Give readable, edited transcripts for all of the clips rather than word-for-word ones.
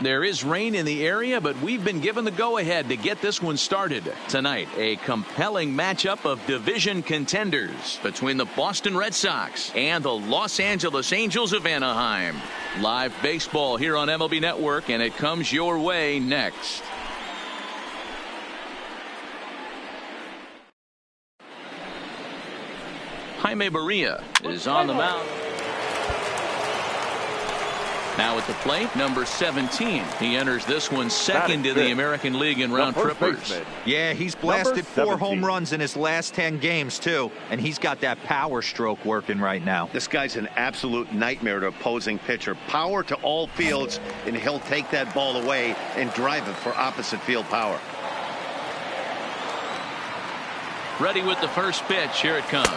There is rain in the area, but we've been given the go-ahead to get this one started. Tonight, a compelling matchup of division contenders between the Boston Red Sox and the Los Angeles Angels of Anaheim. Live baseball here on MLB Network, and it comes your way next. Jaime Barria is on the mound. Now at the plate, number 17. He enters this one second to the American League in round trippers. Yeah, he's blasted 4 home runs in his last 10 games, too. And he's got that power stroke working right now. This guy's an absolute nightmare to opposing pitcher. Power to all fields, and he'll take that ball away and drive it for opposite field power. Ready with the first pitch. Here it comes.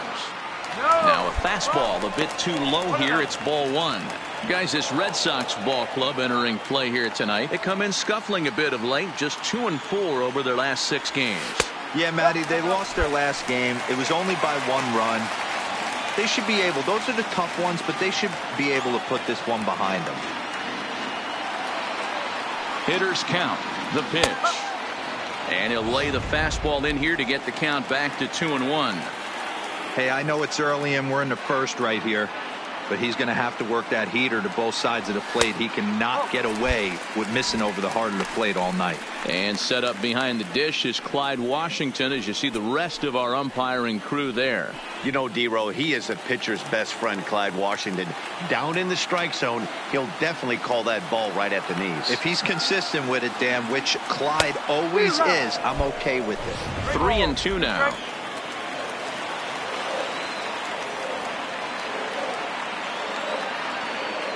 Now a fastball a bit too low here. It's ball 1. Guys, this Red Sox ball club entering play here tonight. They come in scuffling a bit of late, just 2-4 over their last 6 games. Yeah, Matty, they lost their last game. It was only by 1 run. They should be able, those are the tough ones, but they should be able to put this one behind them. Hitters count the pitch. And he'll lay the fastball in here to get the count back to 2-1. Hey, I know it's early and we're in the first right here, but he's going to have to work that heater to both sides of the plate. He cannot get away with missing over the heart of the plate all night. And set up behind the dish is Clyde Washington, as you see the rest of our umpiring crew there. You know, D-Row, he is a pitcher's best friend, Clyde Washington. Down in the strike zone, he'll definitely call that ball right at the knees. If he's consistent with it, Dan, which Clyde always is, I'm okay with it. 3-2 now.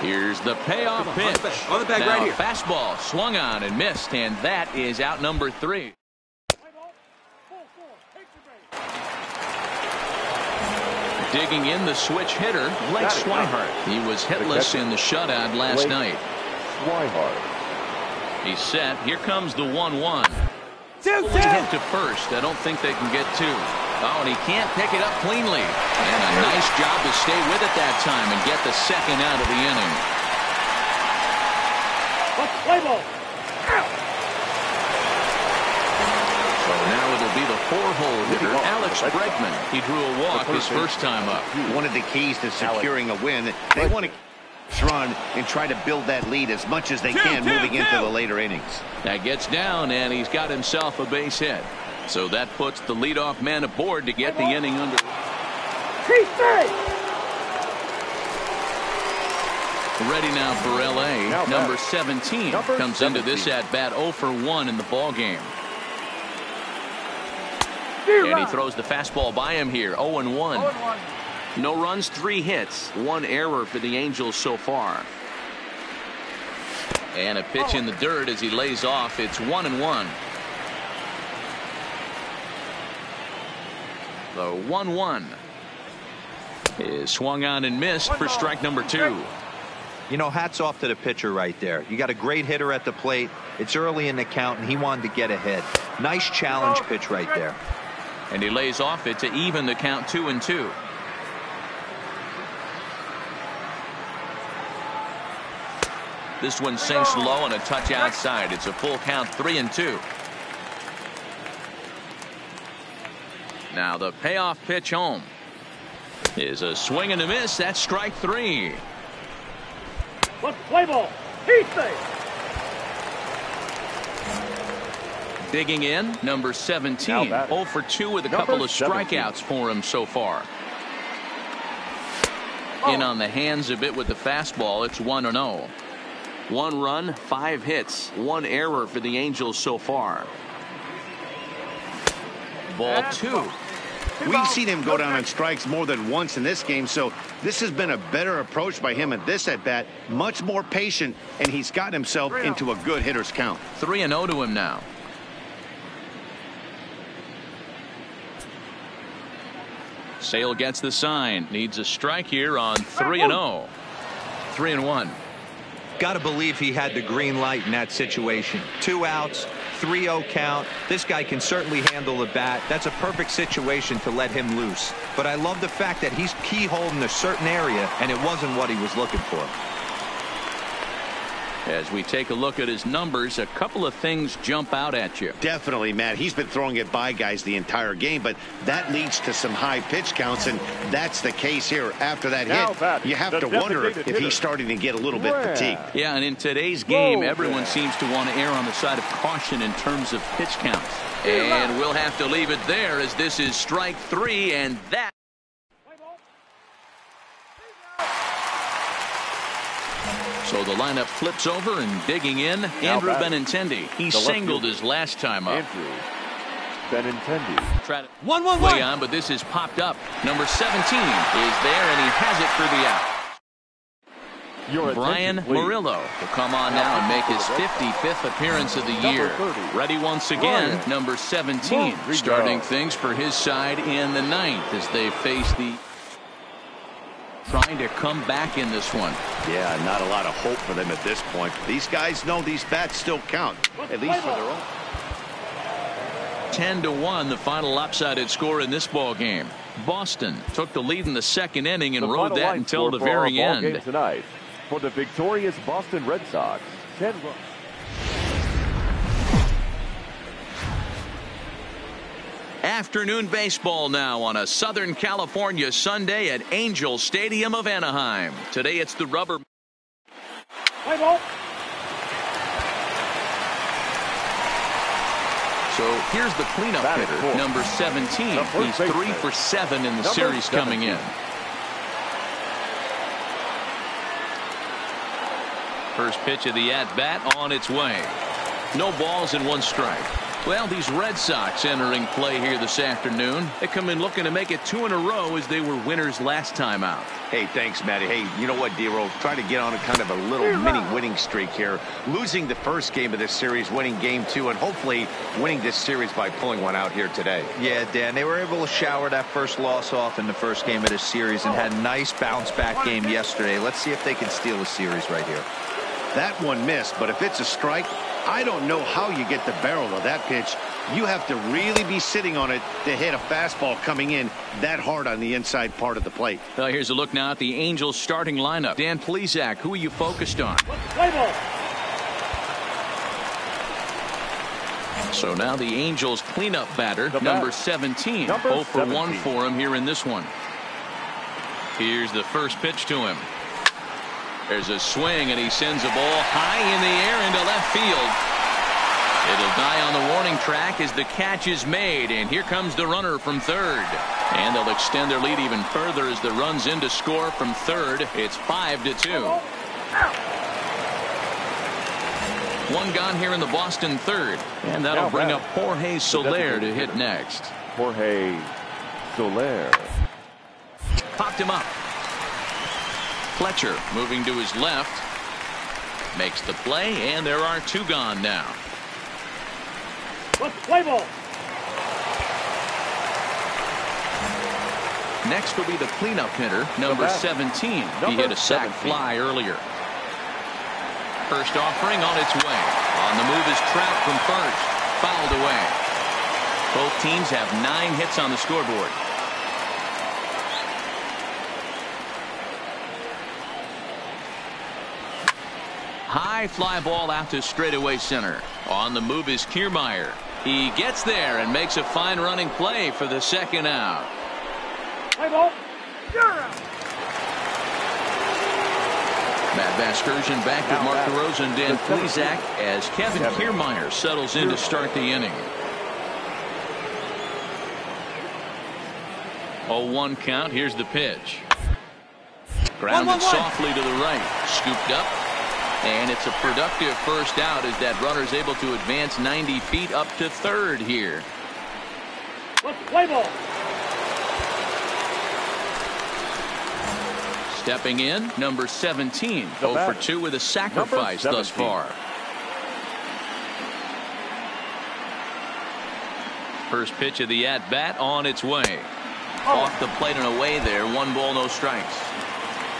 Here's the payoff pitch. On the bag now, right here. Fastball swung on and missed, and that is out number 3. Digging in the switch hitter, Blake Swihart. He was hitless in the shutout last night. He's set. Here comes the 1-1. Hit to first. I don't think they can get 2. Oh, and he can't pick it up cleanly. And a nice job to stay with it that time and get the second out of the inning. So now it'll be the 4-hole hitter, Alex Bregman. He drew a walk his first time up. One of the keys to securing a win, they want to run and try to build that lead as much as they can moving into the later innings. That gets down, and he's got himself a base hit. So that puts the leadoff man aboard to get the inning under. Ready now for L.A. Number 17 comes into this at-bat 0 for 1 in the ballgame. And he throws the fastball by him here, 0-1. No runs, 3 hits, 1 error for the Angels so far. And a pitch in the dirt as he lays off. It's 1-1. The 1-1 is swung on and missed for strike number 2. You know, hats off to the pitcher right there. You got a great hitter at the plate. It's early in the count, and he wanted to get ahead. Nice challenge pitch right there. And he lays off it to even the count 2-2. This one sinks low and a touch outside. It's a full count, 3-2. Now the payoff pitch home is a swing and a miss. That's strike 3. Play ball. Digging in, number 17. 0 for 2 with a couple of strikeouts for him so far. In on the hands a bit with the fastball. It's 1-0. 1 run, 5 hits, 1 error for the Angels so far. Ball 2. We've seen him go down on strikes more than once in this game, so this has been a better approach by him at this at-bat. Much more patient, and he's got himself into a good hitter's count. 3-0 to him now. Sale gets the sign. Needs a strike here on 3-0. 3-1. Got to believe he had the green light in that situation. 2 outs, 3-0 count. This guy can certainly handle the bat. That's a perfect situation to let him loose. But I love the fact that he's keyholed in a certain area, and it wasn't what he was looking for. As we take a look at his numbers, a couple of things jump out at you. Definitely, Matt. He's been throwing it by guys the entire game, but that leads to some high pitch counts, and that's the case here. After that hit, you have to wonder if he's starting to get a little bit fatigued. Yeah, and in today's game, everyone seems to want to err on the side of caution in terms of pitch counts. And we'll have to leave it there, as this is strike 3, and that. So the lineup flips over, and digging in, Andrew Benintendi. He singled his last time up. Andrew Benintendi. Tried 1-1-1. Way on, but this is popped up. Number 17 is there, and he has it for the out. Brian Murillo will come on now and make his 55th appearance of the year. Ready once again, number 17, starting things for his side in the 9th as they face the. Trying to come back in this one. Yeah, not a lot of hope for them at this point. These guys know these bats still count, at least for their own. 10-1, the final lopsided score in this ball game. Boston took the lead in the second inning and rode that until the very end. Tonight, for the victorious Boston Red Sox, 10 runs. Afternoon baseball now on a Southern California Sunday at Angel Stadium of Anaheim. Today it's the rubber. So here's the cleanup hitter, number 17. He's 3 for 7 in the series coming in. First pitch of the at-bat on its way. No balls and 1 strike. Well, these Red Sox entering play here this afternoon. They come in looking to make it 2 in a row as they were winners last time out. Hey, thanks, Matty. Hey, you know what, D-Roll? Try to get on a kind of a little mini winning streak here. Losing the first game of this series, winning game 2, and hopefully winning this series by pulling one out here today. Yeah, Dan, they were able to shower that first loss off in the first game of this series and had a nice bounce-back game yesterday. Let's see if they can steal the series right here. That one missed, but if it's a strike, I don't know how you get the barrel of that pitch. You have to really be sitting on it to hit a fastball coming in that hard on the inside part of the plate. Well, here's a look now at the Angels starting lineup. Dan Plesac, who are you focused on? So now the Angels cleanup batter, number 17. 0 for 1 for him here in this one. Here's the first pitch to him. There's a swing, and he sends a ball high in the air into left field. It'll die on the warning track as the catch is made, and here comes the runner from third. And they'll extend their lead even further as the run's in to score from third. It's 5-2. 1 gone here in the Boston third, and that'll bring up Jorge Soler to hit next. Jorge Soler. Popped him up. Fletcher moving to his left. Makes the play, and there are 2 gone now. Play ball. Next will be the cleanup hitter, number 17. He hit a sac fly earlier. First offering on its way. On the move is Trout from first. Fouled away. Both teams have 9 hits on the scoreboard. High fly ball out to straightaway center. On the move is Kiermaier. He gets there and makes a fine running play for the second out. Play ball. You're out. Matt Vasgersian back with Mark DeRosa and Dan Plesac as Kevin Kiermaier settles in to start the inning. 0-1 count. Here's the pitch. Grounded softly to the right. Scooped up. And it's a productive first out as that runner's able to advance 90 feet up to third here. Play ball. Stepping in, number 17. 0 for 2 with a sacrifice thus far. First pitch of the at-bat on its way. Off the plate and away there. 1 ball, no strikes.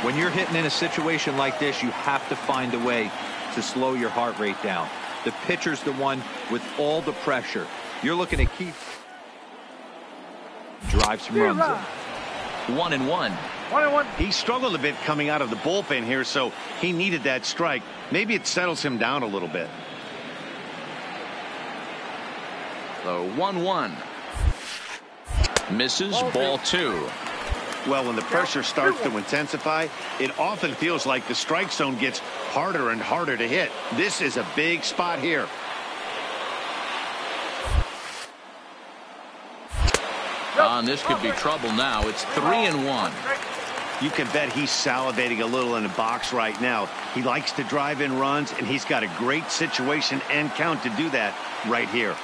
When you're hitting in a situation like this, you have to find a way to slow your heart rate down. The pitcher's the one with all the pressure. You're looking to keep drive some runs in. 1-1. 21. He struggled a bit coming out of the bullpen here, so he needed that strike. Maybe it settles him down a little bit. The 1-1. Misses, ball 2. Well, when the pressure starts to intensify, it often feels like the strike zone gets harder and harder to hit. This is a big spot here. And this could be trouble now. It's 3-1. You can bet he's salivating a little in the box right now. He likes to drive in runs, and he's got a great situation and count to do that right here.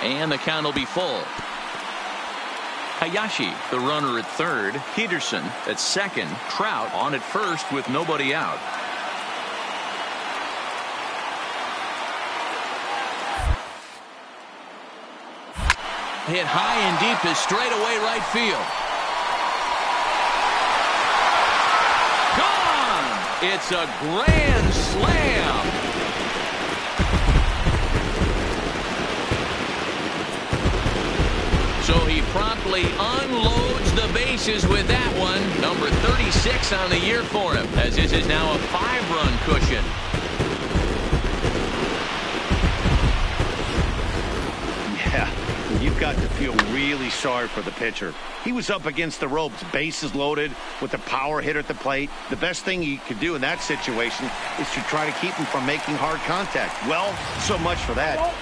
And the count will be full. Hayashi, the runner at third. Peterson at second. Trout on at first with nobody out. Hit high and deep is straight away right field. Gone! It's a grand slam. So he promptly unloads the bases with that one. Number 36 on the year for him, as this is now a 5-run cushion. Yeah, you've got to feel really sorry for the pitcher. He was up against the ropes, bases loaded, with a power hitter at the plate. The best thing he could do in that situation is to try to keep him from making hard contact. Well, so much for that.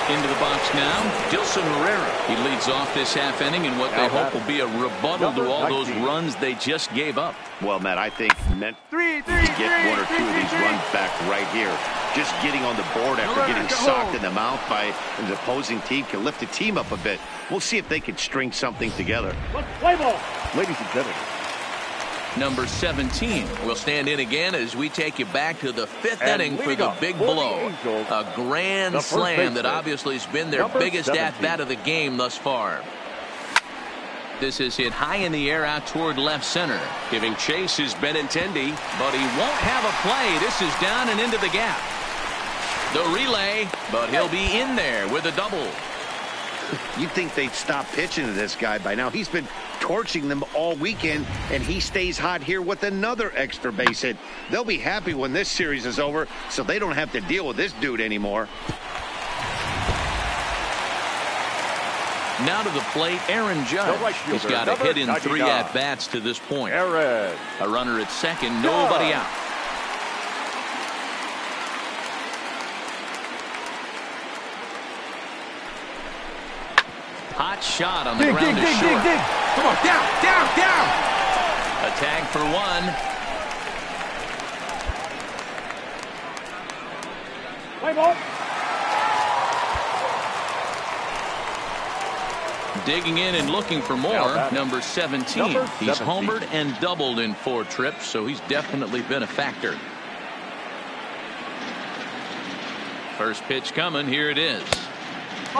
Into the box now, Dilson Herrera. He leads off this half inning in what they hope will be a rebuttal to all those runs they just gave up. Well, Matt, I think meant to get one or two of these runs back right here. Just getting on the board after getting socked in the mouth by an opposing team can lift the team up a bit. We'll see if they can string something together. Let's play ball. Ladies and gentlemen, Number 17 will stand in again as we take you back to the 5th inning for the big blow. A grand slam that obviously has been their biggest at-bat of the game thus far. This is hit high in the air out toward left center. Giving chase is Benintendi, but he won't have a play. This is down and into the gap. The relay, but he'll be in there with a double. You'd think they'd stop pitching to this guy by now. He's been torching them all weekend, and he stays hot here with another extra base hit. They'll be happy when this series is over, so they don't have to deal with this dude anymore. Now to the plate, Aaron Judge. He's got a hit in 3 at-bats to this point. Aaron. A runner at second, nobody out. Hot shot on the ground is short. Come on, down. A tag for 1. Play ball. Digging in and looking for more. Number 17. He's homered and doubled in 4 trips, so he's definitely been a factor. First pitch coming. Here it is.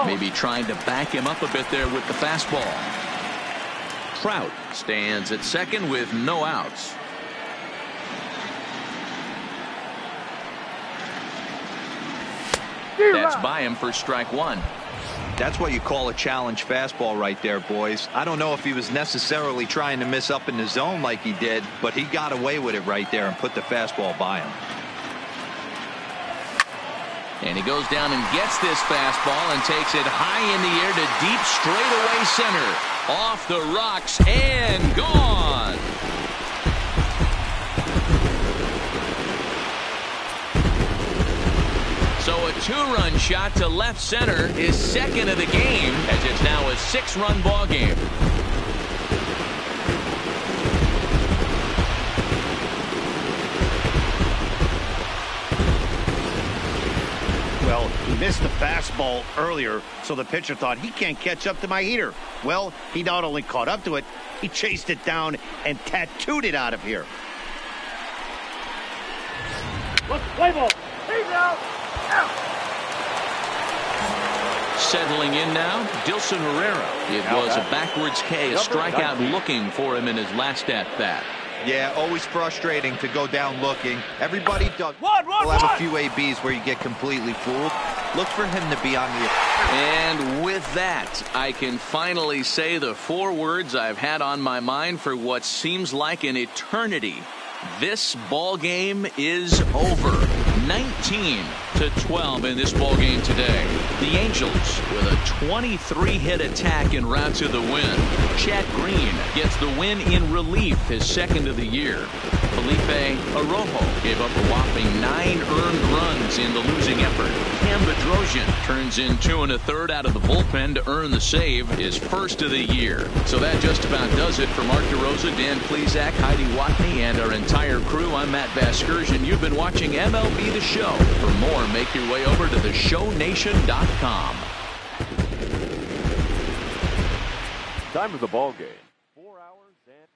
Maybe trying to back him up a bit there with the fastball. Trout stands at second with no outs. That's by him for strike 1. That's what you call a challenge fastball right there, boys. I don't know if he was necessarily trying to miss up in the zone like he did, but he got away with it right there and put the fastball by him. And he goes down and gets this fastball and takes it high in the air to deep straightaway center. Off the rocks and gone. So a 2-run shot to left center is second of the game, as it's now a 6-run ball game. Well, he missed the fastball earlier, so the pitcher thought he can't catch up to my heater. Well, he not only caught up to it, he chased it down and tattooed it out of here. Let's play ball. He's out. Settling in now, Dilson Herrera. It was a backwards K, a strikeout looking for him in his last at-bat. Yeah, always frustrating to go down looking. Everybody does. We'll have a few ABs where you get completely fooled. Look for him to be on the... And with that, I can finally say the 4 words I've had on my mind for what seems like an eternity. This ball game is over. 19-12 in this ball game today. The Angels with a 23-hit attack en route to the win. Chad Green gets the win in relief, his 2nd of the year. Felipe Arrojo gave up a whopping 9 earned runs in the losing effort. Cam Bedrosian turns in 2 1/3 out of the bullpen to earn the save, his 1st of the year. So that just about does it for Mark DeRosa, Dan Plesac, Heidi Watney, and our entire crew. I'm Matt Vasgersian. You've been watching MLB The Show. For more, make your way over to theshownation.com. Time of the ball game. 4 hours and...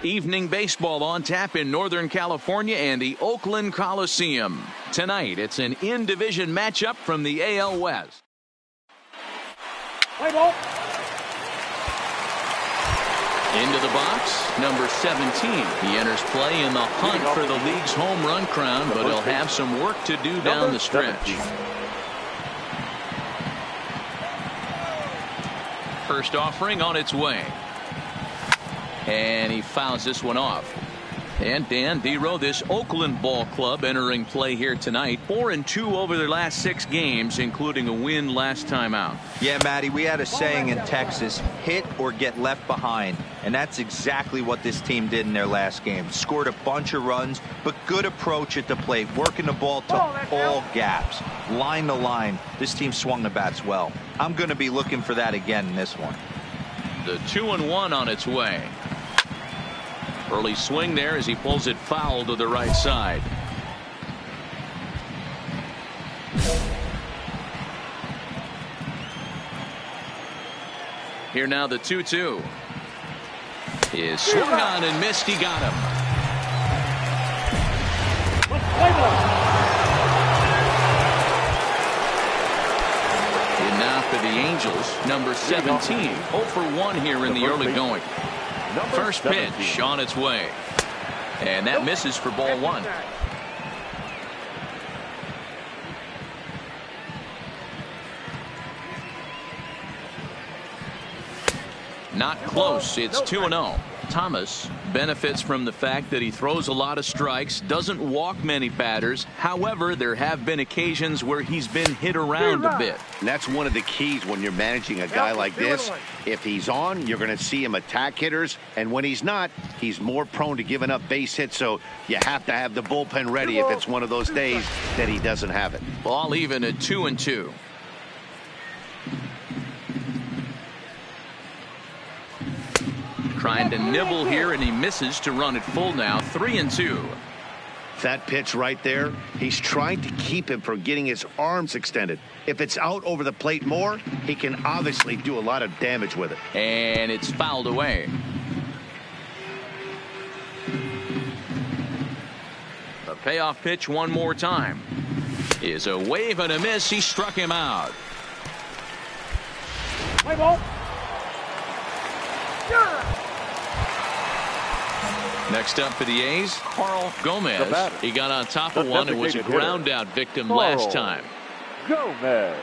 Evening baseball on tap in Northern California and the Oakland Coliseum. Tonight, it's an in-division matchup from the AL West. Play ball. Into the box, number 17. He enters play in the hunt for the league's home run crown, but he'll have some work to do down the stretch. First offering on its way. And he fouls this one off. And Dan Dero, this Oakland ball club entering play here tonight. 4-2 over their last 6 games, including a win last time out. Yeah, Matty, we had a saying in Texas, hit or get left behind. And that's exactly what this team did in their last game. Scored a bunch of runs, but good approach at the plate, working the ball to all gaps. Line to line, this team swung the bats well. I'm going to be looking for that again in this one. The 2-1 on its way. Early swing there as he pulls it foul to the right side. Here now the 2-2. Is swung on and missed. He got him. And now for the Angels, number 17. 0 for 1 here in the early going. First pitch on its way. And that misses for ball 1. Not close. It's 2-0. Thomas benefits from the fact that he throws a lot of strikes, doesn't walk many batters. However, there have been occasions where he's been hit around a bit. And that's one of the keys when you're managing a guy like this. If he's on, you're going to see him attack hitters. And when he's not, he's more prone to giving up base hits. So you have to have the bullpen ready if it's one of those days that he doesn't have it. Ball even at 2-2. Trying to nibble here, and he misses to run it full now. 3-2. That pitch right there, he's trying to keep him from getting his arms extended. If it's out over the plate more, he can obviously do a lot of damage with it. And it's fouled away. The payoff pitch one more time is a wave and a miss. He struck him out. Play ball. Next up for the A's, Carl Gomez. He got on top of one and was a ground out victim last time. Gomez.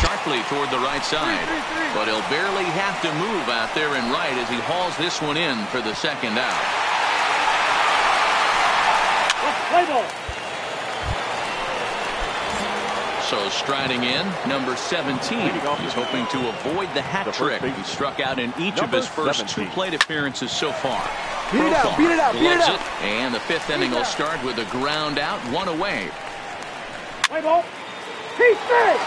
Sharply toward the right side, but he'll barely have to move out there and right as he hauls this one in for the second out. Play ball. So striding in, number 17. He's hoping to avoid the hat trick. He struck out in each of his first 2 plate appearances so far. Beat it out, beat it out, beat it out. And the 5th inning will start with a ground out, 1 away. Play ball. He's big.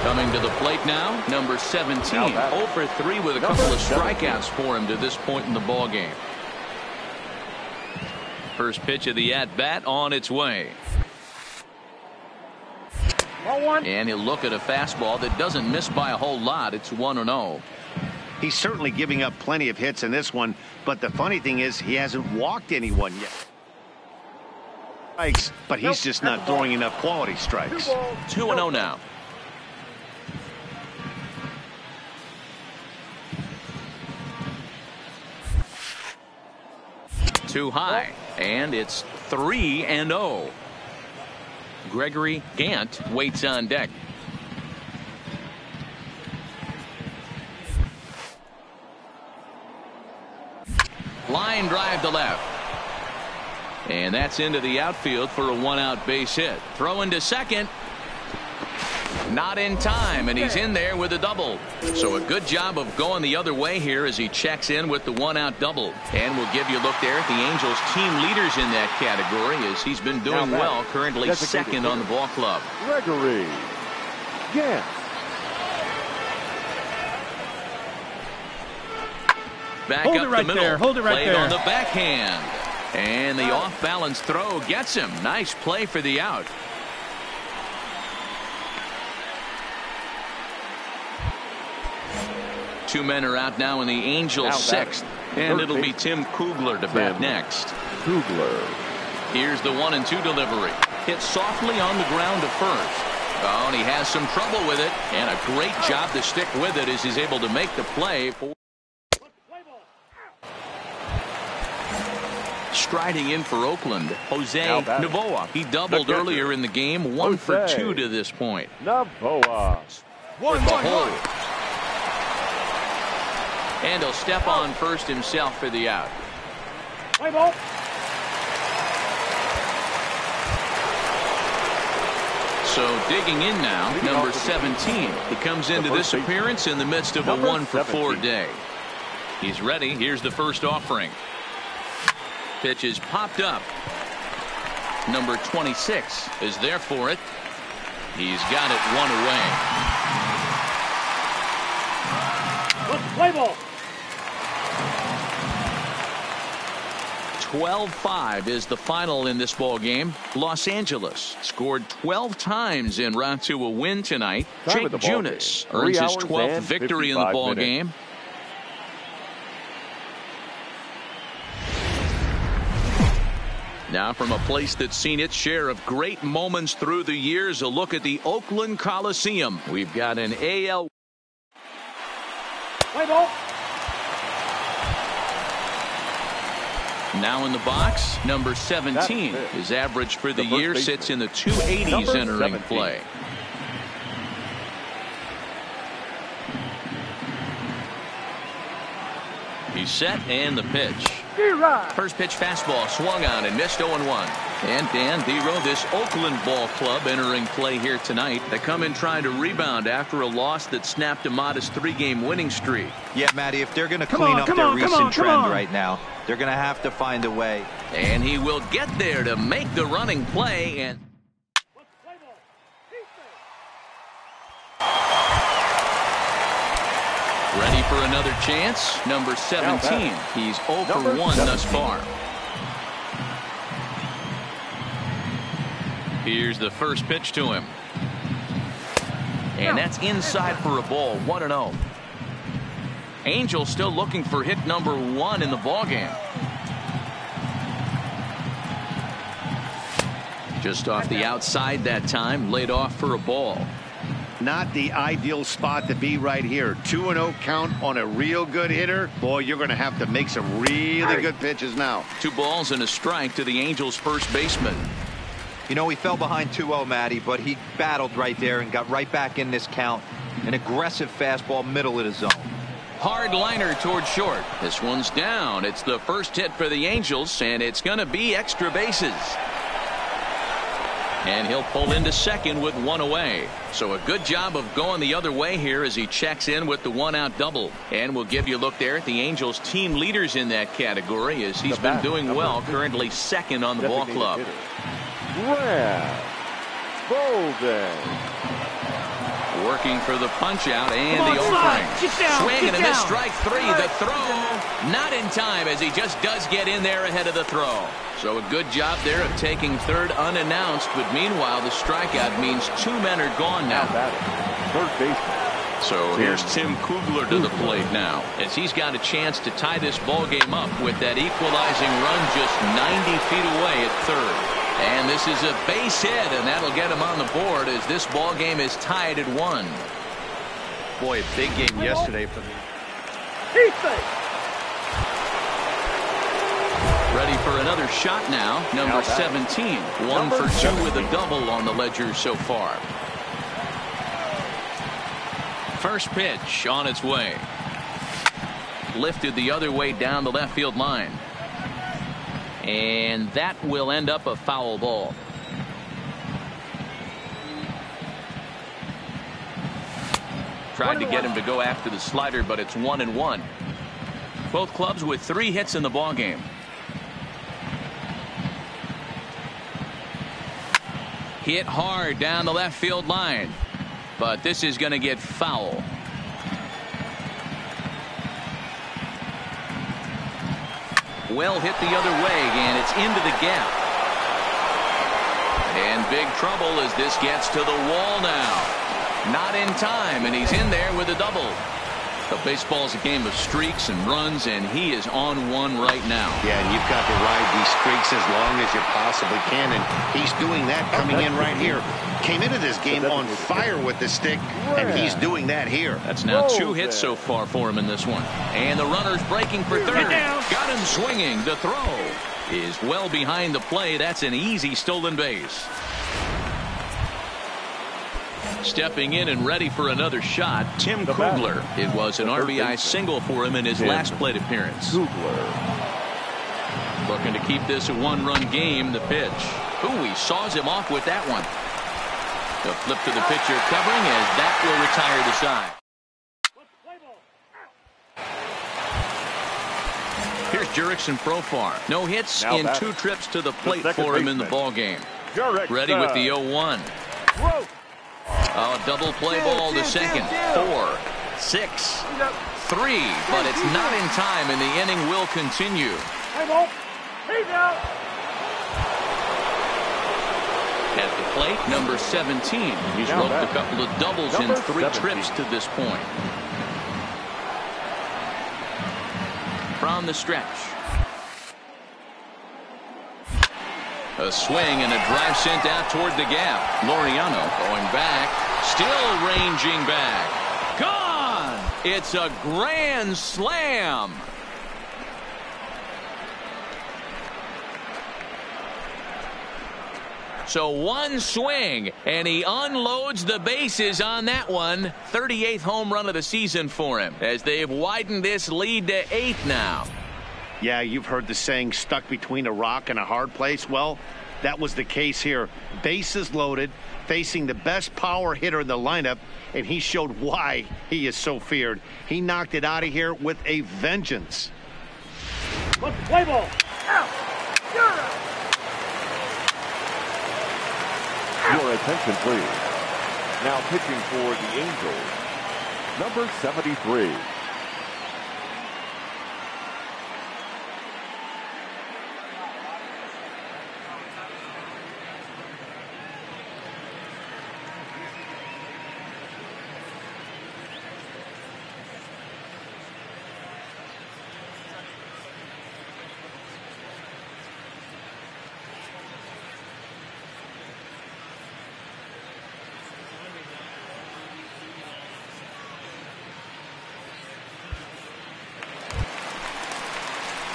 Coming to the plate now, number 17. 0 for 3 with a couple of strikeouts for him to this point in the ball game. First pitch of the at-bat on its way. And he'll look at a fastball that doesn't miss by a whole lot. It's 1-0. He's certainly giving up plenty of hits in this one, but the funny thing is he hasn't walked anyone yet. Strikes, but he's just not throwing enough quality strikes. 2-0 now. Too high, and it's 3-0. Gregory Gant waits on deck. Line drive to left. And that's into the outfield for a 1-out base hit. Throw into second. Not in time, and he's in there with a double. So a good job of going the other way here as he checks in with the 1-out double. And we'll give you a look there at the Angels team leaders in that category as he's been doing well, currently 2nd on the ball club. Gregory Gant. Back Hold up it right the middle. there. Hold it right Played there. on the backhand. And the off-balance throw gets him. Nice play for the out. Two men are out now in the Angels' 6th. And it'll be Tim Kugler to bat next. Kugler. Here's the 1-2 delivery. Hit softly on the ground to first. Oh, and he has some trouble with it. And a great job to stick with it as he's able to make the play. Striding in for Oakland, Jose Novoa. He doubled earlier in the game, 1 for 2 to this point. Novoa. One. And he'll step on first himself for the out. Play ball. So digging in now, number 17. He comes into this appearance in the midst of a 1 for 4 day. He's ready. Here's the first offering. Pitch is popped up. Number 26 is there for it. He's got it 1 away. Play ball. 12-5 is the final in this ball game. Los Angeles scored 12 times en route to a win tonight. Jake Junis earns his 12th victory in the ball game. Now from a place that's seen its share of great moments through the years, a look at the Oakland Coliseum. We've got an AL. Play ball. Now in the box, number 17. His average for the year sits in the 280s entering play. He's set and the pitch. First pitch fastball swung on and missed 0-1. And Dan Dero, this Oakland ball club entering play here tonight. They come in trying to rebound after a loss that snapped a modest 3-game winning streak. Yeah, Matty, if they're going to clean up their recent trend right now, they're going to have to find a way. And he will get there to make the running play. And ready for another chance. Number 17. He's 0 for 1 thus far. Here's the first pitch to him. And that's inside for a ball. 1-0. Angels still looking for hit number 1 in the ballgame. Just off the outside that time, laid off for a ball. Not the ideal spot to be right here. 2-0 count on a real good hitter. Boy, you're going to have to make some really good pitches now. 2 balls and a strike to the Angels' first baseman. You know, he fell behind 2-0, Matty, but he battled right there and got right back in this count. An aggressive fastball, middle of the zone. Hard liner toward short. This one's down. It's the first hit for the Angels, and it's going to be extra bases. And he'll pull into second with 1 away. So a good job of going the other way here as he checks in with the 1-out double. And we'll give you a look there at the Angels team leaders in that category as he's been doing well, currently second on the ball club. Brad Bolden. Working for the punch out and the offering. Swing and a miss, strike 3. The throw not in time as he just does get in there ahead of the throw. So a good job there of taking third unannounced, but meanwhile the strikeout means 2 men are gone now. Third baseman. So here's Tim Kugler to the plate now as he's got a chance to tie this ball game up with that equalizing run just 90 feet away at third. And this is a base hit, and that'll get him on the board as this ball game is tied at 1. Boy, a big game yesterday for me. Ready for another shot now. Number 17. 1 for 2 with a double on the ledger so far. First pitch on its way. Lifted the other way down the left field line. And that will end up a foul ball. Tried to get him to go after the slider, but it's 1-1. Both clubs with 3 hits in the ball game. Hit hard down the left field line, but this is going to get foul. Well hit the other way, and it's into the gap. And big trouble as this gets to the wall now. Not in time, and he's in there with a double. But baseball's a game of streaks and runs, and he is on one right now. Yeah, and you've got to ride these streaks as long as you possibly can, and he's doing that coming in right here. Came into this game on fire with the stick, and he's doing that here. That's now 2 hits so far for him in this one. And the runner's breaking for third. Got him swinging. The throw is well behind the play. That's an easy stolen base. Stepping in and ready for another shot, Tim Kugler. It was an RBI single for him in his last plate appearance. Kugler. Looking to keep this a 1-run game. The pitch. Ooh, he saws him off with that one. The flip to the pitcher covering as that will retire the side. Here's Jurickson Profar. No hits in 2 trips to the plate for him in the ball game. Ready with the 0-1. Oh, double play ball to second. 4, 6, 3, but it's not in time, and the inning will continue. At the plate, number 17. He's roped a couple of doubles in 3 trips to this point. From the stretch. A swing and a drive sent out toward the gap. Laureano going back. Still ranging back. Gone! It's a grand slam. So 1 swing, and he unloads the bases on that one. 38th home run of the season for him as they've widened this lead to 8 now. Yeah, you've heard the saying, stuck between a rock and a hard place. Well, that was the case here. Bases loaded, facing the best power hitter in the lineup, and he showed why he is so feared. He knocked it out of here with a vengeance. Let's play ball. Out. Your attention, please. Now pitching for the Angels, number 73.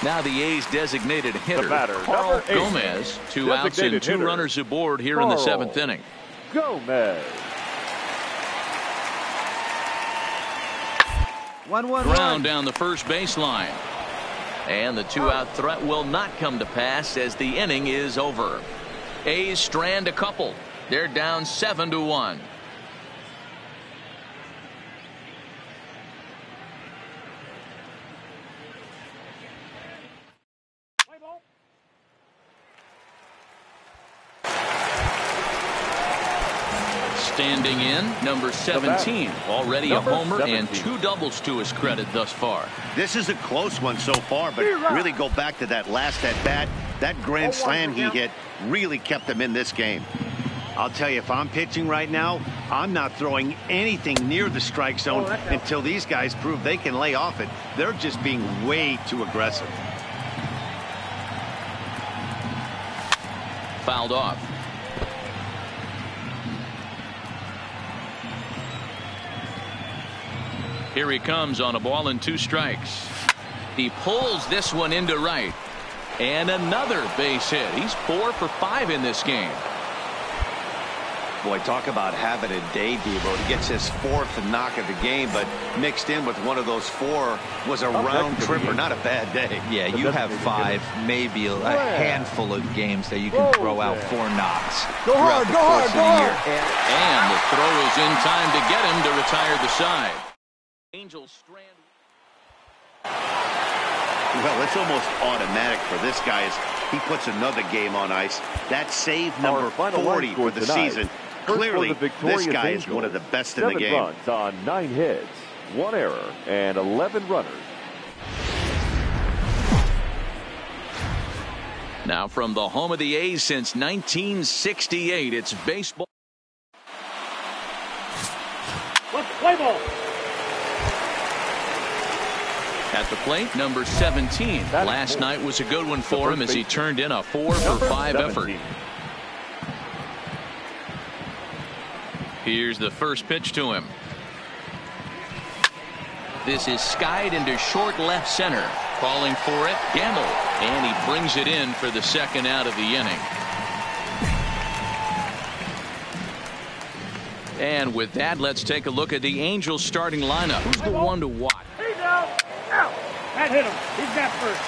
Now the A's designated hitter, The batter, Carl number 8. Gomez. 2 outs and 2 Designated runners hitter, aboard here in the Carl 7th inning. Gomez. 1-1-1. Ground down the first baseline. And the 2-out threat will not come to pass as the inning is over. A's strand a couple. They're down 7-1. Standing in, number 17. Already Number a homer 17. and 2 doubles to his credit thus far. This is a close one so far, but really go back to that last at bat. That grand slam he hit really kept him in this game. I'll tell you, if I'm pitching right now, I'm not throwing anything near the strike zone until these guys prove they can lay off it. They're just being way too aggressive. Fouled off. Here he comes on a ball and 2 strikes. He pulls this one into right. And another base hit. He's 4 for 5 in this game. Boy, talk about having a day, Debo. He gets his 4th knock of the game, but mixed in with one of those 4 was a round tripper. Not a bad day. Yeah, you have 5, maybe a handful of games that you can throw out 4 knocks. Go hard, go hard, go hard. And the throw is in time to get him to retire the side. Angels strand. Well, it's almost automatic for this guy as he puts another game on ice. That's save number 40 for the season. Clearly, this guy is one of the best in the game. 7 runs on 9 hits, 1 error, and 11 runners. Now from the home of the A's since 1968, it's baseball. Let's play ball. At the plate, number 17. Last night was a good one for him as he turned in a 4 for 5 effort. Here's the first pitch to him. This is skied into short left center. Calling for it, Gamble. And he brings it in for the 2nd out of the inning. And with that, let's take a look at the Angels starting lineup. Who's the one to watch? He's out. Out. That hit him. He's got first.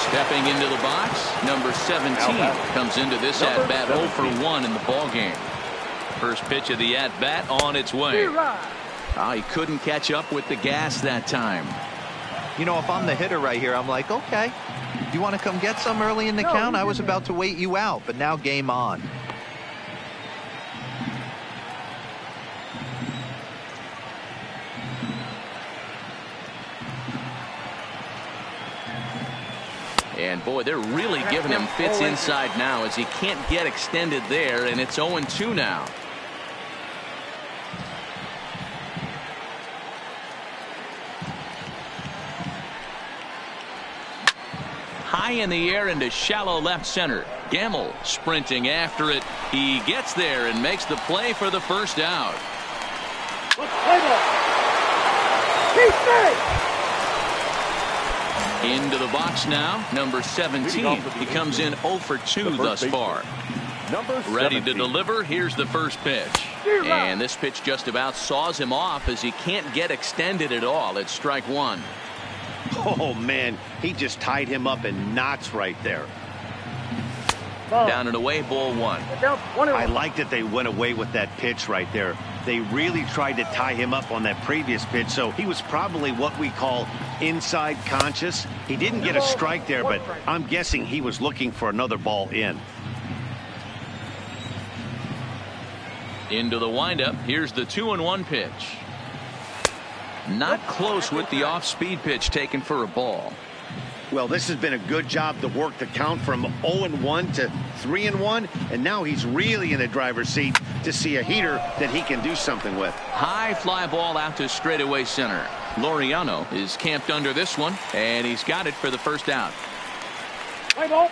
Stepping into the box, number 17 comes into this at-bat 0 for 1 in the ballgame. First pitch of the at-bat on its way. He couldn't catch up with the gas that time. You know, if I'm the hitter right here, I'm like, okay, you want to come get some early in the count? I was about to wait you out, but now game on. And boy, they're really giving him fits inside now as he can't get extended there, and it's 0-2 now. High in the air into shallow left center. Gamble sprinting after it. He gets there and makes the play for the 1st out. Let's play ball. Keep safe. Into the box now, number 17. He comes in 0 for 2 thus far. Ready to deliver. Here's the first pitch. And this pitch just about saws him off as he can't get extended at all. It's strike 1. Oh, man, he just tied him up in knots right there. Down and away, ball 1. I like that they went away with that pitch right there. They really tried to tie him up on that previous pitch, so he was probably what we call inside conscious. He didn't get a strike there, but I'm guessing he was looking for another ball in. Into the windup. Here's the 2-1 pitch. Not close with the off-speed pitch taken for a ball. Well, this has been a good job to work the count from 0-1 to 3-1, and now he's really in the driver's seat to see a heater that he can do something with. High fly ball out to straightaway center. Laureano is camped under this one, and he's got it for the 1st out. Play ball.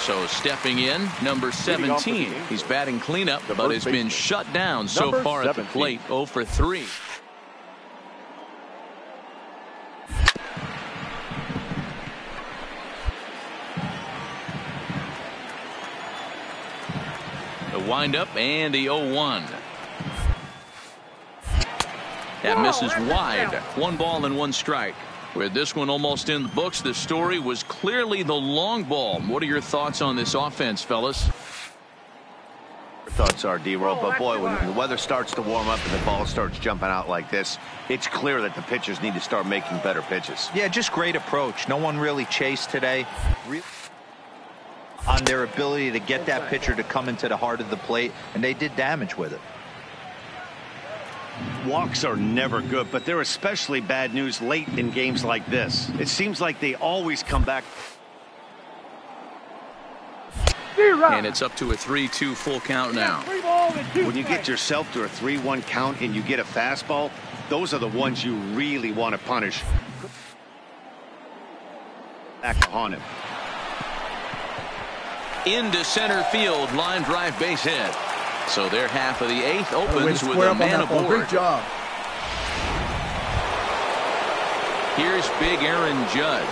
So stepping in, number 17. He's batting cleanup, but has been shut down so far at the plate. 0 for 3. The windup and the 0-1. That misses wide. 1 ball and 1 strike. With this one almost in the books, the story was clearly the long ball. What are your thoughts on this offense, fellas? Thoughts are, D-Roll, but boy, when the weather starts to warm up and the ball starts jumping out like this, it's clear that the pitchers need to start making better pitches. Yeah, just great approach. No one really chased today. On their ability to get that pitcher to come into the heart of the plate, and they did damage with it. Walks are never good, but they're especially bad news late in games like this. It seems like they always come back. And it's up to a 3-2 full count now. When you get yourself to a 3-1 count and you get a fastball, those are the ones you really want to punish. Back on him. Into center field, line drive base hit. So their half of the 8th opens with a man aboard. Great job. Here's big Aaron Judge.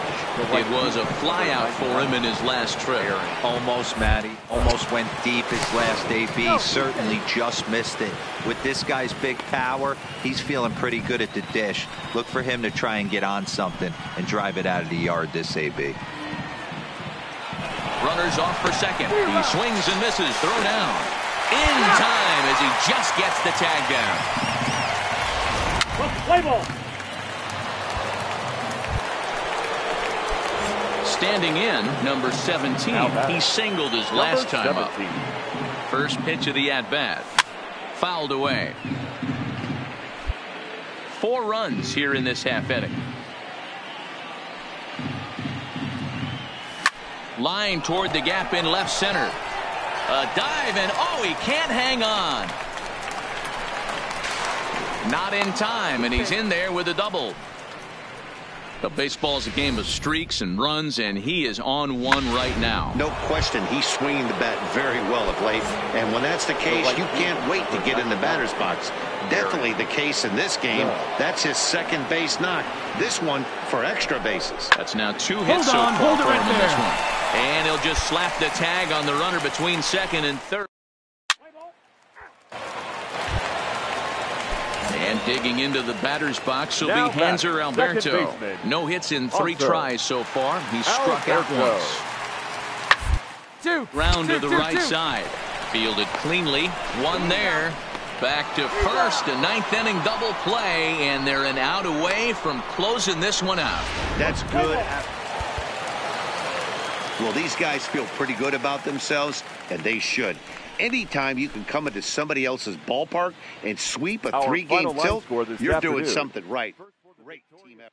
It was a flyout for him in his last trip. Almost, Matty. Almost went deep his last AB. Certainly just missed it. With this guy's big power, he's feeling pretty good at the dish. Look for him to try and get on something and drive it out of the yard this AB. Runners off for second. He swings and misses. Throw down. In time as he just gets the tag down. Play ball. Standing in, number 17. He singled his last time up. First pitch of the at-bat. Fouled away. 4 runs here in this half inning. Line toward the gap in left center. A dive, and oh, he can't hang on. Not in time, and he's in there with a double. But baseball is a game of streaks and runs, and he is on one right now. No question, he's swinging the bat very well of late. And when that's the case, you can't wait to get in the batter's box. Definitely the case in this game. That's his second base knock. This one for extra bases. That's now 2 hits so far for him in this one. And he'll just slap the tag on the runner between second and third. And digging into the batter's box will be Hanser Alberto. No hits in 3 tries so far. He's struck out once. Round to the right side. Fielded cleanly. 1 there. Back to first. A 9th inning double play. And they're an out away from closing this one out. That's good. Well, these guys feel pretty good about themselves, and they should. Anytime you can come into somebody else's ballpark and sweep a 3-game tilt, you're doing something right. Great team effort.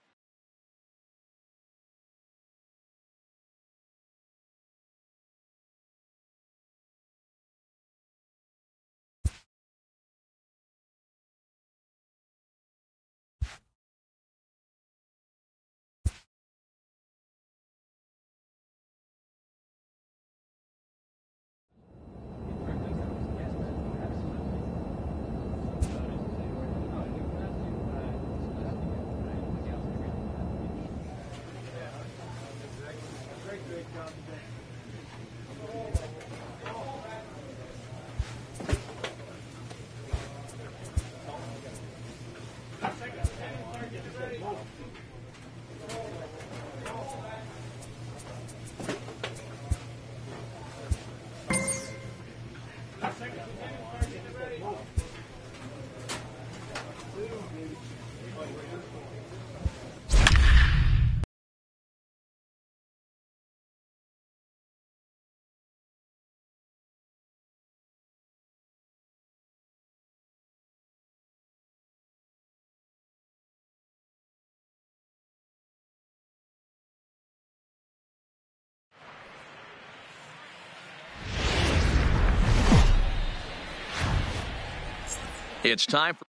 It's time for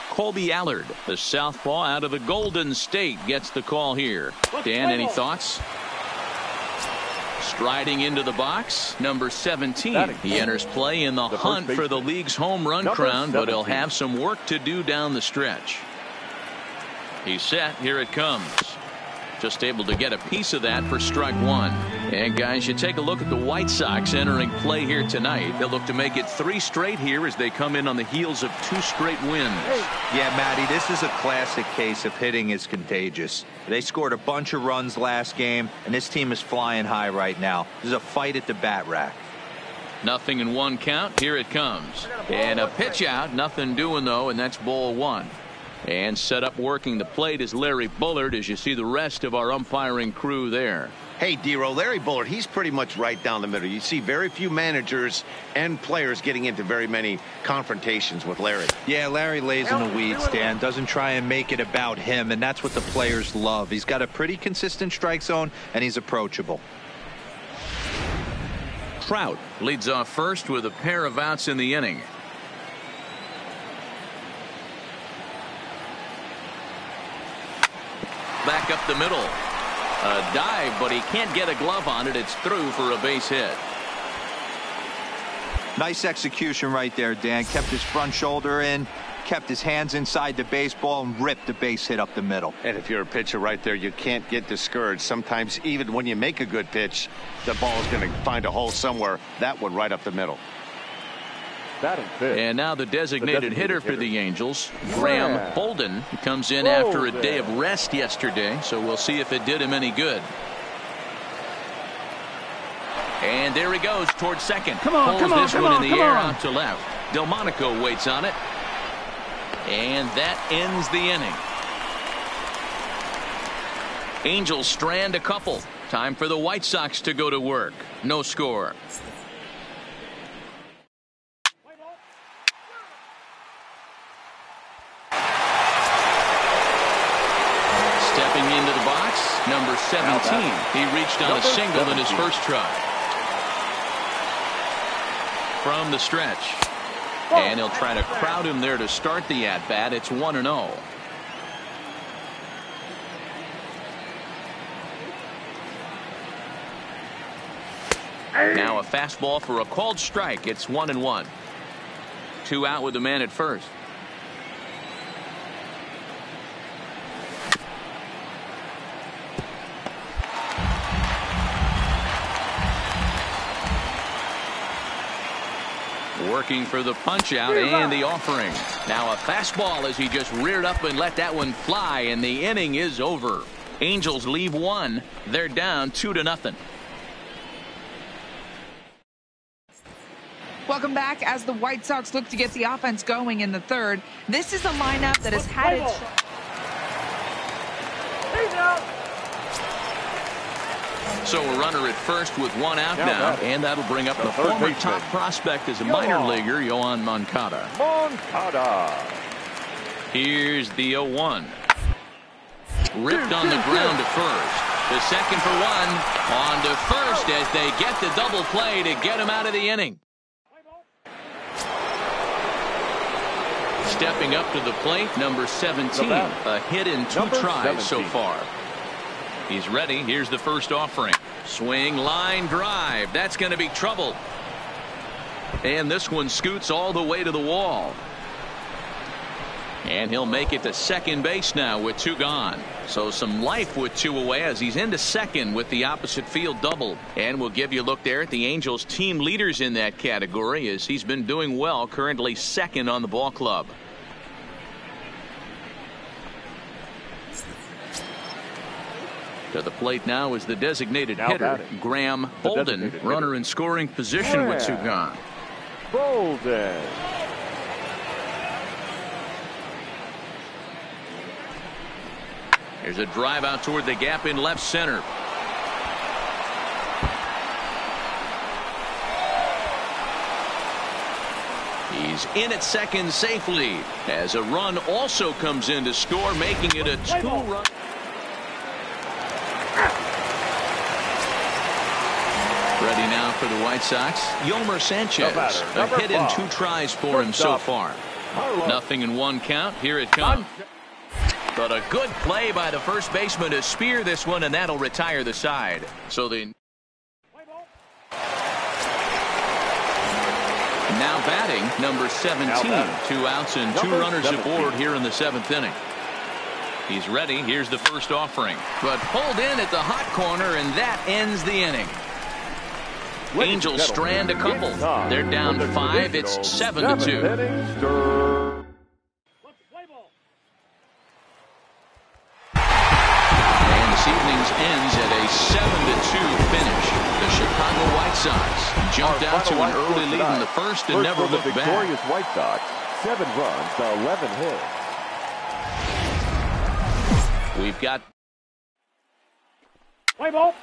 Colby Allard, the southpaw out of the Golden State, gets the call here. Dan, any thoughts? Riding into the box, number 17. He enters play in the hunt for the league's home run crown, but he'll have some work to do down the stretch. He's set. Here it comes. Just able to get a piece of that for strike one. And guys, you take a look at the White Sox entering play here tonight. They'll look to make it 3 straight here as they come in on the heels of 2 straight wins. Yeah, Matty, this is a classic case of hitting is contagious. They scored a bunch of runs last game, and this team is flying high right now. There's a fight at the bat rack. Nothing in 1 count. Here it comes. And a pitch out. Nothing doing, though, and that's ball 1. And set up working the plate is Larry Bullard, as you see the rest of our umpiring crew there. Hey, D-Row, Larry Bullard, he's pretty much right down the middle. You see very few managers and players getting into very many confrontations with Larry. Yeah, Larry lays in the weeds, Dan. Doesn't try and make it about him, and that's what the players love. He's got a pretty consistent strike zone, and he's approachable. Trout leads off first with a pair of outs in the inning. Back up the middle. A dive, but he can't get a glove on it. It's through for a base hit. Nice execution right there, Dan. Kept his front shoulder in, kept his hands inside the baseball, and ripped the base hit up the middle. And if you're a pitcher right there, you can't get discouraged. Sometimes even when you make a good pitch, the ball is going to find a hole somewhere. That one right up the middle. And now the designated hitter for the Angels, Graham Holden, comes in after a day of rest yesterday, so we'll see if it did him any good. And there he goes towards second. Pulls this one in the air out to left. Delmonico waits on it. And that ends the inning. Angels strand a couple. Time for the White Sox to go to work. No score. Stepping into the box, number 17. He reached on a single in his first try. From the stretch. And he'll try to crowd him there to start the at-bat. It's 1-0. Now a fastball for a called strike. It's 1-1. 2 out with the man at first. Working for the punch out and the offering. Now a fastball as he just reared up and let that one fly, and the inning is over. Angels leave 1. They're down 2-0. Welcome back as the White Sox look to get the offense going in the third. This is a lineup that has had its... So a runner at first with 1 out now, and that'll bring up the former top prospect as a minor leaguer, Yohan Moncada. Here's the 0-1. Ripped on the ground to first. The second for 1. On to first as they get the double play to get him out of the inning. Stepping up to the plate, number 17. A hit in 2 tries so far. He's ready. Here's the first offering. Swing, line drive. That's going to be trouble. And this one scoots all the way to the wall. And he'll make it to second base now with 2 gone. So some life with 2 away as he's into second with the opposite field double. And we'll give you a look there at the Angels team leaders in that category as he's been doing well, currently second on the ball club. To the plate now is the designated hitter, Graham Holden, runner in scoring position with 2 gone. Bolden. There's a drive out toward the gap in left center. He's in at second safely as a run also comes in to score, making it a 2-run. Ready now for the White Sox, Yolmer Sanchez. A hit in 2 tries for him so far. Nothing in 1 count. Here it comes. But a good play by the first baseman to spear this one, and that'll retire the side. So the Now batting, number 17. 2 outs and 2 runners aboard here in the 7th inning. He's ready. Here's the first offering. But pulled in at the hot corner, and that ends the inning. Angels strand a couple. They're down 5. It's 7-2. This evening's ends at a 7-2 finish. The Chicago White Sox jumped out to an early lead in the first and never looked back. Victorious White Sox, 7 runs to 11 hits. We've got Play ball.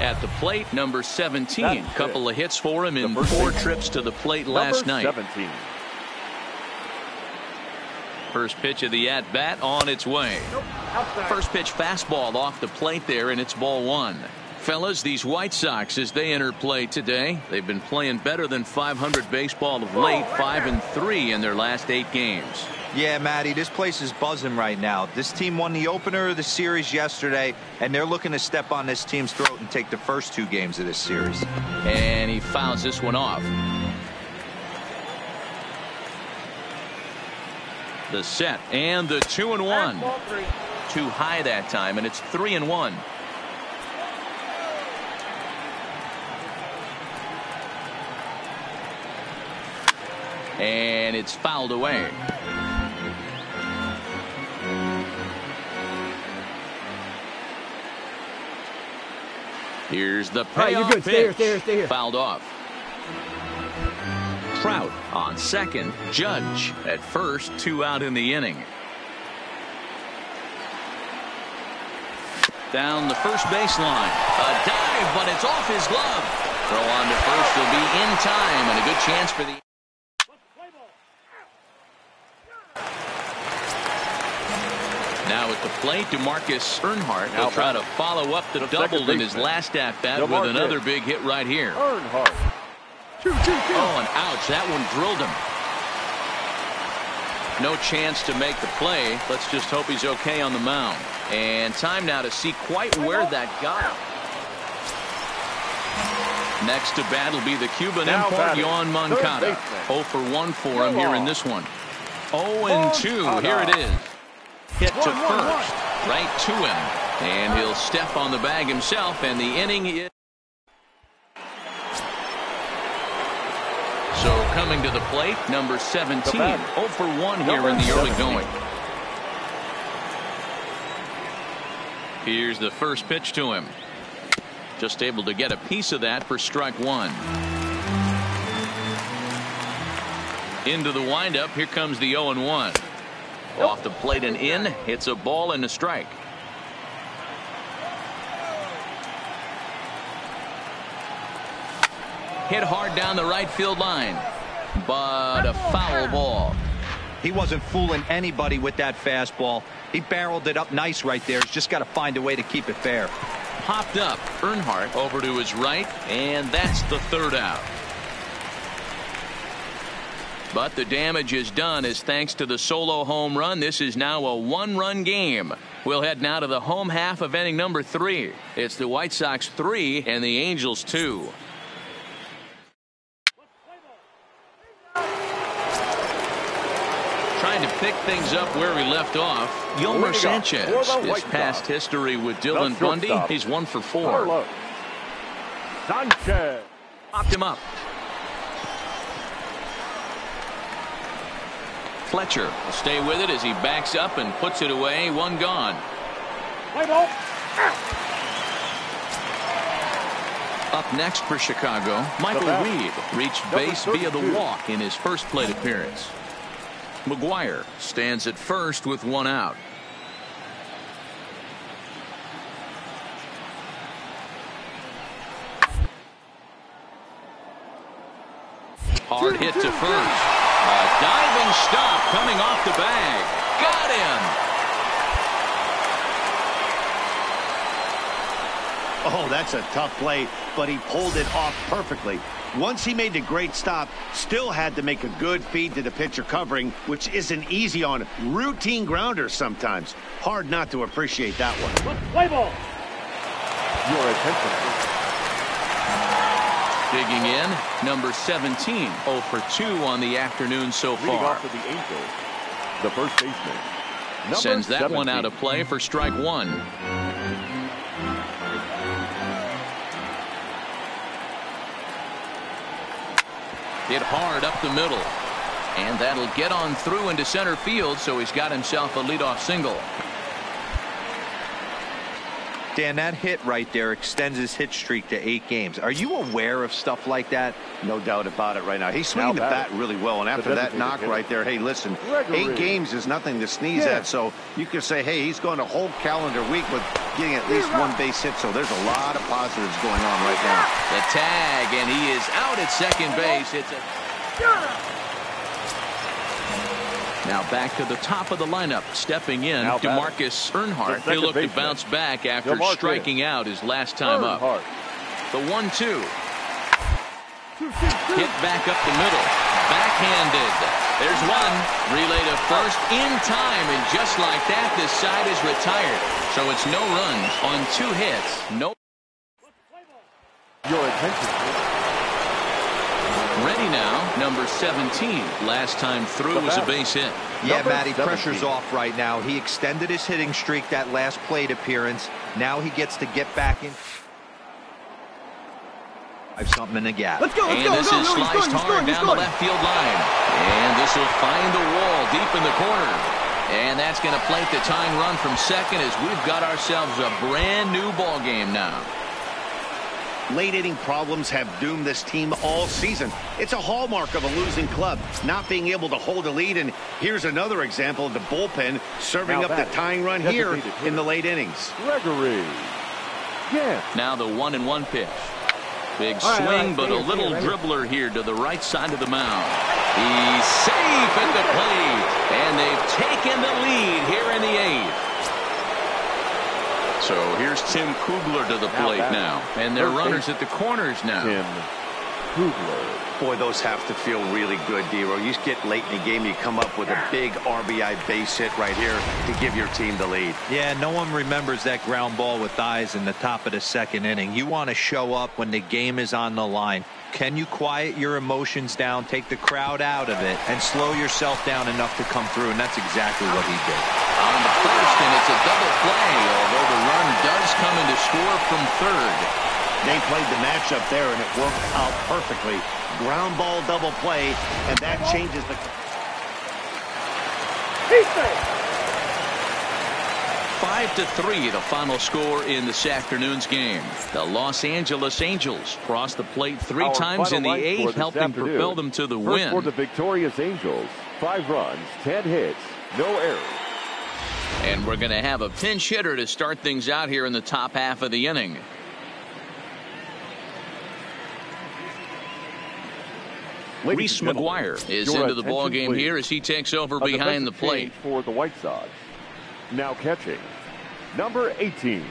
at the plate, number 17. Couple of hits for him in 4 trips to the plate last night. 17. First pitch of the at-bat on its way. First pitch fastball off the plate there, and it's ball 1. Fellas, these White Sox, as they enter play today, they've been playing better than .500 baseball of late, 5-3 in their last 8 games. Yeah, Matty, this place is buzzing right now. This team won the opener of the series yesterday, and they're looking to step on this team's throat and take the first 2 games of this series. And he fouls this one off. The set and the 2-1. Too high that time, and it's 3-1. And it's fouled away. Here's the payoff you're good. pitch. Stay here. Fouled off. Trout on second. Judge at first. 2 out in the inning. Down the first baseline. A dive, but it's off his glove. Throw on to first will be in time, and a good chance for the... Now at the plate, DeMarcus Earnhardt will try to follow up the double in his last at-bat with another big hit right here. Earnhardt. Oh, and ouch. That one drilled him. No chance to make the play. Let's just hope he's okay on the mound. And time now to see quite where that got him. Next to bat will be the Cuban import, Yohan Moncada. 0 for 1 for him here in this one. 0-2. Here it is. Hit to first. Right to him. And he'll step on the bag himself, and the inning is... So coming to the plate, number 17. 0 for 1 here in the early going. Here's the first pitch to him. Just able to get a piece of that for strike 1. Into the windup. Here comes the 0-1. Off the plate and in. It's a ball and a strike. Hit hard down the right field line, but a foul ball. He wasn't fooling anybody with that fastball. He barreled it up nice right there. He's just got to find a way to keep it fair. Popped up. Earnhardt over to his right, and that's the 3rd out. But the damage is done as thanks to the solo home run. This is now a 1-run game. We'll head now to the home half of inning number 3. It's the White Sox 3 and the Angels 2. Trying to pick things up where we left off. Yolmer Sanchez. His past history with Dylan Bundy. He's 1 for 4. Sanchez. Popped him up. Fletcher will stay with it as he backs up and puts it away. 1 gone. Play ball. Up next for Chicago, Michael Reed reached base via the walk in his first plate appearance. McGuire stands at first with 1 out. Hard hit to first. A diving stop coming off the bag. Got him. Oh, that's a tough play, but he pulled it off perfectly. Once he made the great stop, still had to make a good feed to the pitcher covering, which isn't easy on routine grounders sometimes. Hard not to appreciate that one. Play ball. Your attention. Digging in, number 17, 0 for 2 on the afternoon so Leading far. off for the Angels, the first baseman. Number Sends that 17. one out of play for strike one. Hit hard up the middle. And that'll get on through into center field, so he's got himself a leadoff single. Dan, that hit right there extends his hit streak to 8 games. Are you aware of stuff like that? No doubt about it right now. He's swinging the bat really well, and after that knock right there, hey, listen, 8 games is nothing to sneeze at, so you can say, hey, he's going a whole calendar week with getting at least 1 base hit, so there's a lot of positives going on right now. The tag, and he is out at second base. It's a... Now back to the top of the lineup, stepping in, DeMarcus Earnhardt. He'll look to bounce back after striking out his last time up. The 1-2. Hit back up the middle. Backhanded. There's one. Relay to first in time, and just like that, this side is retired. So it's no runs on 2 hits. No. Your attention. Ready now, number 17. Last time through was a base hit. Yeah, Matty, pressure's off right now. He extended his hitting streak that last plate appearance. Now he gets to get back in. I've something in the gap. Let's go, let's go, this is sliced hard down the left field line. And this will find the wall deep in the corner. And that's going to plate the tying run from second as we've got ourselves a brand new ball game now. Late inning problems have doomed this team all season. It's a hallmark of a losing club, not being able to hold a lead. And here's another example of the bullpen serving up the tying run here in the late innings. Gregory. Yeah. Now the 1-1 pitch. Big swing, but a little dribbler here to the right side of the mound. He's safe at the plate, and they've taken the lead here in the 8th. So here's Tim Kugler to the plate now. And they're runners at the corners now. Tim Kugler. Boy, those have to feel really good, D-Row. You just get late in the game, you come up with a big RBI base hit right here to give your team the lead. Yeah, no one remembers that ground ball with eyes in the top of the 2nd inning. You want to show up when the game is on the line. Can you quiet your emotions down, take the crowd out of it, and slow yourself down enough to come through? And that's exactly what he did. On the first, and it's a double play, although the run does come in to score from third. They played the matchup there, and it worked out perfectly. Ground ball double play, and that changes the... 5-3, the final score in this afternoon's game. The Los Angeles Angels crossed the plate 3 times in the 8th, helping propel them to the win. For the victorious Angels, 5 runs, 10 hits, no errors. And we're going to have a pinch hitter to start things out here in the top half of the inning. Reese McGuire is into the ball game here as he takes over behind the plate. For the White Sox. Now catching, number 18.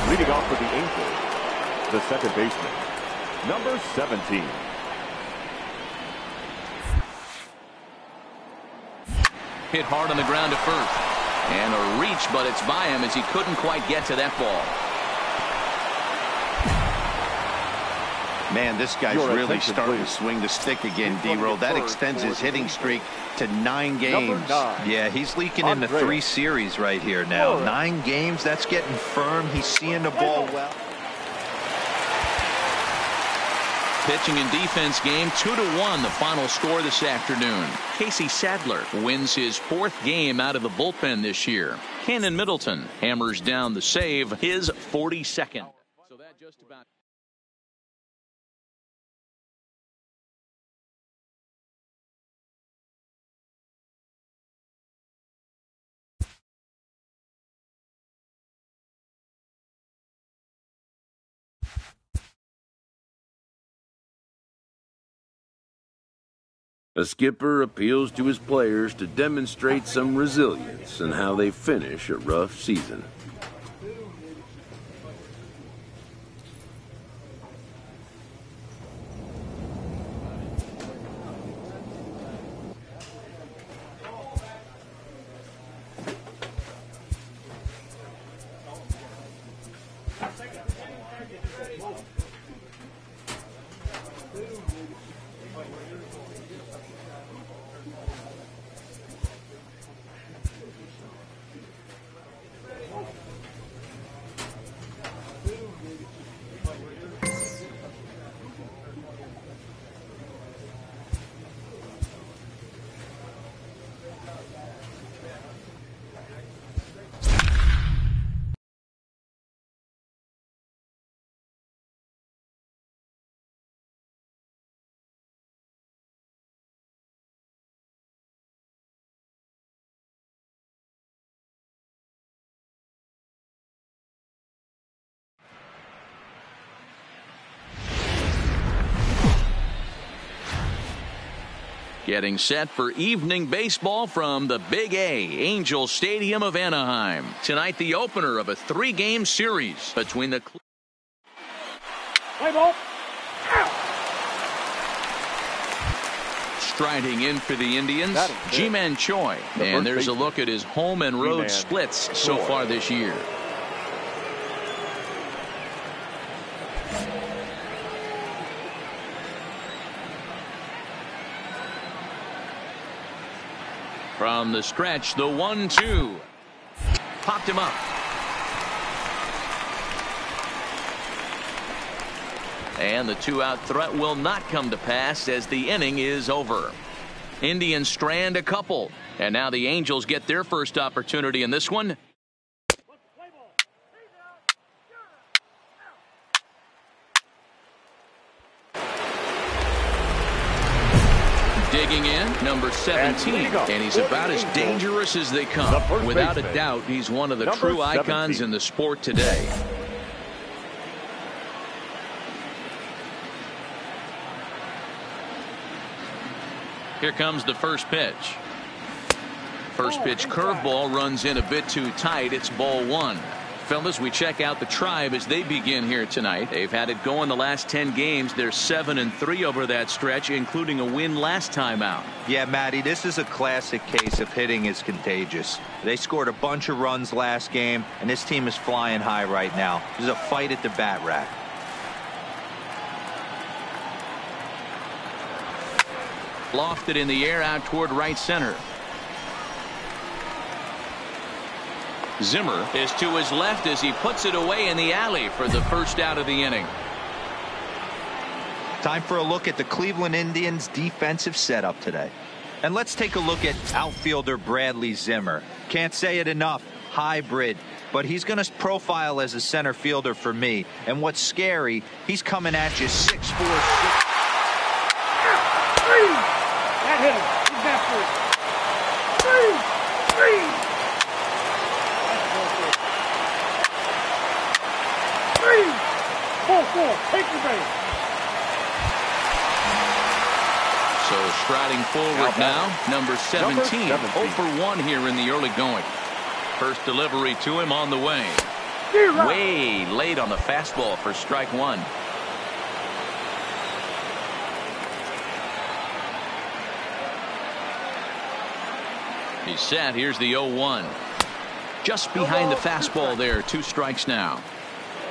Leading off for the Angels, the second baseman, number 17. Hit hard on the ground to first. And a reach, but it's by him as he couldn't quite get to that ball. Man, this guy's really starting to swing the stick again, D-Row. That extends his hitting streak to 9 games. Yeah, he's leaking into 3 series right here now. 9 games, that's getting firm. He's seeing the ball well. Pitching and defense game 2-1, the final score this afternoon. Casey Sadler wins his 4th game out of the bullpen this year. Cannon Middleton hammers down the save, his 42nd. So that just about... A skipper appeals to his players to demonstrate some resilience in how they finish a rough season. Getting set for evening baseball from the Big A, Angel Stadium of Anaheim. Tonight, the opener of a 3-game series between the... Play ball. Striding in for the Indians, Ji-Man Choi. And there's a look at his home and road splits so far this year. From the stretch, the 1-2. Popped him up. And the 2-out threat will not come to pass as the inning is over. Indians strand a couple. And now the Angels get their first opportunity in this one. Digging in, number 17. And he's about as dangerous as they come. Without a doubt, he's one of the true icons in the sport today. Here comes the first pitch. First pitch curveball runs in a bit too tight. It's ball 1. Fellas, we check out the Tribe as they begin here tonight. They've had it going the last 10 games. They're 7-3 over that stretch, including a win last time out. Yeah, Matty, this is a classic case of hitting is contagious. They scored a bunch of runs last game, and this team is flying high right now. There's a fight at the bat rack. Lofted in the air out toward right center. Zimmer is to his left as he puts it away in the alley for the first out of the inning. Time for a look at the Cleveland Indians defensive setup today. And let's take a look at outfielder Bradley Zimmer. Can't say it enough. Hybrid. But he's going to profile as a center fielder for me. And what's scary, he's coming at you 6'4", 6'. That hit him. He's got first. 3. That's 4. Take the base. So striding forward now, number 17. 0 for 1 here in the early going. First delivery to him on the way. Way late on the fastball for strike 1. He's set. Here's the 0-1. Just behind the fastball there. 2 strikes now.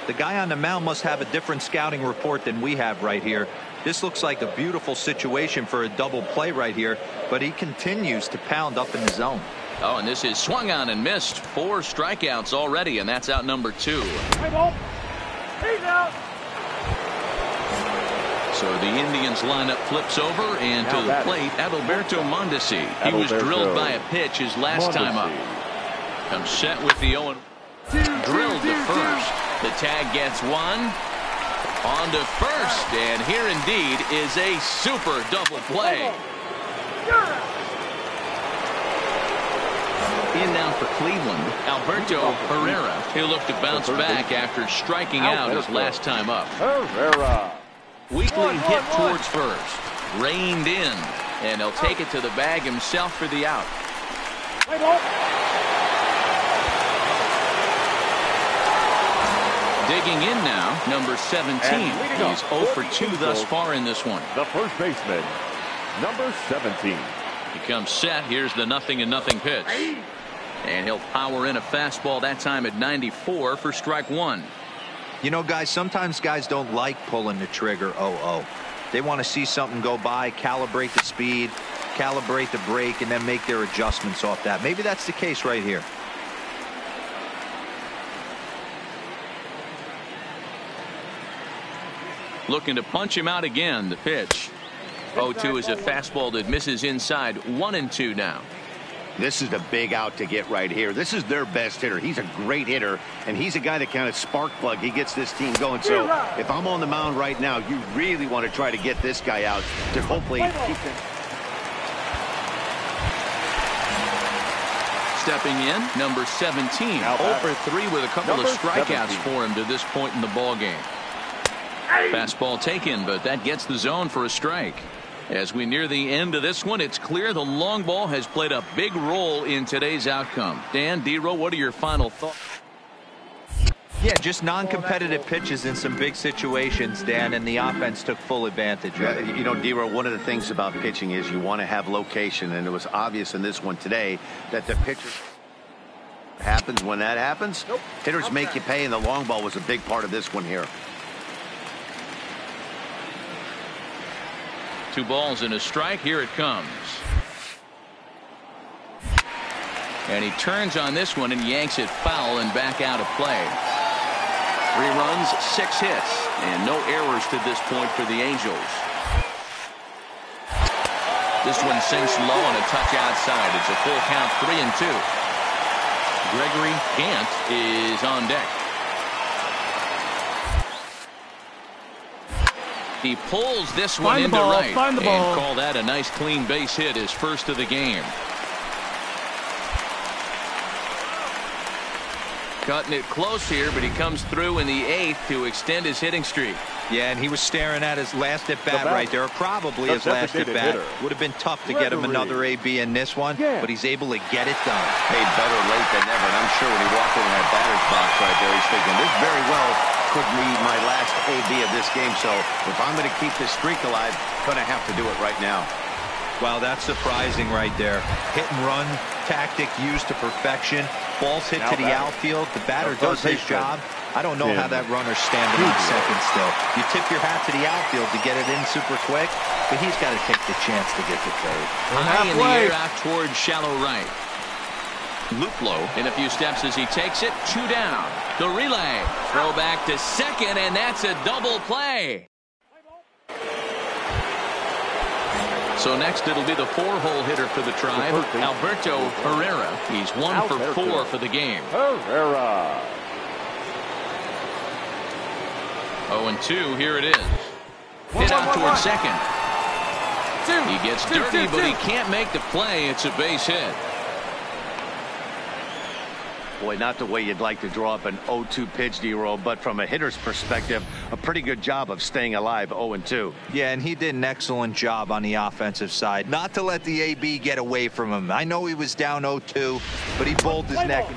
The guy on the mound must have a different scouting report than we have right here. This looks like a beautiful situation for a double play right here, but he continues to pound up in the zone. Oh, and this is swung on and missed. 4 strikeouts already, and that's out number 2. Hey, ball. He's out. So the Indians lineup flips over, and to the plate, Adalberto Mondesi. He was drilled by a pitch his last time up. Comes set with the 0-1. Drilled to first. The tag gets 1. On to first, and here indeed is a super double play. In now for Cleveland, Alberto Herrera, who looked to bounce back after striking out his last time up. Weekly hit towards first. Reined in. And he'll take it to the bag himself for the out. Digging in now, number 17. He's 0 for 2 thus far in this one. The first baseman, number 17. He comes set. Here's the 0-0 pitch. And he'll power in a fastball that time at 94 for strike 1. You know, guys, sometimes guys don't like pulling the trigger 0-0. They want to see something go by, calibrate the speed, calibrate the brake, and then make their adjustments off that. Maybe that's the case right here. Looking to punch him out again. The pitch. 0-2 is a fastball that misses inside. 1-2 now. This is the big out to get right here. This is their best hitter. He's a great hitter, and he's a guy that kind of spark plug. He gets this team going. So if I'm on the mound right now, you really want to try to get this guy out to hopefully keep him. Stepping in, number 17. 0 for 3 with a couple of strikeouts for him to this point in the ball game. Fastball taken, but that gets the zone for a strike. As we near the end of this one, it's clear the long ball has played a big role in today's outcome. Dan, D-Row, what are your final thoughts? Yeah, just non-competitive pitches in some big situations, Dan, and the offense took full advantage of it. You know, D-Row, one of the things about pitching is you want to have location, and it was obvious in this one today that the pitcher happens when that happens. Nope. Hitters make you pay, and the long ball was a big part of this one here. 2 balls and a strike. Here it comes. And he turns on this one and yanks it foul and back out of play. 3 runs, 6 hits, and no errors to this point for the Angels. This one sinks low on a touch outside. It's a full count, 3-2. Gregory Gant is on deck. He pulls this one into right and call that a nice clean base hit, his first of the game. Cutting it close here, but he comes through in the 8th to extend his hitting streak. Yeah, and he was staring at his last at bat right there, probably his last at bat. Would have been tough to get him another AB in this one, but he's able to get it done. Hey, better late than never, and I'm sure when he walked in that batter's box right there, he's thinking, this very well could be my last AB of this game, so if I'm going to keep this streak alive, I'm going to have to do it right now. Wow, that's surprising right there. Hit and run tactic used to perfection. Balls hit to the outfield. The batter does his job. I don't know how that runner's standing on second still. You tip your hat to the outfield to get it in super quick, but he's got to take the chance to get to third. High in the air out towards shallow right. Luplow in a few steps as he takes it. 2 down. The relay. Throw back to second, and that's a double play. So next it'll be the 4-hole hitter for the Tribe, Alberto Herrera. He's 1 for 4 for the game. Herrera. 0-2, here it is. Hit out towards second. He gets dirty, but he can't make the play. It's a base hit. Boy, not the way you'd like to draw up an 0-2 pitch, D-Row, but from a hitter's perspective, a pretty good job of staying alive 0-2. Yeah, and he did an excellent job on the offensive side. Not to let the AB get away from him. I know he was down 0-2, but he bowled his neck.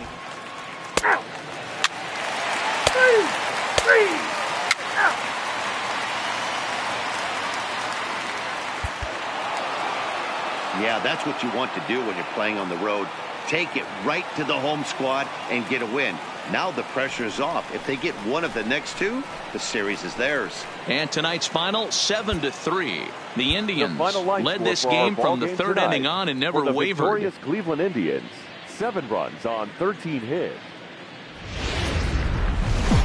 Yeah, that's what you want to do when you're playing on the road. Take it right to the home squad and get a win. Now the pressure is off. If they get one of the next 2, the series is theirs. And tonight's final, 7-3. The Indians led this game from the 3rd inning on and never wavered. The victorious Cleveland Indians, 7 runs on 13 hits.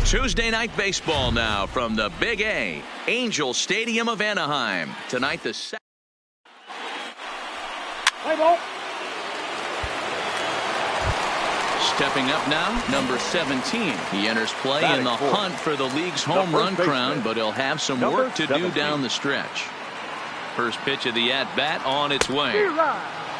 Tuesday night baseball now from the Big A, Angel Stadium of Anaheim. Tonight the second. Play ball. Stepping up now, number 17. He enters play in the hunt for the league's home run crown, but he'll have some work to do down the stretch. First pitch of the at-bat on its way.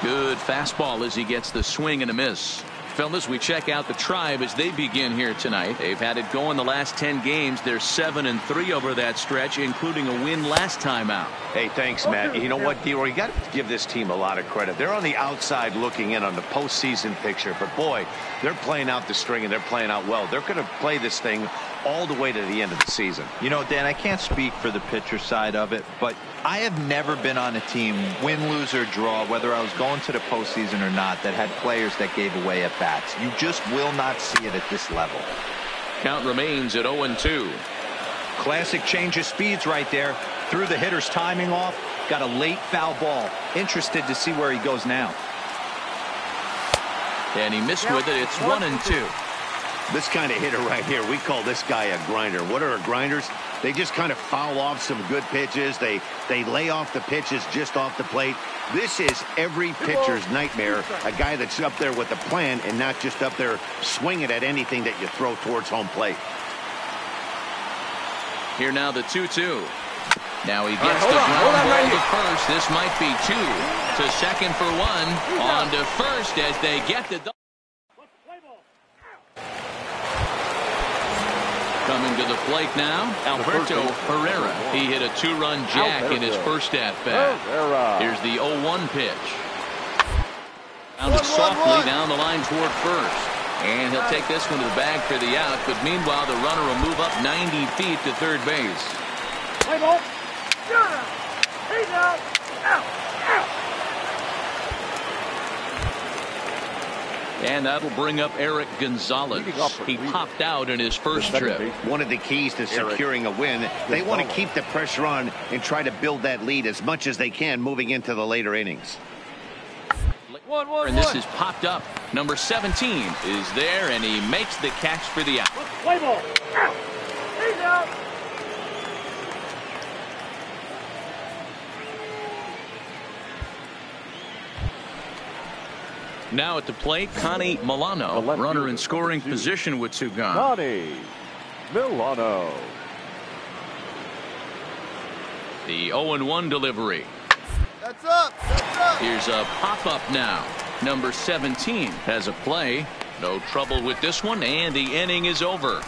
Good fastball as he gets the swing and a miss. Fellas, we check out the Tribe as they begin here tonight. They've had it going the last 10 games. They're 7-3 over that stretch, including a win last time out. Hey, thanks, Matt. You know what, D-Roy? You got to give this team a lot of credit. They're on the outside looking in on the postseason picture, but boy, they're playing out the string and they're playing out well. They're going to play this thing all the way to the end of the season. You know, Dan, I can't speak for the pitcher side of it, but I have never been on a team, win, lose, or draw, whether I was going to the postseason or not, that had players that gave away at bats. You just will not see it at this level. Count remains at 0-2. Classic change of speeds right there. Threw the hitter's timing off. Got a late foul ball. Interested to see where he goes now. And he missed with it. It's 1-2. This kind of hitter right here, we call this guy a grinder. What are grinders? They just kind of foul off some good pitches. They lay off the pitches just off the plate. This is every pitcher's nightmare, a guy that's up there with a plan and not just up there swinging at anything that you throw towards home plate. Here now the 2-2. Now he gets the ground ball to first. This might be 2. To second for 1. On to first as they get the double. Coming to the plate now, Alberto Herrera. He hit a 2-run jack in his first at-bat. Here's the 0-1 pitch. Grounded softly down the line toward first. And he'll take this one to the bag for the out, but meanwhile the runner will move up 90 feet to third base. Play ball. You're out. He's out. Out. Out. And that'll bring up Eric Gonzalez. He popped out in his first trip. One of the keys to securing a win, they want to keep the pressure on and try to build that lead as much as they can moving into the later innings. And this is popped up. Number 17 is there, and he makes the catch for the out. Play ball. Out. He's out. Now at the plate, Connie Milano, runner in scoring position with 2 gone. Connie Milano. The 0-1 delivery. That's up. That's up. Here's a pop-up now. Number 17 has a play. No trouble with this one, and the inning is over.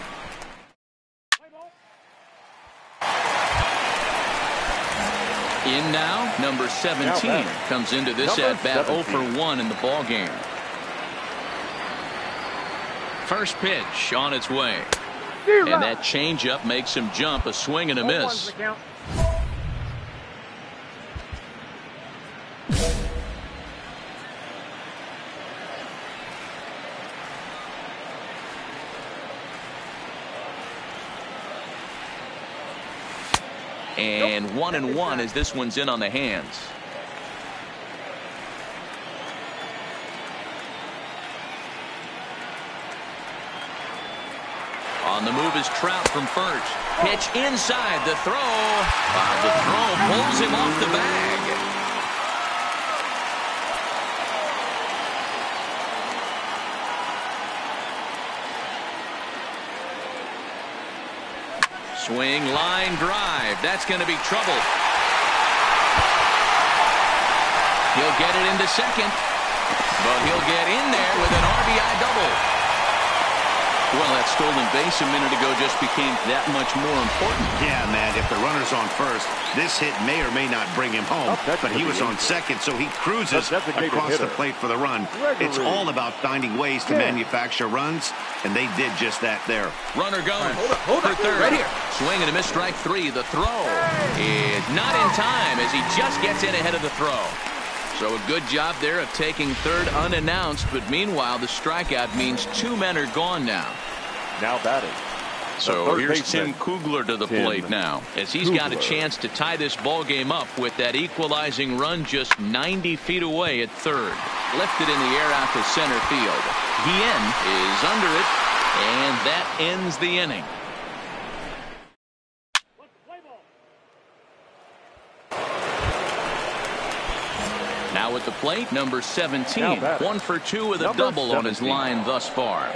In now, number 17 comes into this at-bat 0 for 1 in the ball game. First pitch on its way. And that changeup makes him jump. A swing and a miss. And 1-1 as this one's in on the hands. On the move is Trout from first. Pitch inside the throw. The throw pulls him off the bag. Swing, line drive. That's going to be trouble. He'll get it into second, but he'll get in there with an RBI double. Well, that stolen base a minute ago just became that much more important. Yeah, man, if the runner's on first, this hit may or may not bring him home, but he was on second, so he cruises across the plate for the run. It's all about finding ways to manufacture runs, and they did just that there. Runner going. Hold for up, third. right here. Swing and a miss, strike 3. The throw is not in time as he just gets in ahead of the throw. So a good job there of taking third unannounced, but meanwhile the strikeout means 2 men are gone now. Now batting. So here's Tim Kugler to the plate now, as he's got a chance to tie this ball game up with that equalizing run just 90 feet away at third. Lifted in the air out to center field. Guillen is under it, and that ends the inning. Now at the plate, number 17, 1 for 2 with a double on his line thus far.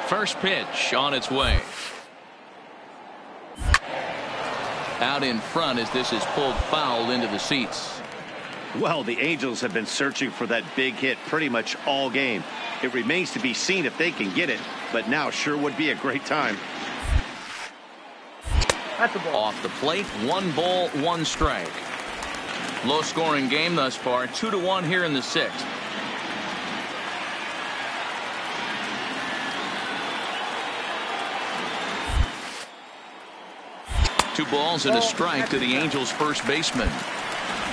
First pitch on its way. Out in front as this is pulled foul into the seats. Well, the Angels have been searching for that big hit pretty much all game. It remains to be seen if they can get it, but now sure would be a great time. That's a ball. Off the plate, 1 ball, 1 strike. Low scoring game thus far, 2-1 here in the 6th. Two balls and a strike to the Angels' first baseman.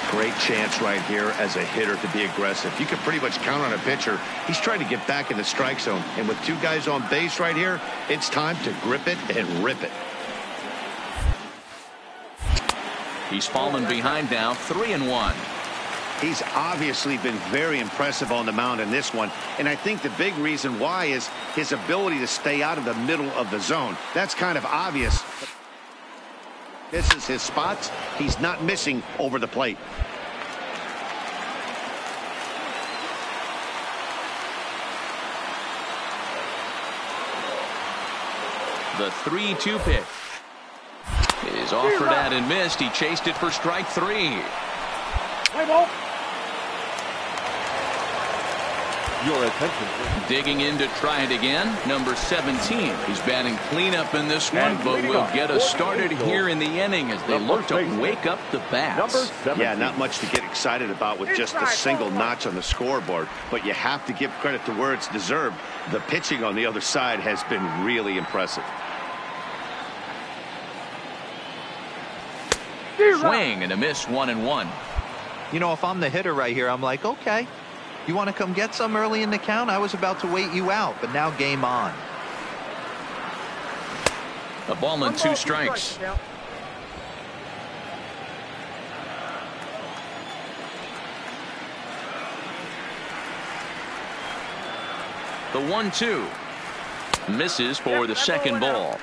Great chance right here as a hitter to be aggressive. You can pretty much count on a pitcher. He's trying to get back in the strike zone. And with 2 guys on base right here, it's time to grip it and rip it. He's fallen behind now, 3-1. He's obviously been very impressive on the mound in this one. And I think the big reason why is his ability to stay out of the middle of the zone. That's kind of obvious. This is his spots. He's not missing over the plate. The 3-2 pitch is offered at and missed. He chased it for strike 3. Play ball. Your attention, please. Digging in to try it again, number 17. He's batting cleanup in this one, but will get us started here in the inning as they look to wake up the bats. Yeah, not much to get excited about with just a single notch on the scoreboard, but you have to give credit to where it's deserved. The pitching on the other side has been really impressive. Swing and a miss, 1-1. You know, if I'm the hitter right here, I'm like, okay, you want to come get some early in the count? I was about to wait you out, but now game on. A ball and 2 strikes. The 1-2 misses for the second ball.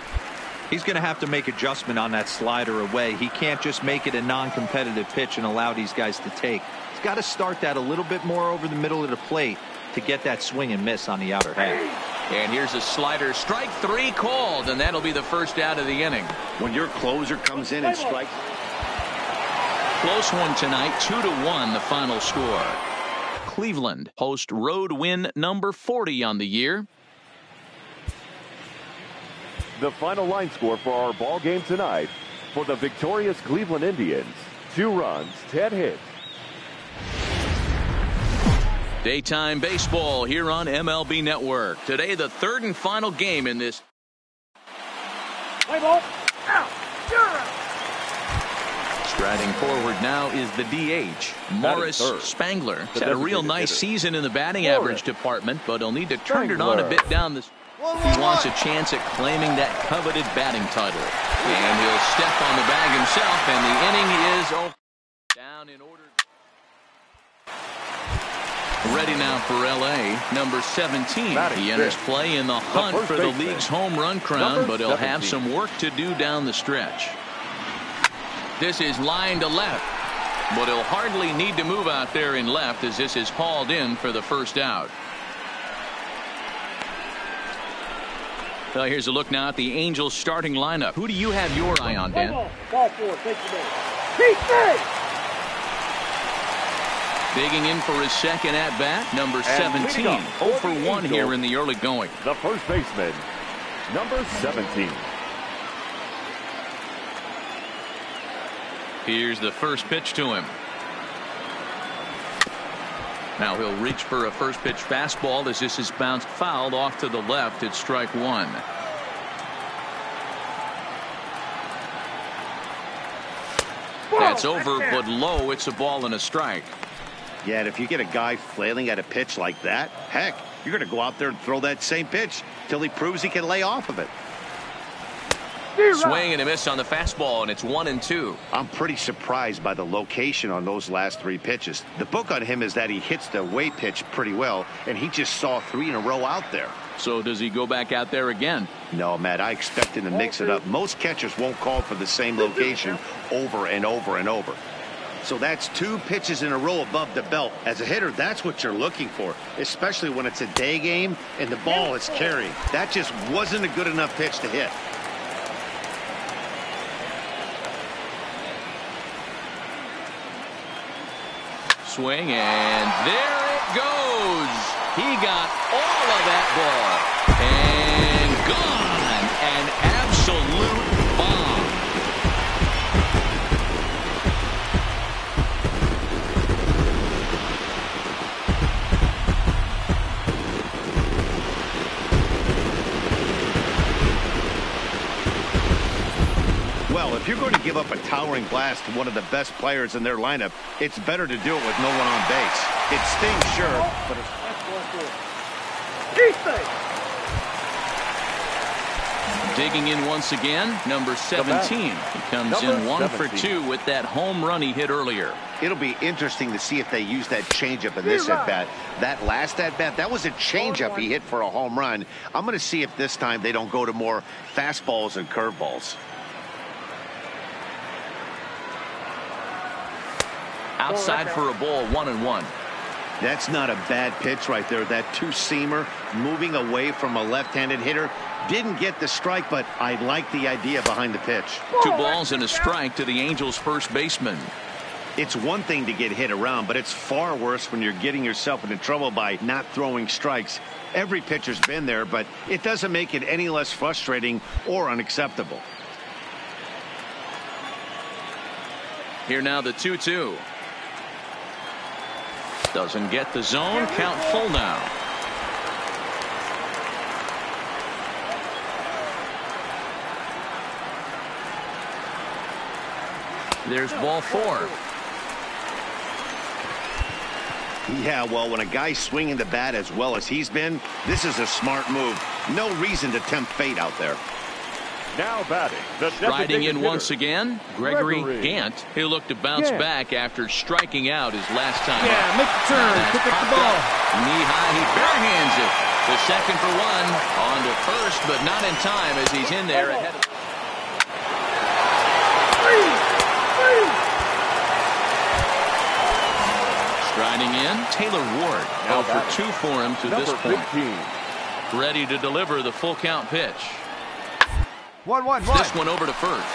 He's going to have to make adjustment on that slider away. He can't just make it a non-competitive pitch and allow these guys to take. He's got to start that a little bit more over the middle of the plate to get that swing and miss on the outer half. And here's a slider, strike 3 called, and that'll be the first out of the inning. When your closer comes in and strikes. Close one tonight, 2-1 the final score. Cleveland host road win number 40 on the year. The final line score for our ball game tonight for the victorious Cleveland Indians: 2 runs, 10 hits. Daytime baseball here on MLB Network. Today, the third and final game in this. Play ball. Out. You're out. Striding forward now is the DH, Morris Spangler. He's had a real nice season in the batting average department, but he'll need to turn it on a bit down the. He wants a chance at claiming that coveted batting title. And he'll step on the bag himself, and the inning is over. Down in order. Ready now for L.A., number 17. He enters play in the hunt for the league's home run crown, but he'll have some work to do down the stretch. This is line to left, but he'll hardly need to move out there in left as this is hauled in for the first out. Well, here's a look now at the Angels starting lineup. Who do you have your eye on, Dan? Ball 4, take the ball. Digging in for his second at-bat, number 17. 0 for 1 here in the early going. The first baseman, number 17. Here's the first pitch to him. Now he'll reach for a first pitch fastball as this is bounced fouled off to the left at strike 1. That's over, but low. It's a ball and a strike. Yeah, and if you get a guy flailing at a pitch like that, heck, you're going to go out there and throw that same pitch till he proves he can lay off of it. Swing and a miss on the fastball, and it's 1-2. I'm pretty surprised by the location on those last 3 pitches. The book on him is that he hits the away pitch pretty well, and he just saw 3 in a row out there. So does he go back out there again? No, Matt, I expect him to mix it up. Most catchers won't call for the same location over and over and over. So that's 2 pitches in a row above the belt. As a hitter, that's what you're looking for, especially when it's a day game and the ball is carrying. That just wasn't a good enough pitch to hit. Swing, and there it goes. He got all of that ball. And gone. An absolute bomb. Well, if you're going to give up a towering blast to one of the best players in their lineup, it's better to do it with no one on base. It stings, sure, but it's... Digging in once again, number 17. He comes in 1 for 2 with that home run he hit earlier. It'll be interesting to see if they use that changeup in this at-bat. That last at-bat, that was a changeup he hit for a home run. I'm going to see if this time they don't go to more fastballs and curveballs. Outside for a ball, 1-1. That's not a bad pitch right there. That 2-seamer moving away from a left-handed hitter. Didn't get the strike, but I like the idea behind the pitch. 2 balls and a strike to the Angels' first baseman. It's one thing to get hit around, but it's far worse when you're getting yourself into trouble by not throwing strikes. Every pitcher's been there, but it doesn't make it any less frustrating or unacceptable. Here now the 2-2. Doesn't get the zone. Count full now. There's ball 4. Yeah, well, when a guy's swinging the bat as well as he's been, this is a smart move. No reason to tempt fate out there. Now batting, the riding in hitter, once again, Gregory Gant, who looked to bounce back after striking out his last time. Yeah, make the turn, pick up the ball. Knee high, he barehands it. The second for 1, on to first, but not in time as he's in there ahead of. Striding in, Taylor Ward. 0 for 2 for him to this point. 15. Ready to deliver the full count pitch. 1-1. This one over to first.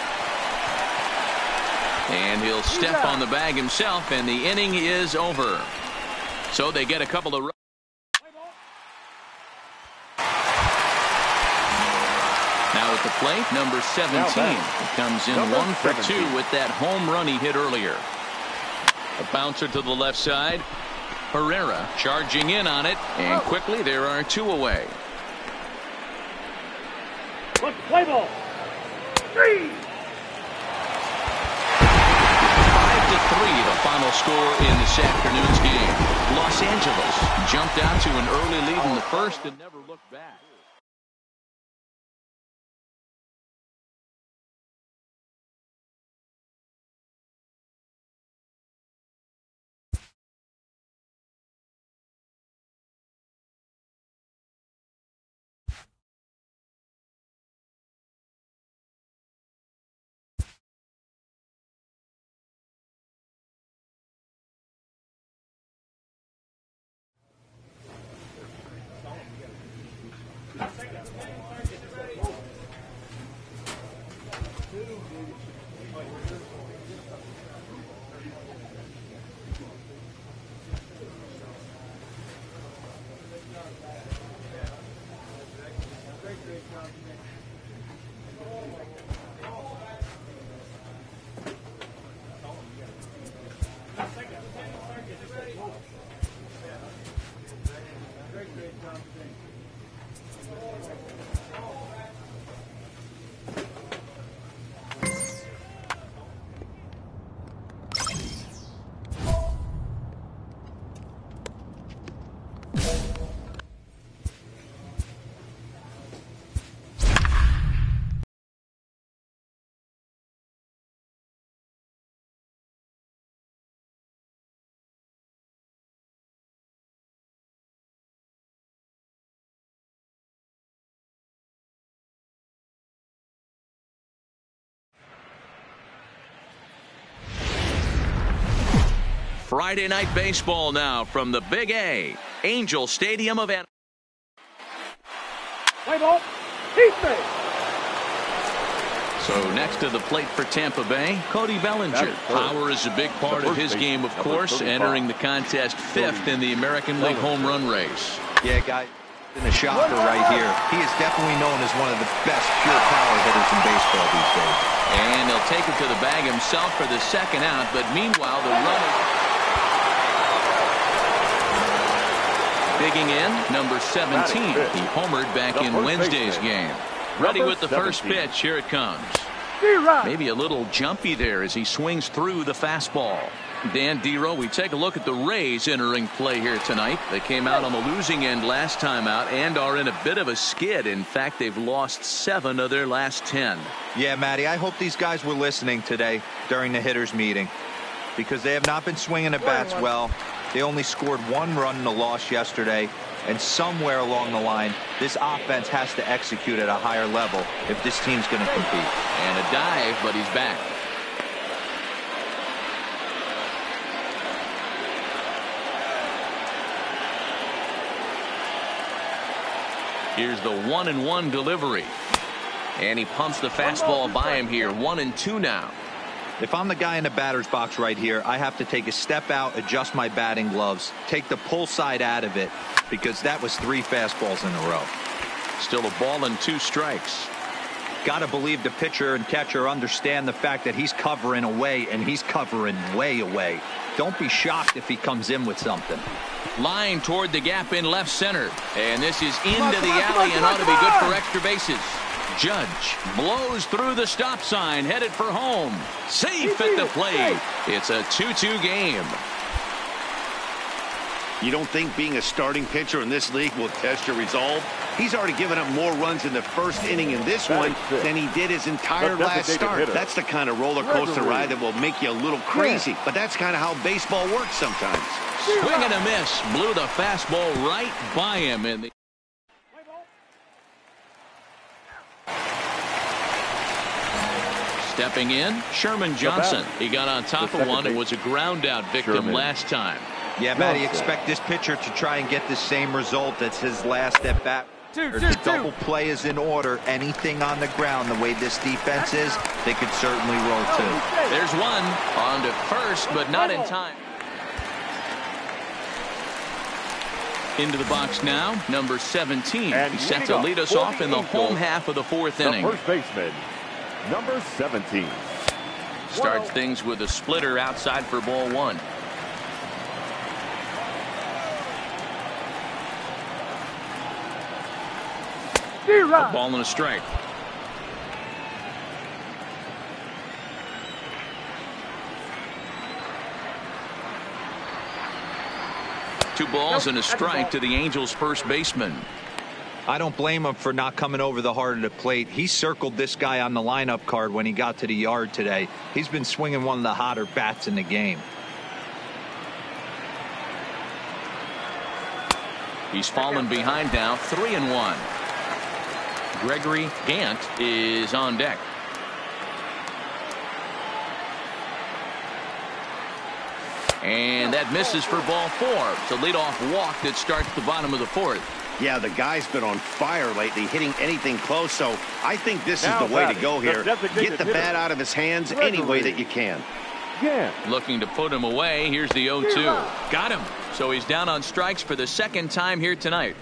And he'll step on the bag himself, and the inning is over. So they get a couple of runs. Now at the plate, number 17. He comes in 1 for 2 with that home run he hit earlier. A bouncer to the left side. Herrera charging in on it, and quickly there are 2 away. Let's play ball. 3. 5-3, the final score in this afternoon's game. Los Angeles jumped out to an early lead in the first and never looked back. Friday night baseball now from the Big A, Angel Stadium of Anaheim. Play ball. Defense. So next to the plate for Tampa Bay, Cody Bellinger. Power is a big part of his game, of course, entering the contest 5th in the American League home run race. Yeah, guy, in a shocker right here. He is definitely known as one of the best pure power hitters in baseball these days. And he'll take it to the bag himself for the second out, but meanwhile the runner. Digging in, number 17. He homered back in Wednesday's game. Ready with the first pitch. Here it comes. Maybe a little jumpy there as he swings through the fastball. Dan Dero, we take a look at the Rays entering play here tonight. They came out on the losing end last time out and are in a bit of a skid. In fact, they've lost 7 of their last 10. Yeah, Matty, I hope these guys were listening today during the hitters meeting, because they have not been swinging the bats well. They only scored 1 run in the loss yesterday, and somewhere along the line, this offense has to execute at a higher level if this team's going to compete. And a dive, but he's back. Here's the 1-1 delivery. And he pumps the fastball by him here. 1-2 now. If I'm the guy in the batter's box right here, I have to take a step out, adjust my batting gloves, take the pull side out of it, because that was 3 fastballs in a row. Still a ball and 2 strikes. Got to believe the pitcher and catcher understand the fact that he's covering away, and he's covering way away. Don't be shocked if he comes in with something. Line toward the gap in left center. And this is into the alley and ought to be good for extra bases. Judge blows through the stop sign, headed for home. Safe at the plate. It's a 2-2 game. You don't think being a starting pitcher in this league will test your resolve? He's already given up more runs in the first inning in this one than he did his entire last start. That's the kind of roller coaster ride that will make you a little crazy. But that's kind of how baseball works sometimes. Swing and a miss. Blew the fastball right by him in the... Stepping in, Sherman Johnson. He got on top of one and was a ground out victim last time. Yeah, Matty, expect this pitcher to try and get the same result as his last at bat. The double play is in order. Anything on the ground, the way this defense is, they could certainly roll 2. There's one on to first, but not in time. Into the box now, number 17. He's set to lead us off in the home half of the 4th inning. The first baseman, number 17. Starts things with a splitter outside for ball 1. A ball and a strike. Two balls and a strike to the Angels' first baseman. I don't blame him for not coming over the heart of the plate. He circled this guy on the lineup card when he got to the yard today. He's been swinging one of the hotter bats in the game. He's fallen behind now, 3-1. Gregory Gant is on deck. And that misses for ball 4. It's a leadoff walk that starts the bottom of the 4th. Yeah, the guy's been on fire lately, hitting anything close, so I think this is the way to go here. Get the bat out of his hands any way that you can. Looking to put him away. Here's the 0-2. Got him. So he's down on strikes for the 2nd time here tonight.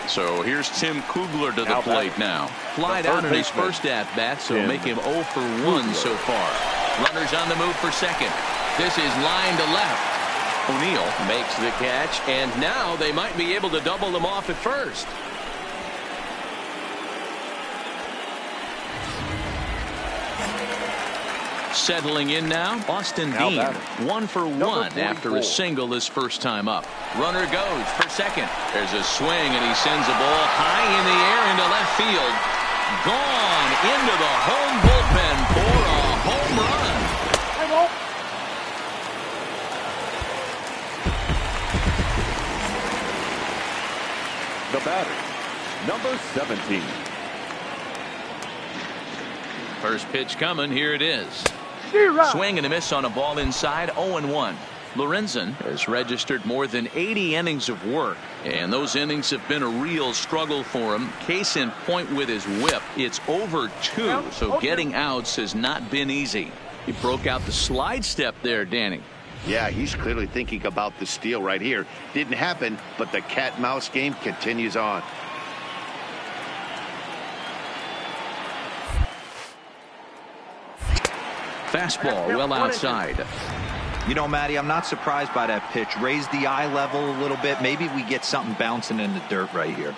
So here's Tim Kugler to the plate now. Flied out in his first at-bat, so make him 0 for 1 so far. Runners on the move for second. This is line to left. O'Neill makes the catch, and now they might be able to double them off at first. Settling in now, Austin Dean, 1 for 1 after a single his first time up. Runner goes for second. There's a swing, and he sends a ball high in the air into left field. Gone into the home bullpen for a home run. The batter, number 17. First pitch coming. Here it is. Swing and a miss on a ball inside, 0-1. Lorenzen has registered more than 80 innings of work, and those innings have been a real struggle for him. Case in point with his whip. It's over 2, so getting outs has not been easy. He broke out the slide step there, Danny. Yeah, he's clearly thinking about the steal right here. Didn't happen, but the cat-mouse game continues on. Fastball well outside. You know, Matty, I'm not surprised by that pitch. Raise the eye level a little bit. Maybe we get something bouncing in the dirt right here.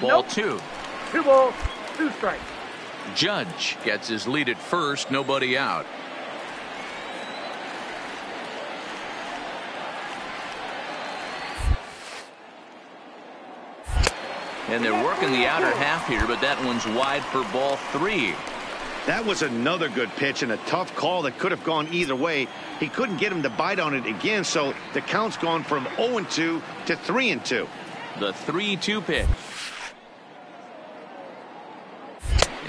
Ball 2. 2 balls, 2 strikes. Judge gets his lead at first. Nobody out. And they're working the outer half here, but that one's wide for ball 3. That was another good pitch and a tough call that could have gone either way. He couldn't get him to bite on it again, so the count's gone from 0-2 to 3-2. The 3-2 pitch.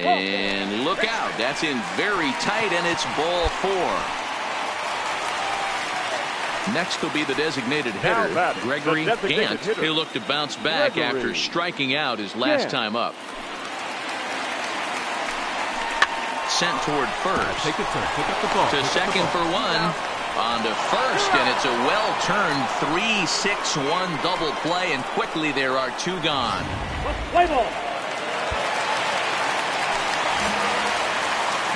And look out. That's in very tight, and it's ball 4. Next will be the designated hitter, Gregory Gant. He'll look to bounce back after striking out his last time up. Sent toward first. Take a turn. Pick up the ball. To second for one. On to first, and it's a well-turned 3-6-1 double play, and quickly there are two gone. Play ball.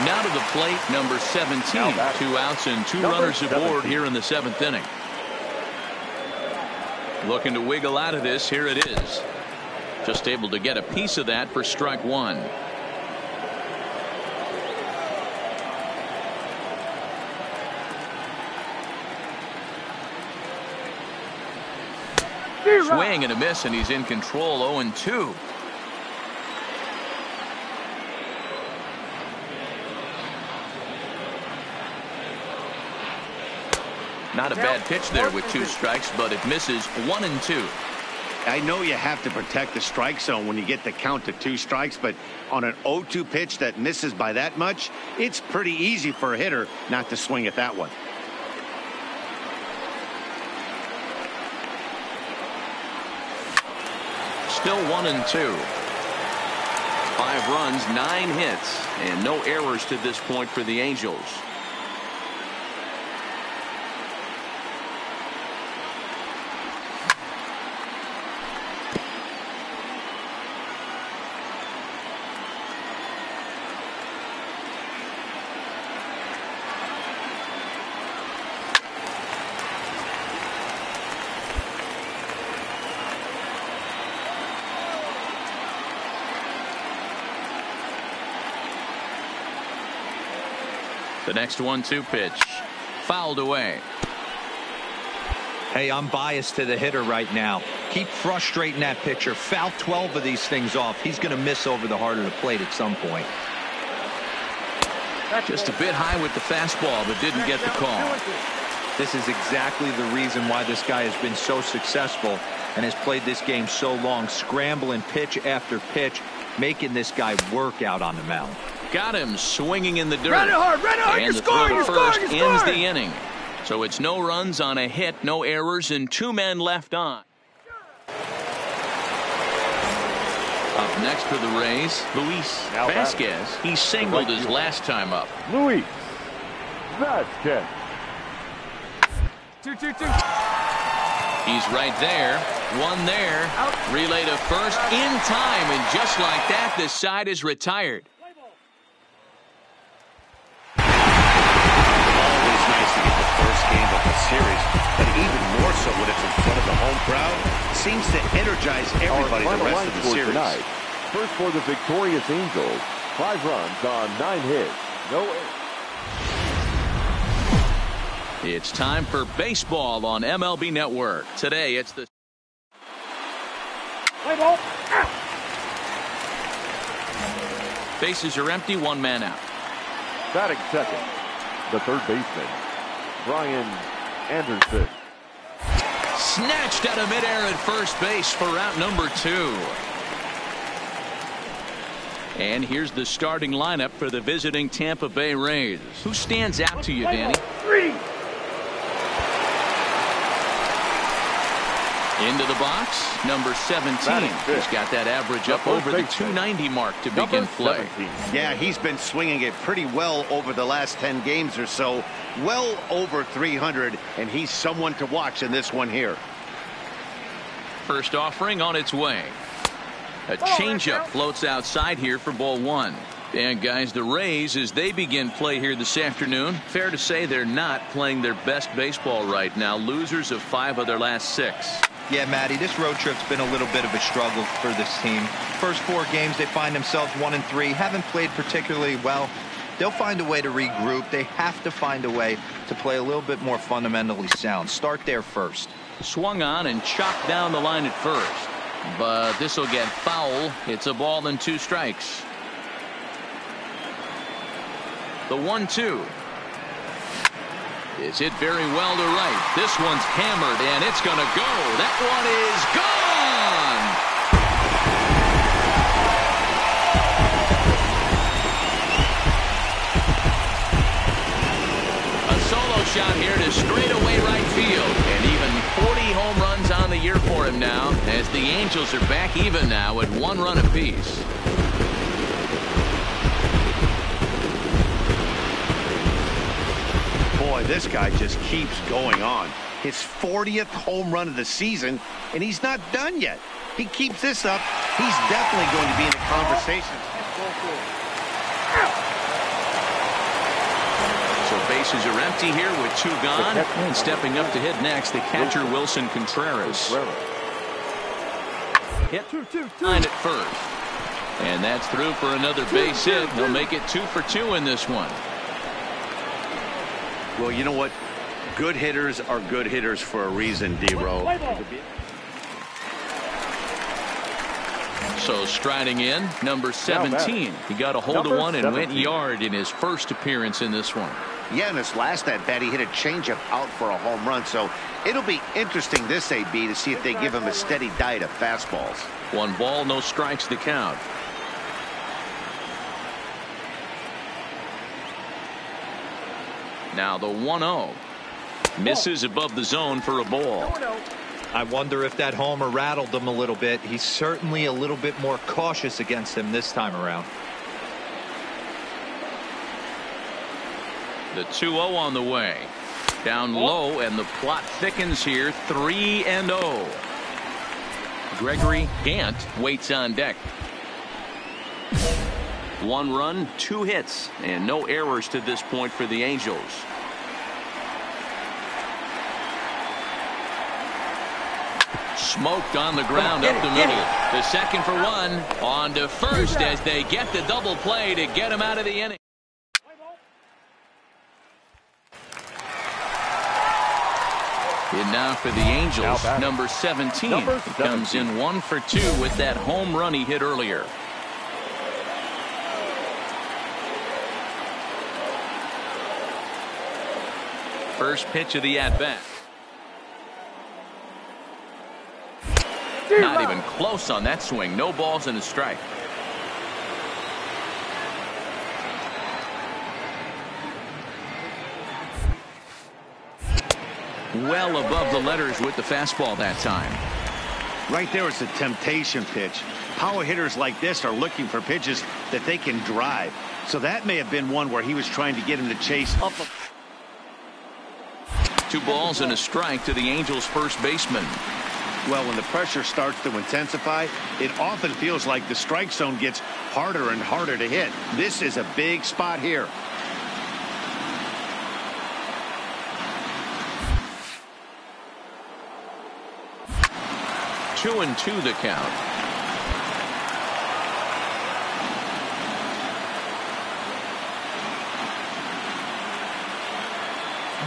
Now to the plate, number 17. 2 outs and 2 runners aboard here in the 7th inning. Looking to wiggle out of this. Here it is. Just able to get a piece of that for strike one. Swing and a miss, and he's in control. 0-2. Not a bad pitch there with 2 strikes, but it misses. 1-2. I know you have to protect the strike zone when you get the count to 2 strikes, but on an 0-2 pitch that misses by that much, it's pretty easy for a hitter not to swing at that one. Still 1-2. 5 runs, 9 hits, and no errors to this point for the Angels. The next 1-2 pitch fouled away. Hey, I'm biased to the hitter right now. Keep frustrating that pitcher. Foul 12 of these things off. He's going to miss over the heart of the plate at some point. Just a bit high with the fastball, but didn't get the call. This is exactly the reason why this guy has been so successful and has played this game so long, scrambling pitch after pitch, making this guy work out on the mound. Got him swinging in the dirt. Run it hard, And you're the scoring, throw to you're first scoring, ends the inning. So it's no runs on a hit, no errors, and 2 men left on. Up next for the Rays, Luis Vasquez. He singled his last time up. Luis Vasquez. 2-2-2. He's right there. One there. Relay to first in time, and just like that, the side is retired. Game of the series, but even more so when it's in front of the home crowd, seems to energize everybody the rest of the series. Tonight. First for the victorious Angels, 5 runs on 9 hits, no errors. It's time for baseball on MLB Network. Today it's the Play ball. bases are empty, 1 man out. Batting second, the third baseman, Brian Anderson. Snatched out of midair at first base for out number 2. And here's the starting lineup for the visiting Tampa Bay Rays. Who stands out to you, Danny? 3. Into the box, number 17. He's got that average up over the 290 mark to begin play. Yeah, he's been swinging it pretty well over the last 10 games or so. Well over 300, and he's someone to watch in this one here. First offering on its way. A changeup floats outside here for ball 1. And guys, the Rays, as they begin play here this afternoon, fair to say they're not playing their best baseball right now. Losers of 5 of their last 6. Yeah, Matty, this road trip's been a little bit of a struggle for this team. First 4 games, they find themselves 1-3, haven't played particularly well. They'll find a way to regroup. They have to find a way to play a little bit more fundamentally sound. Start there first. Swung on and chopped down the line at first. But this will get foul. It's a ball and 2 strikes. The 1-2. Is hit very well to right. This one's hammered, and it's going to go. That one is gone. A solo shot here to straightaway right field. And even 40 home runs on the year for him now, as the Angels are back even now at 1 run apiece. Boy, this guy just keeps going on. His 40th home run of the season, and he's not done yet. He keeps this up, he's definitely going to be in the conversation. So bases are empty here with 2 gone. And stepping up to hit next, the catcher Wilson Contreras. Hit line at first. And that's through for another base hit. He'll make it 2 for 2 in this one. Well, you know what? Good hitters are good hitters for a reason, D-Row. So striding in, number 17. He got a hold of one and went yard in his first appearance in this one. Yeah, in his last at-bat, he hit a changeup out for a home run. So it'll be interesting this AB to see if they give him a steady diet of fastballs. 1 ball, no strikes to count. Now the 1-0. Misses above the zone for a ball. I wonder if that homer rattled him a little bit. He's certainly a little bit more cautious against him this time around. The 2-0 on the way. Down low, and the plot thickens here. 3-0. Gregory Gant waits on deck. 1 run, 2 hits, and no errors to this point for the Angels. Smoked on the ground up the middle. The second for 1. On to first as they get the double play to get him out of the inning. And now for the Angels, number 17. He comes in 1 for 2 with that home run he hit earlier. First pitch of the at-bat. Not even close on that swing. No balls and a strike. Well above the letters with the fastball that time. Right there is a temptation pitch. Power hitters like this are looking for pitches that they can drive. So that may have been one where he was trying to get him to chase up. 2 balls and a strike to the Angels' first baseman. Well, when the pressure starts to intensify, it often feels like the strike zone gets harder and harder to hit. This is a big spot here. Two and 2 the count.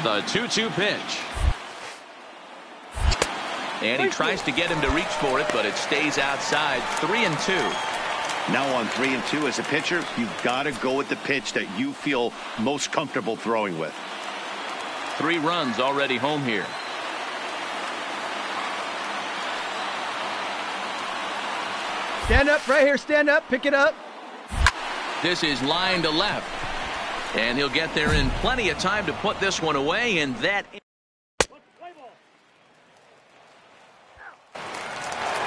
The 2-2 pitch. And he tries to get him to reach for it, but it stays outside. 3-2. Now on 3-2 as a pitcher, you've got to go with the pitch that you feel most comfortable throwing with. 3 runs already home here. Stand up right here. Stand up. Pick it up. This is line to left. And he'll get there in plenty of time to put this one away, and that.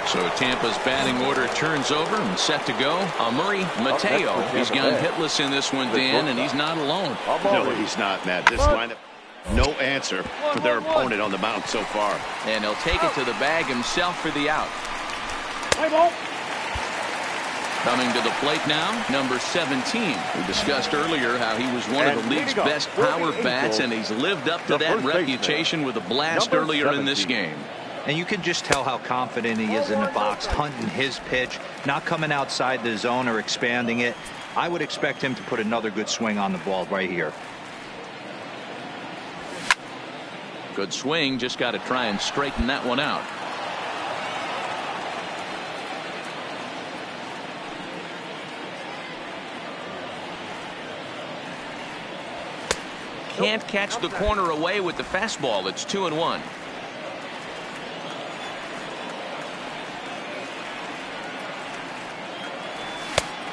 So Tampa's batting order turns over and set to go. Amuri Mateo. He's gone hitless in this one, Dan, and he's not alone. No, he's not, Matt. This lineup, no answer for their opponent on the mound so far. And he'll take it to the bag himself for the out. Coming to the plate now, number 17. We discussed earlier how he was one of the league's best power bats, and he's lived up to that reputation with a blast earlier in this game. And you can just tell how confident he is in the box, hunting his pitch, not coming outside the zone or expanding it. I would expect him to put another good swing on the ball right here. Good swing, just got to try and straighten that one out. Can't catch the corner away with the fastball. It's 2-1.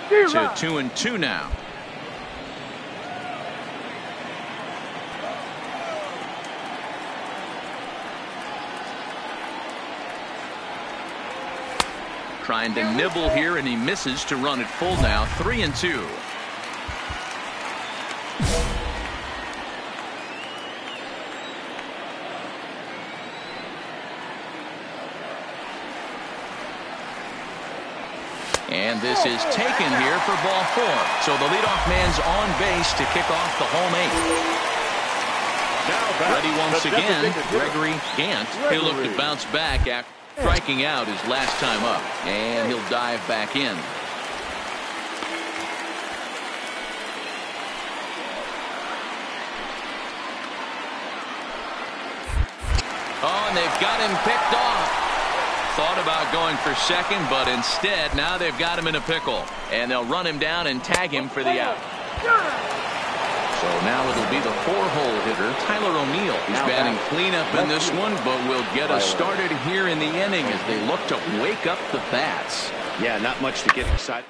To 2-2 now. trying to nibble here, and he misses to run it full now. 3-2. And this is taken here for ball 4. So the leadoff man's on base to kick off the home 8. Ready once again, Gregory Gant. He'll look to bounce back after striking out his last time up. And he'll dive back in. Oh, and they've got him picked off. Thought about going for second, but instead now they've got him in a pickle, and they'll run him down and tag him for the out. So now it'll be the 4-hole hitter, Tyler O'Neill. He's batting cleanup in this one, but will get us started here in the inning as they look to wake up the bats. Yeah, not much to get excited.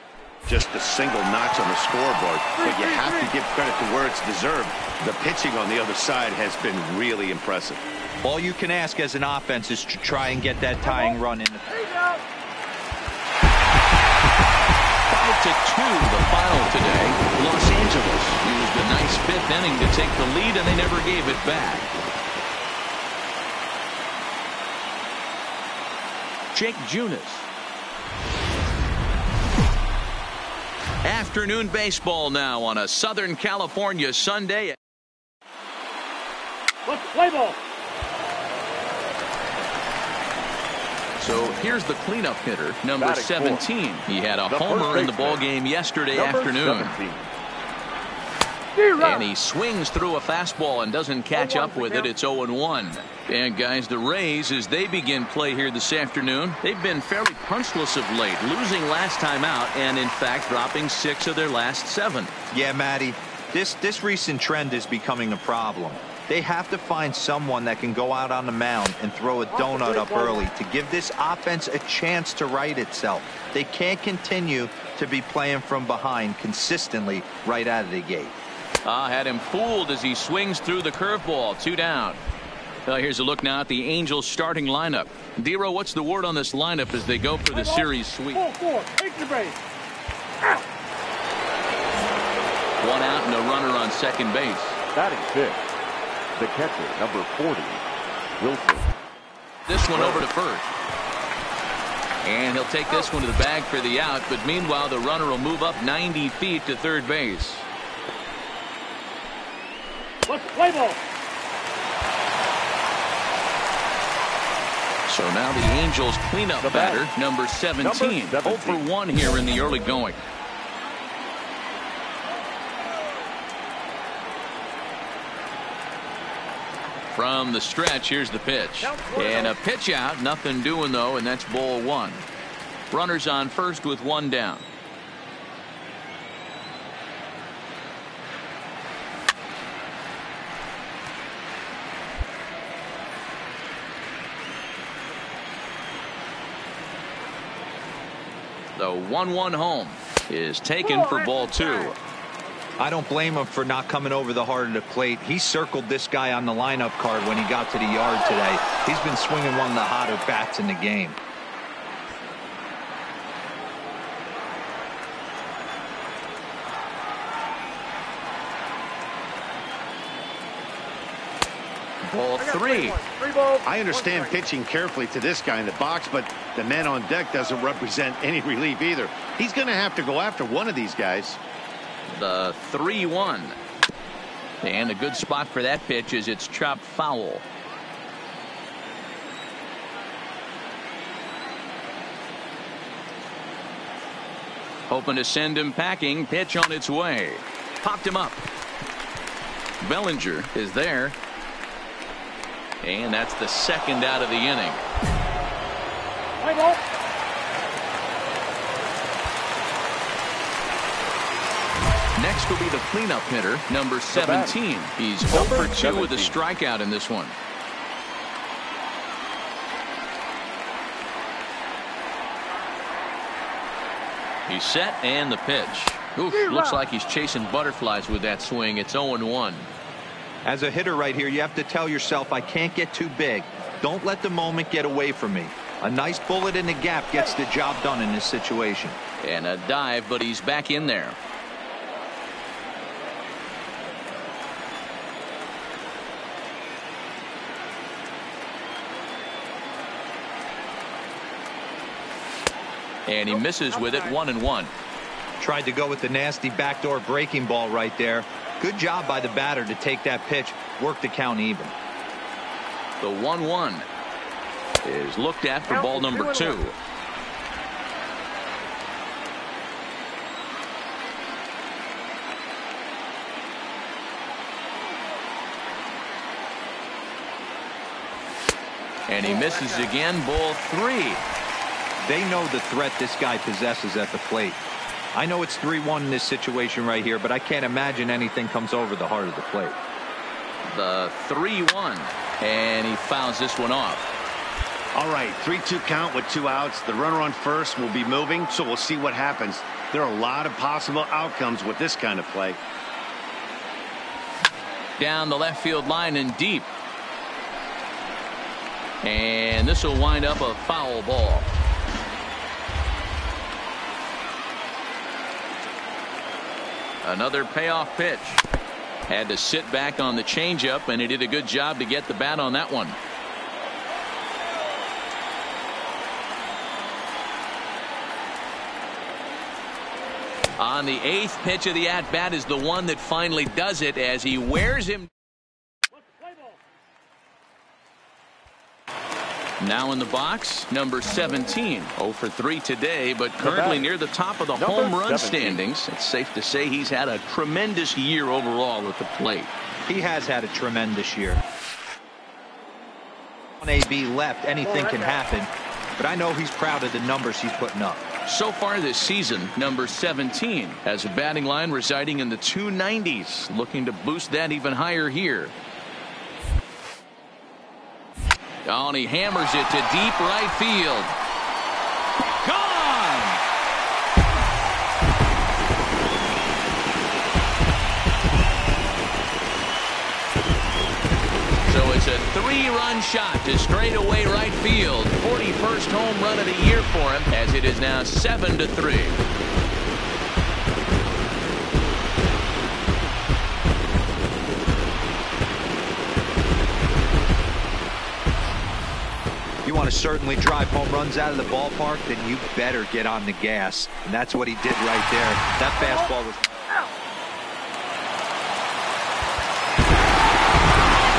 Just a single notch on the scoreboard, but you have to give credit to where it's deserved. The pitching on the other side has been really impressive. All you can ask as an offense is to try and get that tying run in. 5-2 the final today. Los Angeles used a nice 5th inning to take the lead, and they never gave it back. Jake Junis. Afternoon baseball now on a Southern California Sunday. Let's play ball. So here's the cleanup hitter, number 17. He had a homer in the ball game yesterday afternoon. And he swings through a fastball and doesn't catch up with it. It's 0-1. And guys, the Rays, as they begin play here this afternoon, they've been fairly punchless of late, losing last time out and in fact dropping 6 of their last 7. Yeah, Matty, this recent trend is becoming a problem. They have to find someone that can go out on the mound and throw a donut up early to give this offense a chance to right itself. They can't continue to be playing from behind consistently right out of the gate. Had him fooled as he swings through the curveball. 2 down. Here's a look now at the Angels starting lineup. Dero, what's the word on this lineup as they go for the series sweep? 4-4. Take the base. Out. 1 out and a runner on second base. Batting 5th, the catcher, number 40, Wilson. This one over to first. And he'll take this one to the bag for the out, but meanwhile the runner will move up 90 feet to third base. Let's play ball. So now the Angels cleanup batter, number 17. 0 for 1 here in the early going. From the stretch, here's the pitch. And a pitch out, nothing doing though, and that's ball 1. Runners on first with 1 down. The 1-1 home is taken for ball 2. I don't blame him for not coming over the heart of the plate. He circled this guy on the lineup card when he got to the yard today. He's been swinging one of the hotter bats in the game. Ball 3. I understand pitching carefully to this guy in the box, but the man on deck doesn't represent any relief either. He's going to have to go after one of these guys. The 3-1. And a good spot for that pitch is it's chopped foul. Hoping to send him packing. Pitch on its way. Popped him up. Bellinger is there. And that's the second out of the inning. Play ball. Next will be the cleanup hitter, number 17. He's 0 for 2 with a strikeout in this one. He's set and the pitch. Oof, looks like he's chasing butterflies with that swing. It's 0-1. As a hitter right here, you have to tell yourself, I can't get too big. Don't let the moment get away from me. A nice bullet in the gap gets the job done in this situation. And a dive, but he's back in there. And he misses with it, 1-1. Tried to go with the nasty backdoor breaking ball right there. Good job by the batter to take that pitch, work the count even. The 1-1 is looked at for ball number 2. And he misses again, ball 3. They know the threat this guy possesses at the plate. I know it's 3-1 in this situation right here, but I can't imagine anything comes over the heart of the plate. The 3-1, and he fouls this one off. All right, 3-2 count with 2 outs. The runner on first will be moving, so we'll see what happens. There are a lot of possible outcomes with this kind of play. Down the left field line and deep. And this will wind up a foul ball. Another payoff pitch. Had to sit back on the changeup, and he did a good job to get the bat on that one. On the 8th pitch of the at-bat is the one that finally does it as he wears him. Now in the box, number 17. 0 for 3 today, but currently near the top of the home run standings. It's safe to say he's had a tremendous year overall at the plate. He has had a tremendous year. On AB left, anything can happen, but I know he's proud of the numbers he's putting up. So far this season, number 17 has a batting line residing in the 290s, looking to boost that even higher here. Oh, and he hammers it to deep right field. Gone! So it's a 3-run shot to straightaway right field. 41st home run of the year for him, as it is now 7-3. You want to certainly drive home runs out of the ballpark, then you better get on the gas. And that's what he did right there. That fastball was...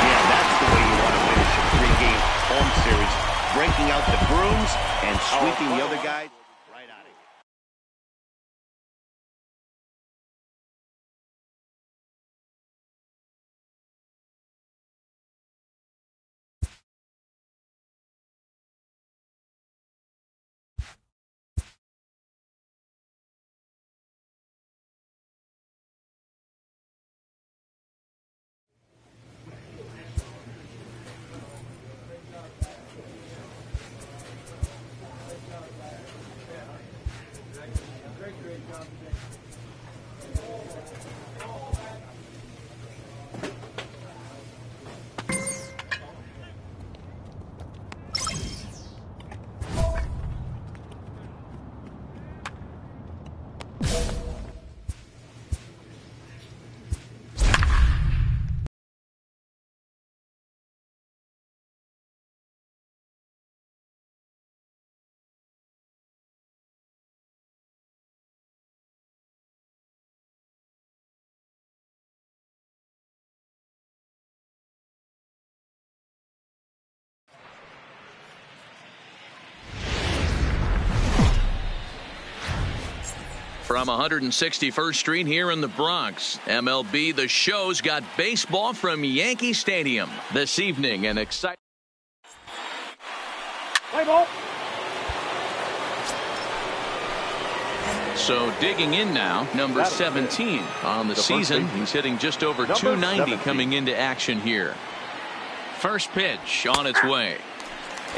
Yeah, that's the way you want to finish a 3-game home series. Breaking out the brooms and sweeping the other guys right out of here. From 161st Street here in the Bronx, MLB The Show's got baseball from Yankee Stadium this evening. An exciting. Play ball. So digging in now, number 17 on the season. He's hitting just over 290 coming into action here. First pitch on its way.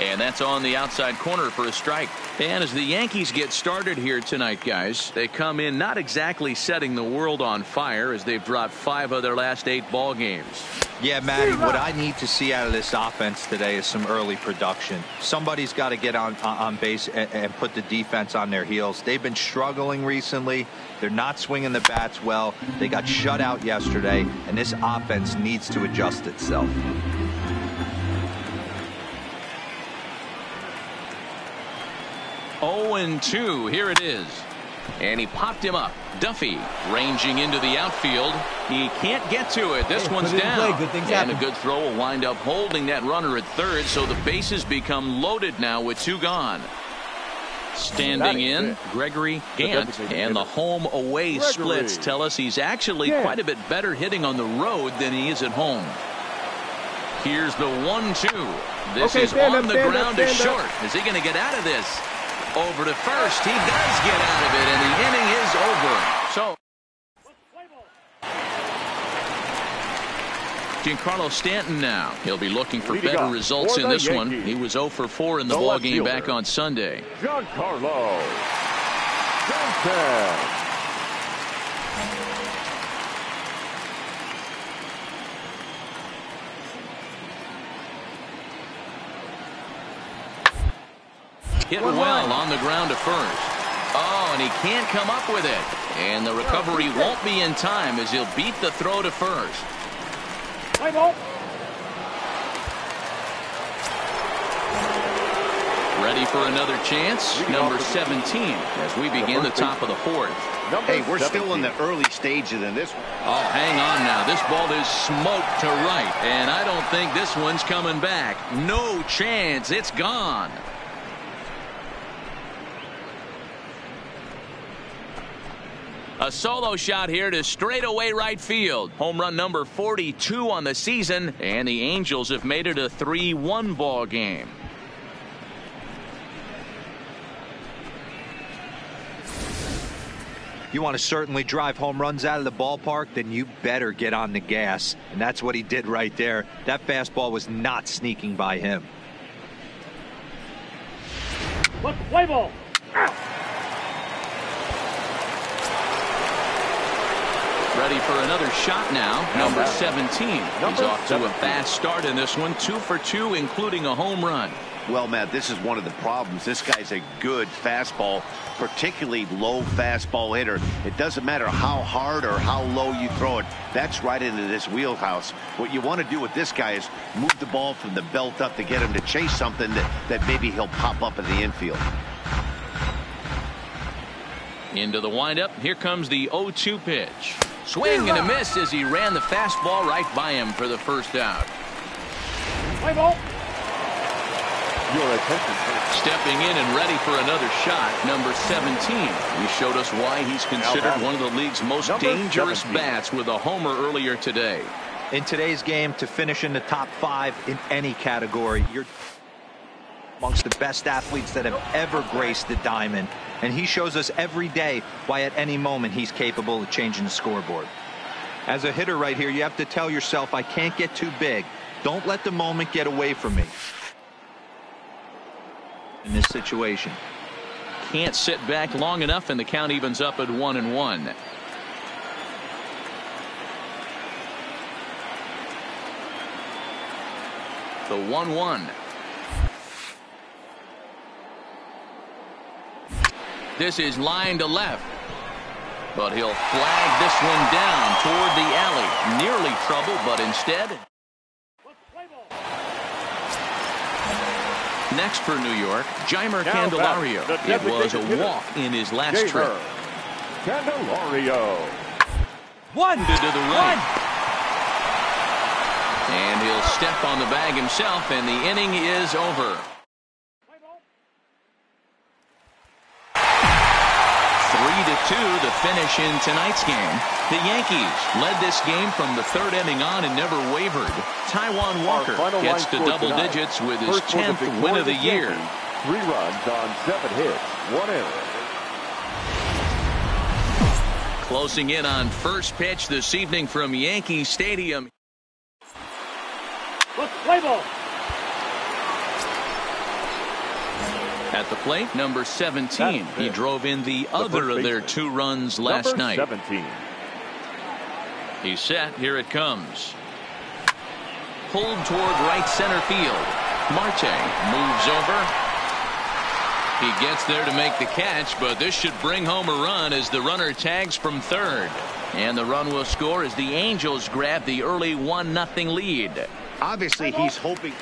And that's on the outside corner for a strike. And as the Yankees get started here tonight, guys, they come in not exactly setting the world on fire as they've dropped 5 of their last 8 ball games. Yeah, Matty, what I need to see out of this offense today is some early production. Somebody's got to get on base and put the defense on their heels. They've been struggling recently. They're not swinging the bats well. They got shut out yesterday, and this offense needs to adjust itself. 0-2. Here it is. And he popped him up. Duffy ranging into the outfield. He can't get to it. This one's down. And a good throw will wind up holding that runner at third, so the bases become loaded now with 2 gone. Standing in, Gregory Gant, and the home away splits tell us he's actually quite a bit better hitting on the road than he is at home. Here's the 1-2. This is on the ground to short. Is he going to get out of this? Over to first. He does get out of it, and the inning is over. So Giancarlo Stanton now. He'll be looking for better results in this one. He was 0 for 4 in the ballgame back on Sunday. Giancarlo Stanton. Hit well on the ground to first. Oh, and he can't come up with it. And the recovery won't be in time as he'll beat the throw to first. Ready for another chance. Number 17 as we begin the top of the 4th. Hey, we're still in the early stages in this one. Oh, hang on now. This ball is smoked to right, and I don't think this one's coming back. No chance. It's gone. A solo shot here to straightaway right field. Home run number 42 on the season, and the Angels have made it a 3-1 ball game. You want to certainly drive home runs out of the ballpark, then you better get on the gas. And that's what he did right there. That fastball was not sneaking by him. Play ball. Ready for another shot now. Number 17. He's off to a fast start in this one. 2 for 2, including a home run. Well, Matt, this is one of the problems. This guy's a good fastball, particularly low fastball hitter. It doesn't matter how hard or how low you throw it. That's right into this wheelhouse. What you want to do with this guy is move the ball from the belt up to get him to chase something that maybe he'll pop up in the infield. Into the windup. Here comes the 0-2 pitch. Swing and a miss as he ran the fastball right by him for the first out. Play ball. Your attention. Stepping in and ready for another shot, number 17. He showed us why he's considered one of the league's most dangerous bats with a homer earlier today. In today's game, to finish in the top 5 in any category, you're amongst the best athletes that have ever graced the diamond. And he shows us every day why at any moment he's capable of changing the scoreboard. As a hitter right here, you have to tell yourself, I can't get too big. Don't let the moment get away from me. In this situation. Can't sit back long enough, and the count evens up at 1-1. The 1-1. This is line to left, but he'll flag this one down toward the alley. Nearly trouble, but instead. Next for New York, Jeimer Candelario. It was a walk in his last trip. Candelario. One to the right. And he'll step on the bag himself, and the inning is over. 3-2 the finish in tonight's game. The Yankees led this game from the 3rd inning on and never wavered. Taijuan Walker gets to double digits with his 10th win of the year. 3 runs on 7 hits, 1 error. Closing in on first pitch this evening from Yankee Stadium. Play ball. At the plate, number 17. He drove in the other of their 2 runs last night. 17. He's set. Here it comes. Pulled toward right center field. Marte moves over. He gets there to make the catch, but this should bring home a run as the runner tags from third. And the run will score as the Angels grab the early 1-0 lead. Obviously, he's hoping.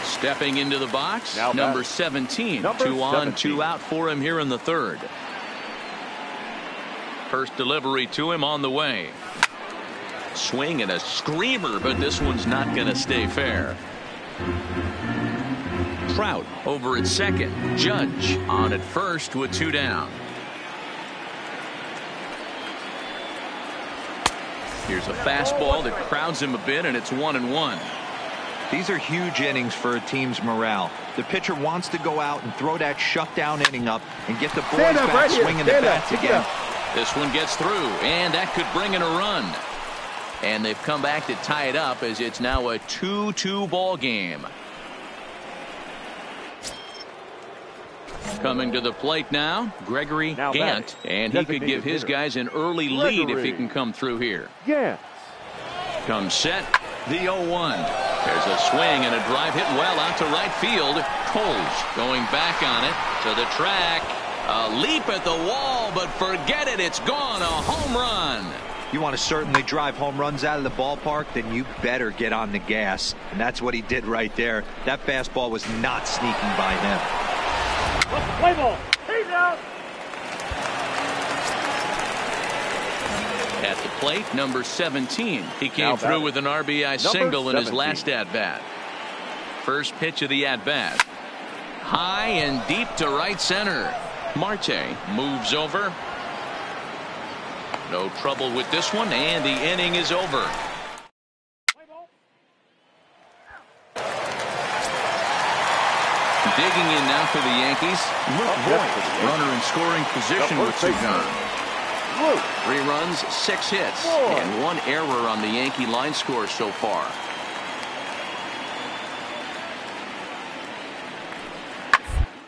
Stepping into the box, Now number back. 17. Number 2 on, 17. 2 out for him here in the third. First delivery to him on the way. Swing and a screamer, but this one's not going to stay fair. Trout over at second. Judge on at first with 2 down. Here's a fastball that crowds him a bit, and it's 1-1. These are huge innings for a team's morale. The pitcher wants to go out and throw that shutdown inning up and get the boys back right here. swinging the bats again. This one gets through, and that could bring in a run. And they've come back to tie it up as it's now a 2-2 ball game. Coming to the plate now, Gregory Gant, and he could give his guys an early lead if he can come through here. Gant. Comes set, the 0-1. There's a swing and a drive hit well out to right field. Coles going back on it to the track. A leap at the wall, but forget it, it's gone, a home run. You want to certainly drive home runs out of the ballpark, then you better get on the gas. And that's what he did right there. That fastball was not sneaking by him. Play ball. He's out. At the plate, number 17. He came through with an RBI single in his last at-bat. First pitch of the at-bat. High and deep to right center. Marte moves over. No trouble with this one, and the inning is over. Digging in now for the Yankees. Luke Voigt, runner in scoring position with 2 gone. 3 runs, 6 hits, and 1 error on the Yankee line score so far.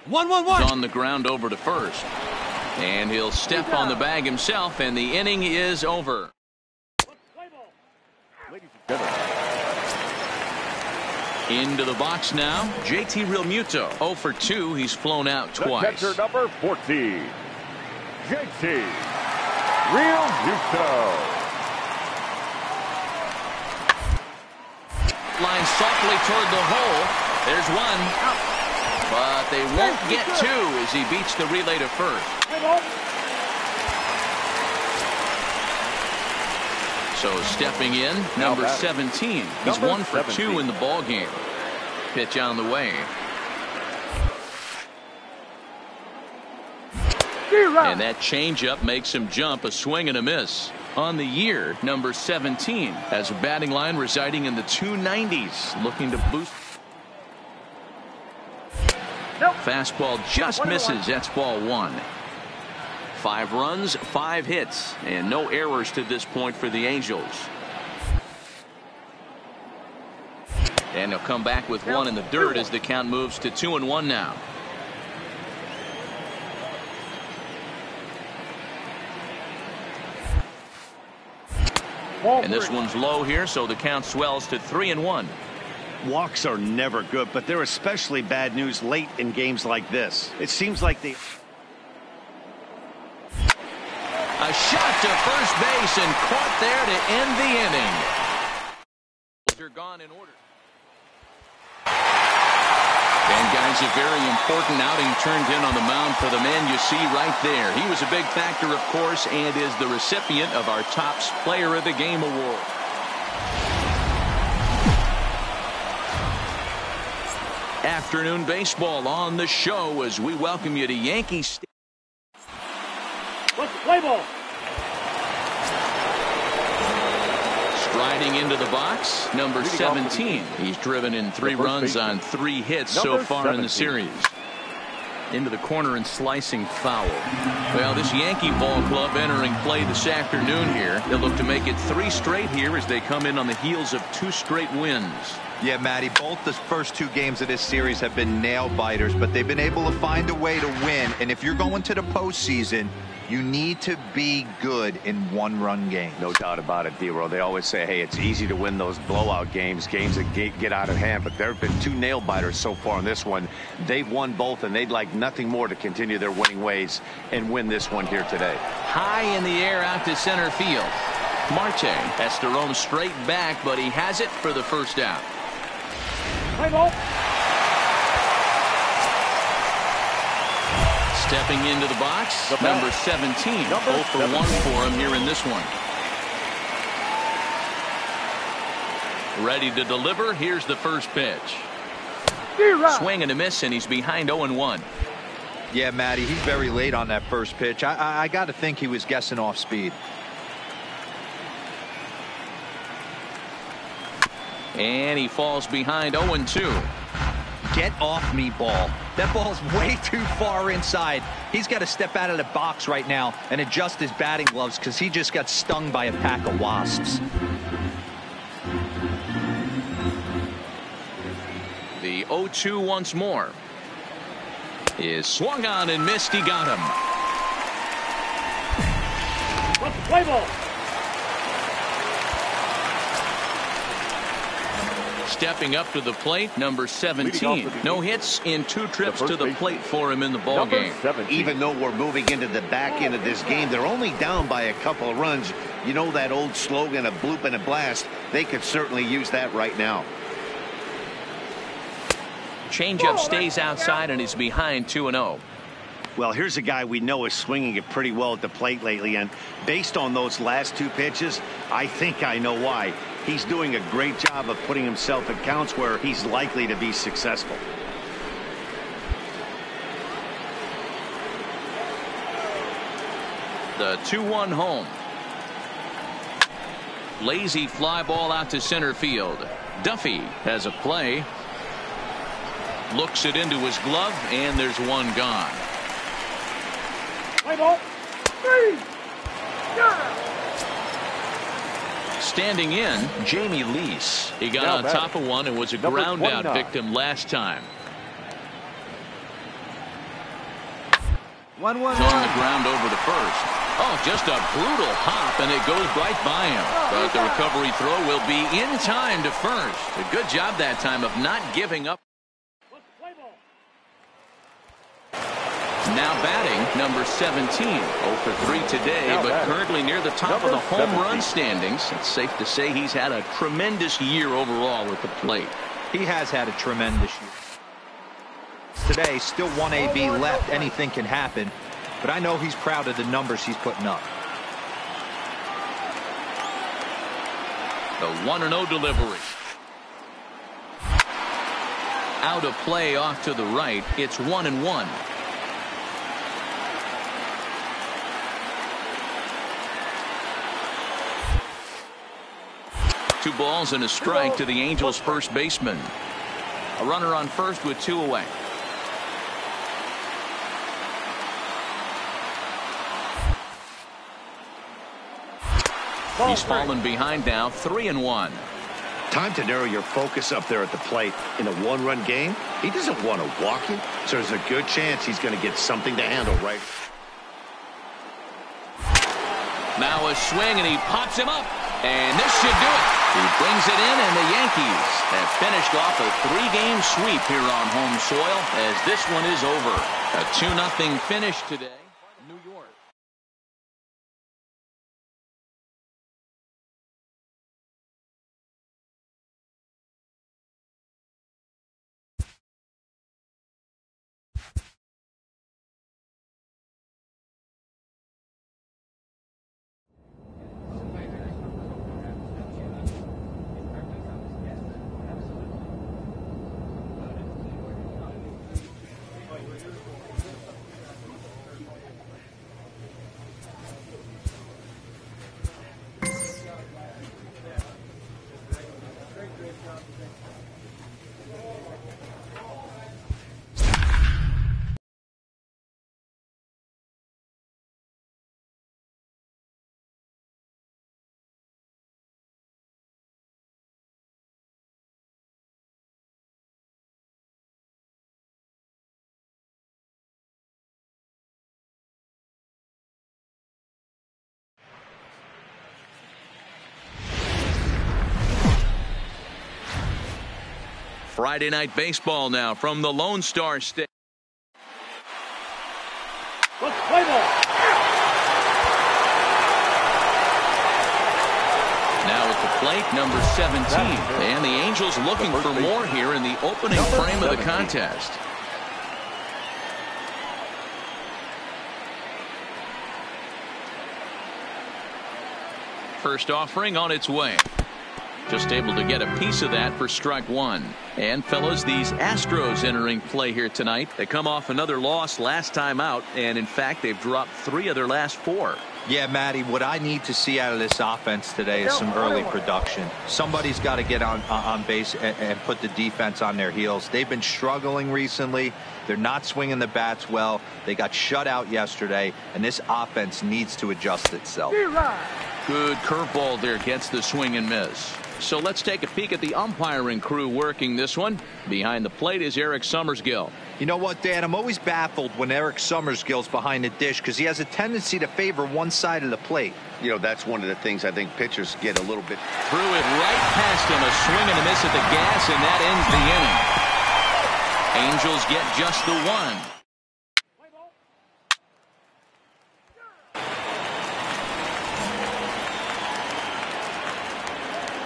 He's on the ground over to first. And he'll step on the bag himself, and the inning is over. Into the box now, JT Realmuto. 0 for 2. He's flown out twice. Catcher number 14, JT Realmuto. Line softly toward the hole. There's 1. But they won't get 2 as he beats the relay to first. So stepping in, number 17. He's 1 for 2 in the ball game. Pitch on the way. And that changeup makes him jump, a swing and a miss. On the year, number 17 has a batting line residing in the 290s, looking to boost. Fastball just misses. That's ball 1. 5 runs, 5 hits, and no errors to this point for the Angels. And they'll come back with 1 in the dirt as the count moves to 2-1 now. And this one's low here, so the count swells to 3-1. Walks are never good, but they're especially bad news late in games like this. It seems like they... A shot to first base and caught there to end the inning. They're gone in order. And guys, a very important outing turned in on the mound for the man you see right there. He was a big factor, of course, and is the recipient of our Topps Player of the Game award. Afternoon baseball on the show as we welcome you to Yankee Stadium. Let's play ball. Striding into the box, number 17. He's driven in 3 runs on 3 hits so far in the series. Into the corner and slicing foul. Well, this Yankee ball club entering play this afternoon here. They'll look to make it 3 straight here as they come in on the heels of 2 straight wins. Yeah, Matty, both the first 2 games of this series have been nail-biters, but they've been able to find a way to win. And if you're going to the postseason, you need to be good in one-run games. No doubt about it, D-Row. They always say, hey, it's easy to win those blowout games that get out of hand. But there have been 2 nail-biters so far in this one. They've won both, and they'd like nothing more to continue their winning ways and win this one here today. High in the air out to center field. Marte has to roam straight back, but he has it for the first out. Play ball. Stepping into the box, number 17. 0 for 1 for him here in this one. Ready to deliver. Here's the first pitch. Swing and a miss, and he's behind 0-1. Yeah, Matty, he's very late on that first pitch. I got to think he was guessing off speed. And he falls behind 0-2. Get off me, ball. That ball's way too far inside. He's got to step out of the box right now and adjust his batting gloves because he just got stung by a pack of wasps. The 0-2 once more. Is swung on and missed. He got him. Play ball. Stepping up to the plate, number 17. No hits in 2 trips to the plate for him in the ball game. Even though we're moving into the back end of this game, they're only down by a couple of runs. You know that old slogan, a bloop and a blast. They could certainly use that right now. Changeup stays outside and is behind 2-0. Well, here's a guy we know is swinging it pretty well at the plate lately, and based on those last 2 pitches, I think I know why. He's doing a great job of putting himself in counts where he's likely to be successful. The 2-1 home. Lazy fly ball out to center field. Duffy has a play. Looks it into his glove, and there's one gone. Play ball. 3. Standing in, Jamie Lease. He got on top of one and was a ground out victim last time. 1-1. On the ground over to first. Oh, just a brutal hop, and it goes right by him. But the recovery throw will be in time to first. A good job that time of not giving up. Now batting, number 17. 0 for 3 today, but currently near the top of the home run standings. It's safe to say he's had a tremendous year overall at the plate. He has had a tremendous year. Today, still 1 AB left. Anything can happen, but I know he's proud of the numbers he's putting up. The 1-0 delivery. Out of play off to the right. It's 1-1. 2 balls and a strike to the Angels' first baseman. A runner on first with 2 away. He's fallen behind now, 3-1. Time to narrow your focus up there at the plate. In a 1-run game, he doesn't want to walk you, so there's a good chance he's going to get something to handle right. Now a swing, and he pops him up. And this should do it. He brings it in, and the Yankees have finished off a 3-game sweep here on home soil as this one is over. A 2-0 finish today. New York. Friday Night Baseball now from the Lone Star State. Let's play ball. Now at the plate, number 17. And the Angels looking for more here in the opening frame of the contest. First offering on its way. Just able to get a piece of that for strike one. And fellas, these Astros entering play here tonight. They come off another loss last time out, and in fact they've dropped 3 of their last 4. Yeah, Matty, what I need to see out of this offense today is some early production. Somebody's got to get on base and put the defense on their heels. They've been struggling recently. They're not swinging the bats well. They got shut out yesterday, and this offense needs to adjust itself. Good curveball there, gets the swing and miss. So let's take a peek at the umpiring crew working this one. Behind the plate is Eric Summersgill. You know what, Dan? I'm always baffled when Eric Summersgill's behind the dish because he has a tendency to favor one side of the plate. You know, that's one of the things I think pitchers get a little bit. Threw it right past him, a swing and a miss at the gas, and that ends the inning. Angels get just the one.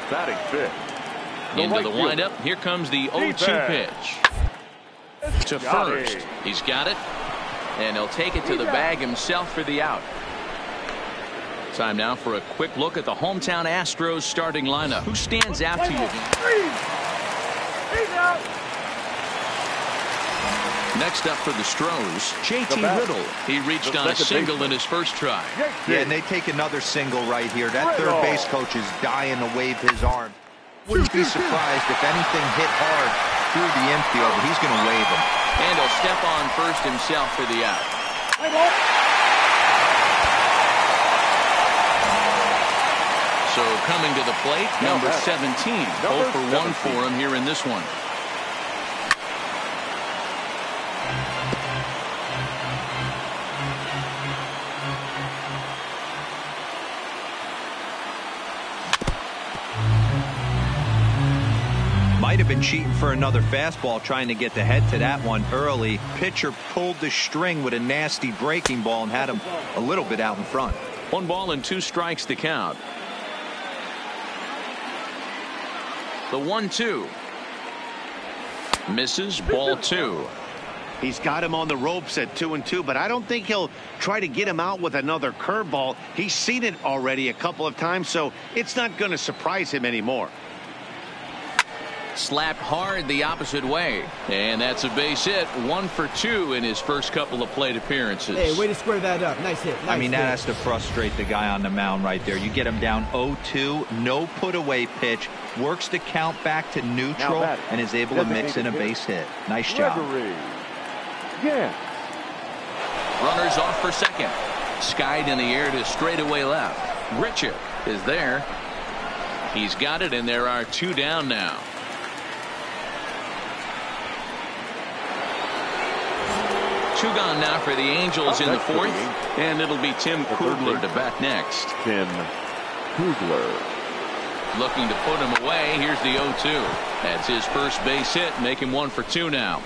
Batting fifth. Into the windup. Here comes the 0-2 pitch. To first. He's got it. And he'll take it to the bag himself for the out. Time now for a quick look at the hometown Astros starting lineup. Who stands out to you? Next up for the Stros, JT Riddle. He reached on a single in his first try. Yeah, and they take another single right here. That third base coach is dying to wave his arm. Wouldn't be surprised if anything hit hard through the infield. He's going to wave him. And he'll step on first himself for the out. So coming to the plate, number 17. 0 for 1 for him here in this one. Might have been cheating for another fastball, trying to get the head to that one early. Pitcher pulled the string with a nasty breaking ball and had him a little bit out in front. 1 ball and 2 strikes to count. The 1-2. Misses, ball 2. He's got him on the ropes at 2-2, but I don't think he'll try to get him out with another curveball. He's seen it already a couple of times, so it's not going to surprise him anymore. Slapped hard the opposite way. And that's a base hit. 1 for 2 in his first couple of plate appearances. Hey, way to square that up. Nice hit. Nice I mean, that hit. has to frustrate the guy on the mound right there. You get him down 0-2, no put away pitch, works the count back to neutral, and is able to mix in a base hit. Nice job. Yeah. Runners off for second. Skied in the air to straightaway left. Grichuk is there. He's got it, and there are 2 down now. Two gone now for the Angels in the 4th, and it'll be Tim Kugler to bat next. Tim Kugler. Looking to put him away. Here's the 0-2. That's his first base hit, make him 1 for 2 now.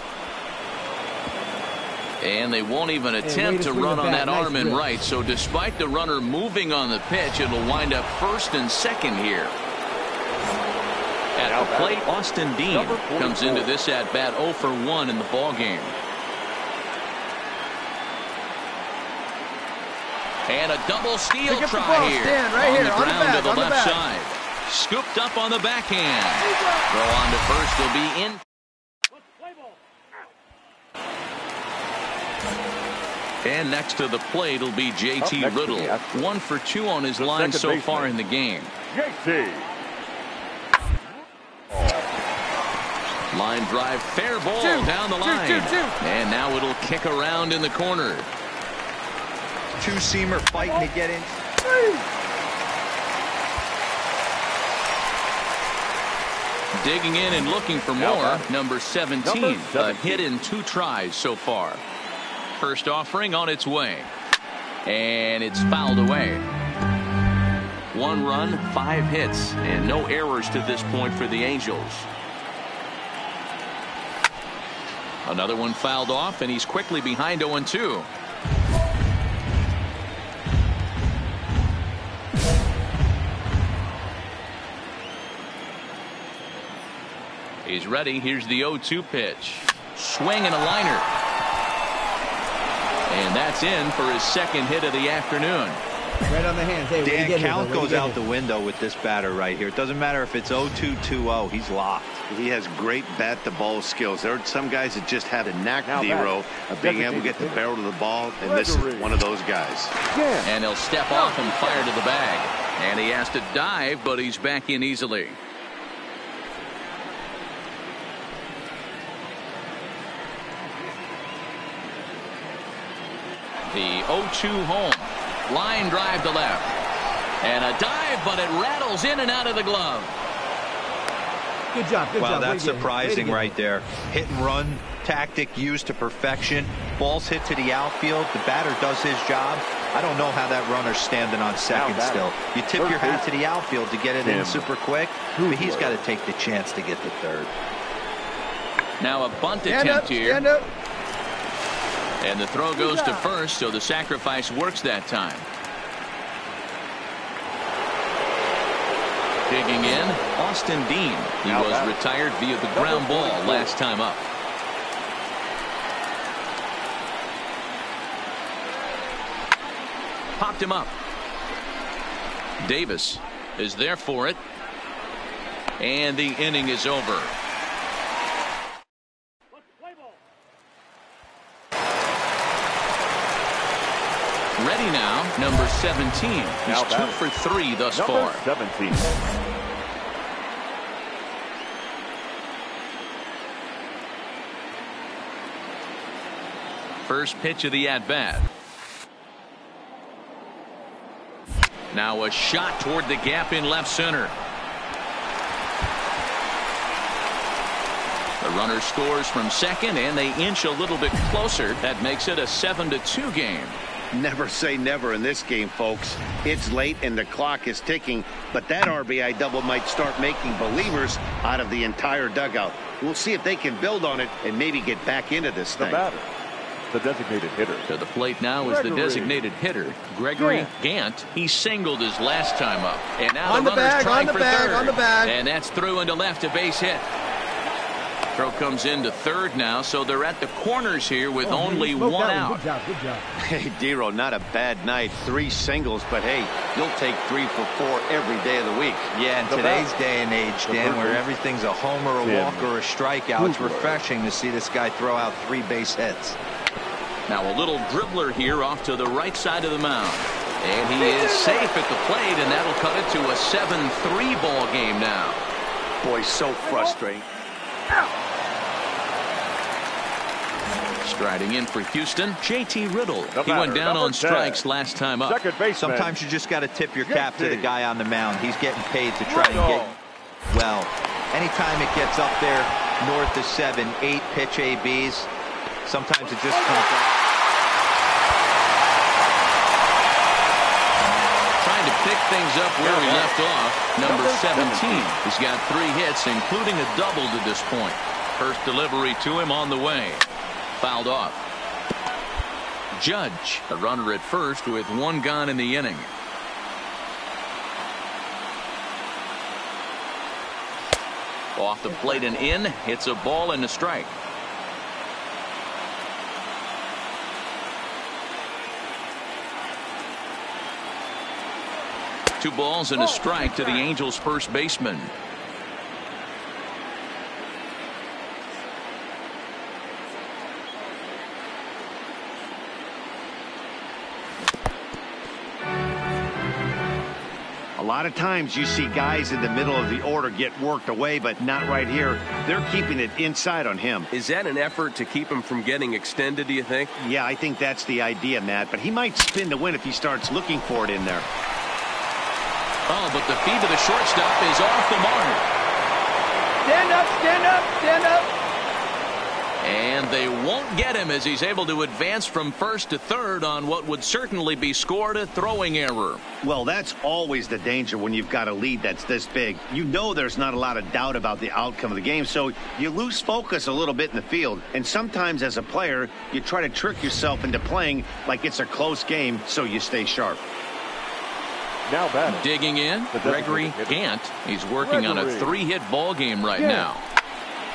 And they won't even attempt to run on that arm and right, so despite the runner moving on the pitch, it'll wind up first and second here. At the plate, Austin Dean comes into this at bat 0 for 1 in the ball game. And a double steal try here. Right on the ground to the left side. Scooped up on the backhand. Throw on to first will be in. And next to the plate will be JT Riddle. 1 for 2 on his line so far in the game. JT. Line drive, fair ball down the line. And now it'll kick around in the corner. Two-seamer fighting to get in. Digging in and looking for more. Number 17. A hit in 2 tries so far. First offering on its way. And it's fouled away. 1 run, 5 hits, and no errors to this point for the Angels. Another one fouled off, and he's quickly behind 0-2. He's ready. Here's the 0-2 pitch. Swing and a liner. And that's in for his second hit of the afternoon. Right on the hands. Hey, Dan, count goes out the window with this batter right here. It doesn't matter if it's 0-2, 2-0. He's locked. He has great bat-to-ball skills. There are some guys that just have a knack, Dero, of being able to get the barrel to the ball, and this is one of those guys. And he'll step off and fire to the bag. And he has to dive, but he's back in easily. The 0-2 home. Line drive to left. And a dive, but it rattles in and out of the glove. Good job. Good job. Wow, that's surprising right there. Hit and run tactic used to perfection. Ball's hit to the outfield. The batter does his job. I don't know how that runner's standing on second still. You tip your hat to the outfield to get it in super quick, but he's got to take the chance to get to third. Now a bunt attempt here. Stand up. And the throw goes to first, so the sacrifice works that time. Digging in, Austin Dean. He was retired via the ground ball last time up. Popped him up. Davis is there for it. And the inning is over. Ready now, number 17. He's 2 for 3 thus far. 17. First pitch of the at-bat. Now a shot toward the gap in left center. The runner scores from second, and they inch a little bit closer. That makes it a 7-2 game. Never say never in this game, folks. It's late and the clock is ticking, but that RBI double might start making believers out of the entire dugout. We'll see if they can build on it and maybe get back into this thing. The batter, the designated hitter. To the plate now is the designated hitter, Gregory Gant. He singled his last time up. And now the runner's trying for third. And that's through into left, a base hit. Throw comes into third now, so they're at the corners here with only one out. Good job. Good job. Hey, Dero, not a bad night. 3 singles, but hey, you'll take 3 for 4 every day of the week. Yeah, in today's day and age, Dan, where everything's a homer, a walk, or a strikeout, it's refreshing to see this guy throw out 3 base hits. Now a little dribbler here off to the right side of the mound. And he is safe at the plate, and that'll cut it to a 7-3 ball game now. Boy, so frustrating. Striding in for Houston, JT Riddle. He went down on strikes last time up. Sometimes you just got to tip your cap to the guy on the mound. He's getting paid to try and get well. Anytime it gets up there north of 7, 8 pitch ABs, sometimes it just comes out. Trying to pick things up where he left off. Number 17. He's got 3 hits, including a double to this point. First delivery to him on the way. Fouled off. Judge, a runner at first with 1 gone in the inning. Off the plate and in. It's a ball and a strike. Two balls and a strike to the Angels' first baseman. A lot of times you see guys in the middle of the order get worked away, but not right here. They're keeping it inside on him. Is that an effort to keep him from getting extended, do you think? Yeah, I think that's the idea, Matt, but he might spin to win if he starts looking for it in there. Oh, but the feed to the shortstop is off the mark. Stand up, stand up, stand up. And they won't get him as he's able to advance from first to third on what would certainly be scored a throwing error. Well, that's always the danger when you've got a lead that's this big. You know there's not a lot of doubt about the outcome of the game, so you lose focus a little bit in the field. And sometimes as a player, you try to trick yourself into playing like it's a close game so you stay sharp. Now batting. Digging in, Gregory Gant. He's working on a 3-hit ball game right now.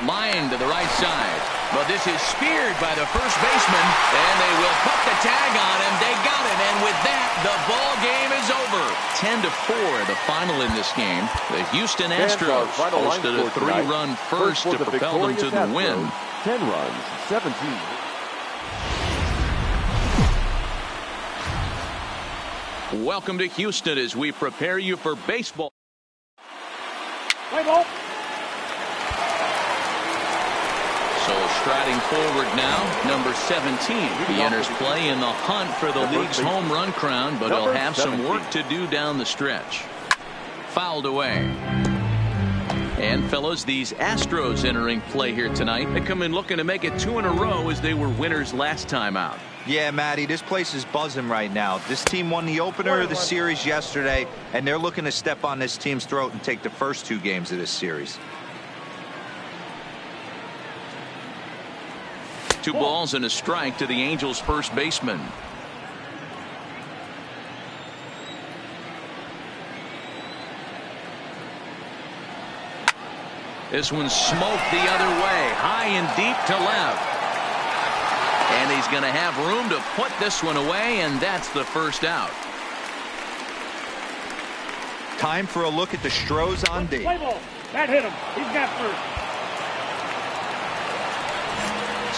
Line to the right side. But this is speared by the first baseman, and they will put the tag on him. They got it, and with that, the ball game is over. 10-4, the final in this game. The Houston Astros posted a 3-run first to propel them to the win. 10 runs, 17. Welcome to Houston as we prepare you for baseball. Play ball. So striding forward now, number 17. He enters play in the hunt for the league's home run crown, but he'll have some work to do down the stretch. Fouled away. And fellas, these Astros entering play here tonight. They come in looking to make it 2 in a row as they were winners last time out. Yeah, Matty, this place is buzzing right now. This team won the opener of the series yesterday, and they're looking to step on this team's throat and take the first 2 games of this series. 2 balls and a strike to the Angels' first baseman. This one's smoked the other way, high and deep to left. And he's going to have room to put this one away, and that's the first out. Time for a look at the Stros on D. Play ball. That hit him. He's got first.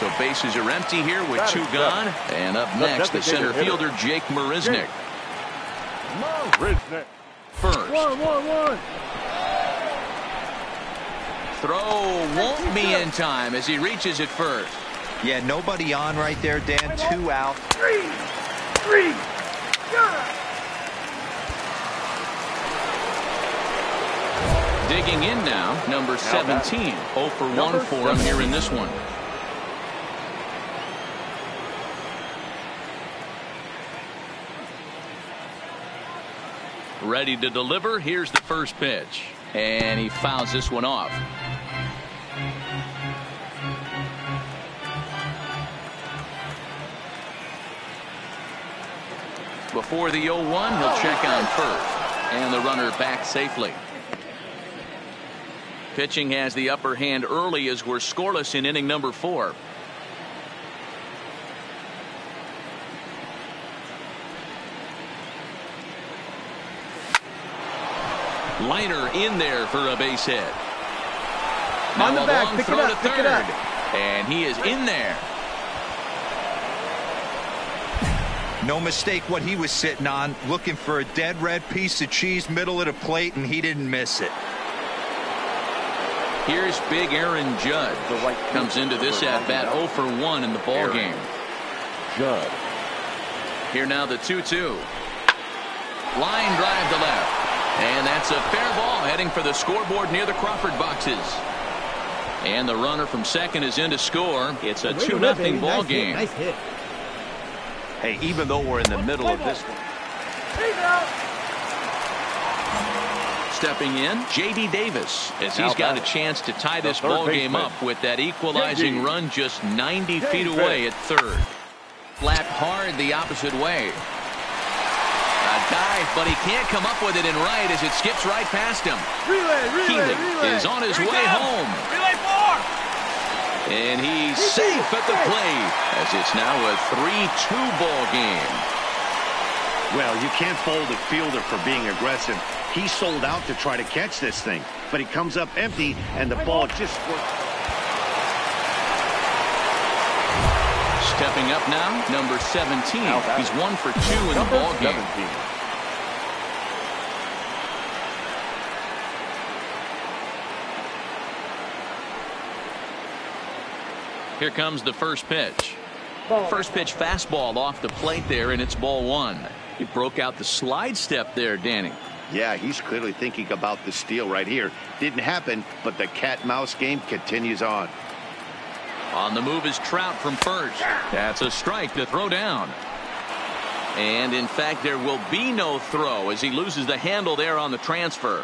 So bases are empty here with 2 gone. And up next, the center fielder, Jake Marisnick. First. 1-1-1. Throw won't be in time as he reaches it first. Yeah, nobody on right there, Dan. 2 out. 3. Digging in now, number 17. 0 for 1 for him here in this one. Ready to deliver. Here's the first pitch. And he fouls this one off. Before the 0-1, he'll check on first. And the runner back safely. Pitching has the upper hand early as we're scoreless in inning number 4. Liner in there for a base hit. Now On the back, long pick throw it up, to pick third. it up. And he is in there. No mistake what he was sitting on, looking for a dead red piece of cheese middle of the plate, and he didn't miss it. Here's big Aaron Judge. Comes into this at bat 0 for 1 in the ball game. Judge. Here now the 2-2. Line drive to left. And that's a fair ball heading for the scoreboard near the Crawford boxes. And the runner from second is in to score. It's a 2-0 ball game. Nice hit. Hey, even though we're in the middle of this one. Stepping in, J.D. Davis, as he's got a chance to tie this ball game up with that equalizing run just 90 feet away at third. Flat hard the opposite way. A dive, but he can't come up with it in right as it skips right past him. Keeling is on his way home. Relay 4. And he's safe at the plate as it's now a 3-2 ball game. Well, you can't fault a fielder for being aggressive. He sold out to try to catch this thing, but he comes up empty, and the ball just works. Stepping up now, number 17. He's 1 for 2 in the ball game. Here comes the first pitch. First pitch fastball off the plate there, and it's ball 1. He broke out the slide step there, Danny. Yeah, he's clearly thinking about the steal right here. Didn't happen, but the cat-mouse game continues on. On the move is Trout from first. That's a strike to throw down. And in fact, there will be no throw as he loses the handle there on the transfer.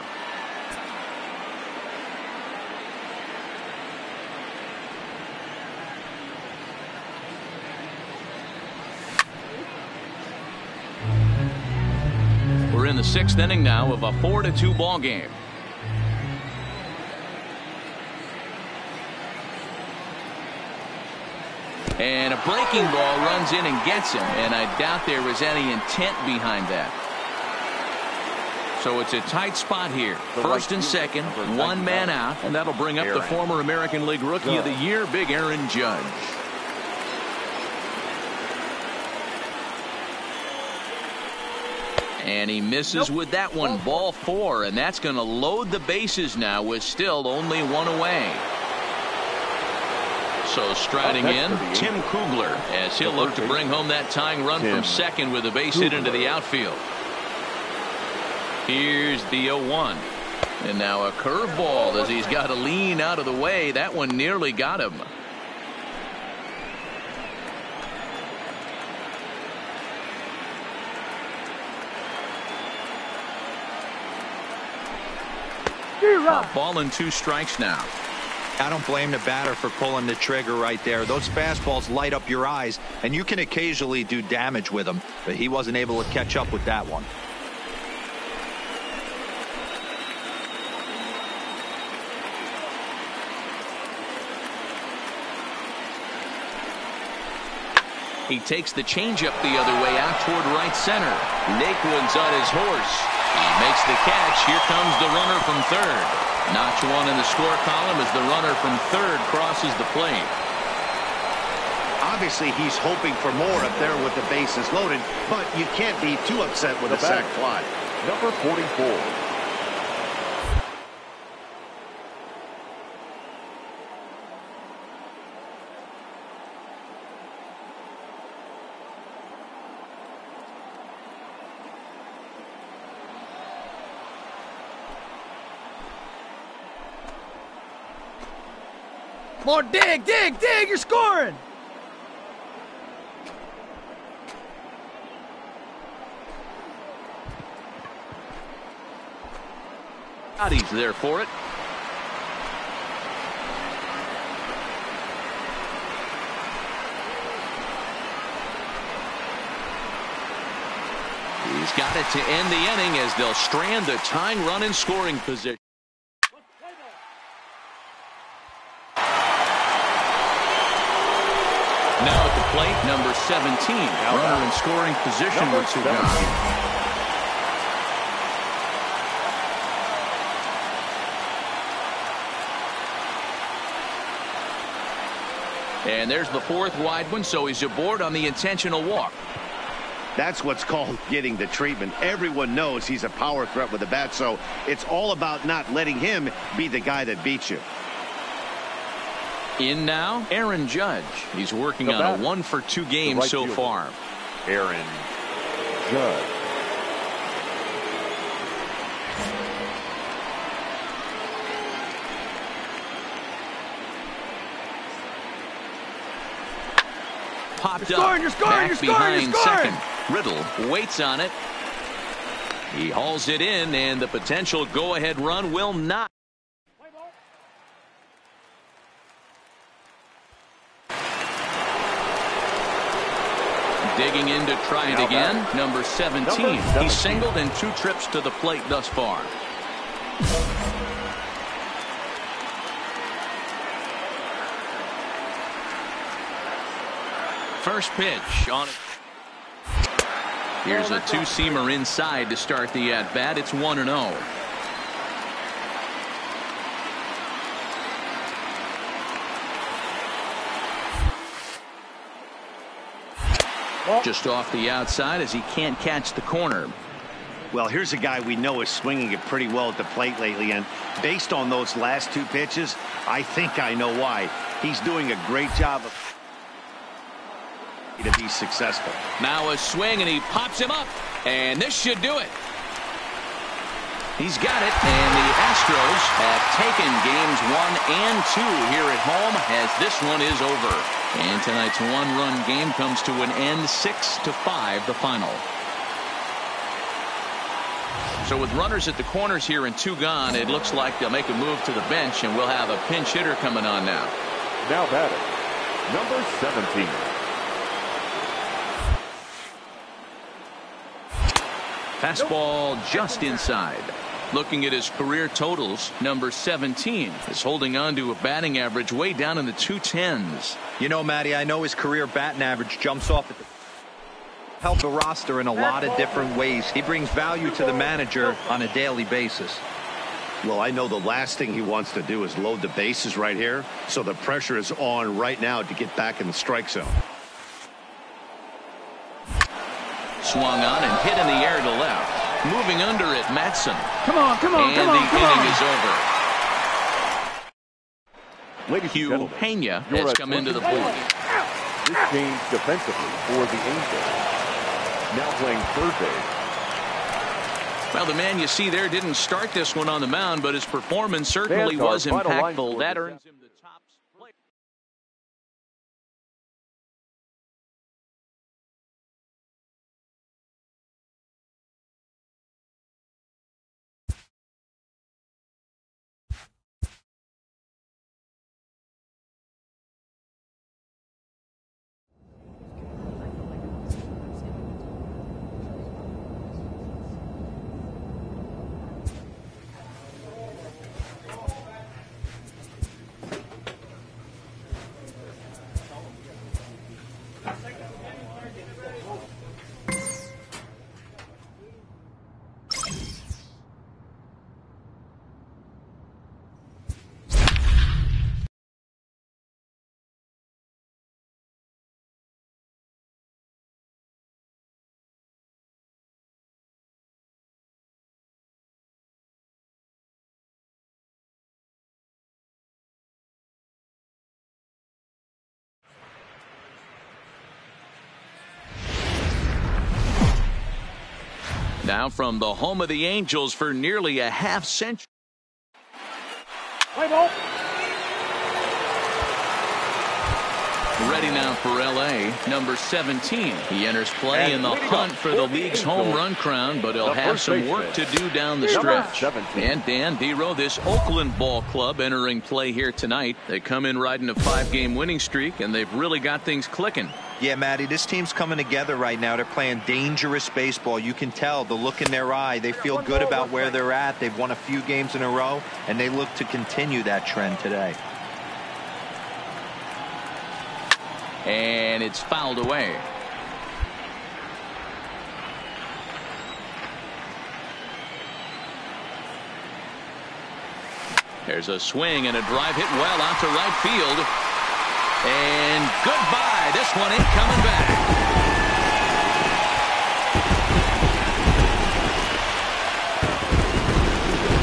We're in the 6th inning now of a 4-2 ball game. And a breaking ball runs in and gets him, and I doubt there was any intent behind that. So it's a tight spot here. First and second, one man out, and that'll bring up the former American League Rookie of the Year, Big Aaron Judge. And he misses with that one. Ball 4, and that's going to load the bases now with still only one away. So striding in, Tim Kugler, as he'll look to bring home that tying run from second with a base hit into the outfield. Here's the 0-1. And now a curveball as he's got to lean out of the way. That one nearly got him. Ball and 2 strikes now. I don't blame the batter for pulling the trigger right there. Those fastballs light up your eyes, and you can occasionally do damage with them, but he wasn't able to catch up with that one. He takes the changeup the other way out toward right center. Naquin's on his horse. He makes the catch. Here comes the runner from third. Notch one in the score column as the runner from third crosses the plate. Obviously, he's hoping for more up there with the bases loaded, but you can't be too upset with a sac fly. Number 44. Come on, dig, you're scoring! He's there for it. He's got it to end the inning as they'll strand the tying run in scoring position. Now at the plate, number 17. Runner in scoring position with Sugano. And there's the 4th wide one, so he's aboard on the intentional walk. That's what's called getting the treatment. Everyone knows he's a power threat with the bat, so it's all about not letting him be the guy that beats you. In now, Aaron Judge. He's working on a 1-for-2 game so far. Aaron Judge. Popped up. You're scoring, Back behind second. Riddle waits on it. He hauls it in, and the potential go-ahead run will not. Digging in to try it again. Number 17. He's singled in 2 trips to the plate thus far. First pitch on it. Here's a 2-seamer inside to start the at-bat. It's 1-0. Just off the outside as he can't catch the corner. Well, here's a guy we know is swinging it pretty well at the plate lately, and based on those last 2 pitches, I think I know why. He's doing a great job of to be successful. Now a swing, and he pops him up, and this should do it. He's got it, and the Astros have taken games 1 and 2 here at home, as this one is over. And tonight's one-run game comes to an end, 6-5 the final. So with runners at the corners here and 2 gone, it looks like they'll make a move to the bench, and we'll have a pinch hitter coming on now. Now batting, number 17. Fastball just inside. Looking at his career totals, number 17 is holding on to a batting average way down in the 210s. You know, Matty, I know his career batting average jumps off at the help the roster in a lot of different ways. He brings value to the manager on a daily basis. Well, I know the last thing he wants to do is load the bases right here, so the pressure is on right now to get back in the strike zone. Swung on and hit in the air to left. Moving under it, Matson. Come on, come on, and come on, the come inning on. is over. Ladies and Hugh gentlemen, Pena you're has at come into the 20. booth. This change defensively for the Angels. Now playing third base. Well, the man you see there didn't start this one on the mound, but his performance certainly Fans, our was final line impactful. score That this earns him the top place. Now from the home of the Angels for nearly a half century. Play ball. Ready now for L.A., number 17. He enters play in the hunt for the league's home run crown, but he'll have some work to do down the stretch. And Dan Dero, this Oakland ball club entering play here tonight. They come in riding a 5-game winning streak, and they've really got things clicking. Yeah, Matty, this team's coming together right now. They're playing dangerous baseball. You can tell the look in their eye. They feel good about where they're at. They've won a few games in a row, and they look to continue that trend today. And it's fouled away. There's a swing and a drive hit well out to right field. And goodbye. This one ain't coming back.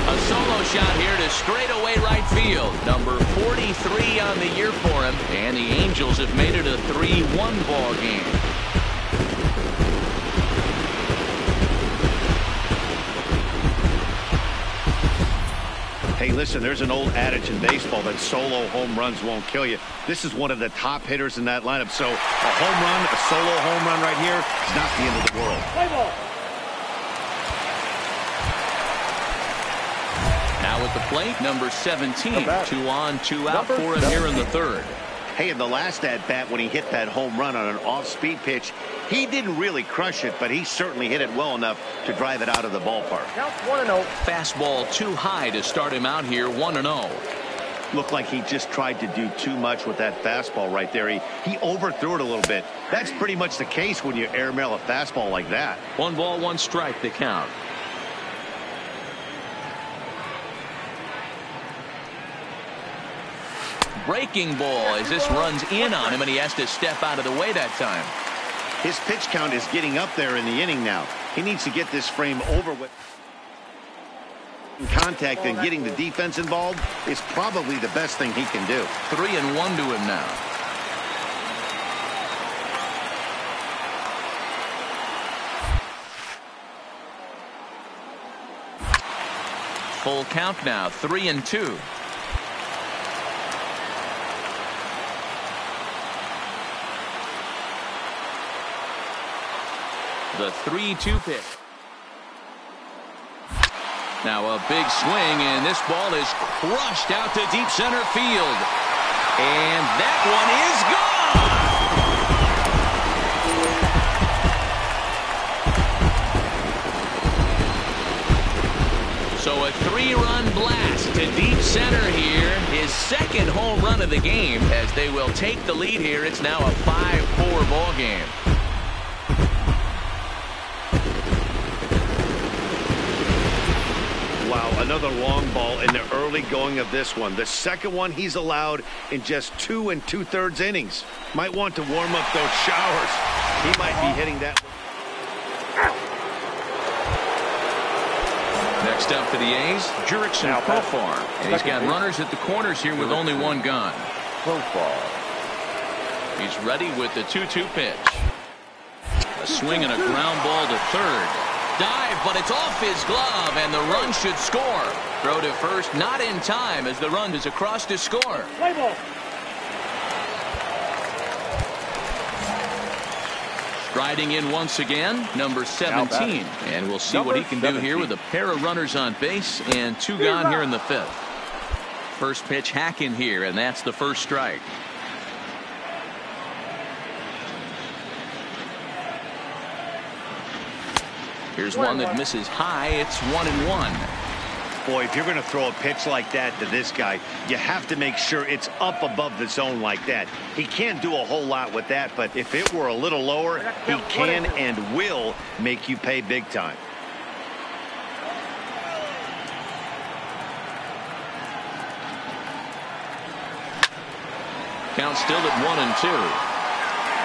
A solo shot here to straightaway right field. Number 43 on the year for him. And the Angels have made it a 3-1 ball game. Hey, listen, there's an old adage in baseball that solo home runs won't kill you. This is one of the top hitters in that lineup. So a home run, a solo home run right here is not the end of the world. Play ball. Now at the plate, number 17. 2 on, 2 out for him here in the third. Hey, in the last at-bat when he hit that home run on an off-speed pitch, he didn't really crush it, but he certainly hit it well enough to drive it out of the ballpark. Count 1-0. Fastball too high to start him out here, 1-0. Looked like he just tried to do too much with that fastball right there. He overthrew it a little bit. That's pretty much the case when you airmail a fastball like that. 1 ball, 1 strike, the count. Breaking ball as this runs in on him, and he has to step out of the way that time. His pitch count is getting up there in the inning now. He needs to get this frame over with contact, and getting the defense involved is probably the best thing he can do. 3-1 to him now. Full count now, 3-2. The 3-2 pitch. Now a big swing, and this ball is crushed out to deep center field. And that one is gone! So a 3-run blast to deep center here. His second home run of the game as they will take the lead here. It's now a 5-4 ball game. Wow, another long ball in the early going of this one. The second one he's allowed in just 2 2/3 innings. Might want to warm up those showers. He might be hitting that. Next up for the A's, Jurickson Profar. And he's got runners at the corners here with only one gone. Profar. He's ready with the 2-2 pitch. A swing and a ground ball to third. Dive, but it's off his glove, and the run should score. Throw to first, not in time, as the run is across to score. Play ball. Striding in once again, number 17. And we'll see what he can do here with a pair of runners on base and 2 gone here in the 5th. First pitch hacking here, and that's the first strike. Here's one that misses high. It's 1-1. Boy, if you're going to throw a pitch like that to this guy, you have to make sure it's up above the zone like that. He can't do a whole lot with that, but if it were a little lower, he can and will make you pay big time. Count still at 1-2.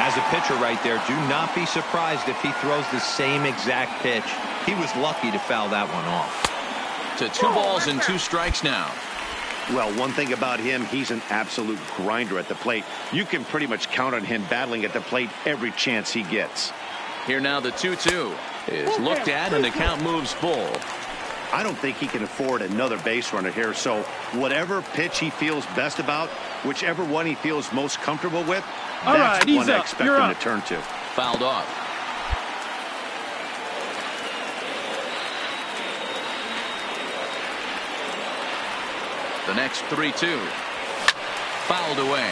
As a pitcher right there, do not be surprised if he throws the same exact pitch. He was lucky to foul that one off. To 2 balls and 2 strikes now. Well, one thing about him, he's an absolute grinder at the plate. You can pretty much count on him battling at the plate every chance he gets. Here now the 2-2 is looked at, and the count moves full. I don't think he can afford another base runner here, so whatever pitch he feels best about, whichever one he feels most comfortable with, that's the one I expect him to turn to. Fouled off. The next 3-2. Fouled away.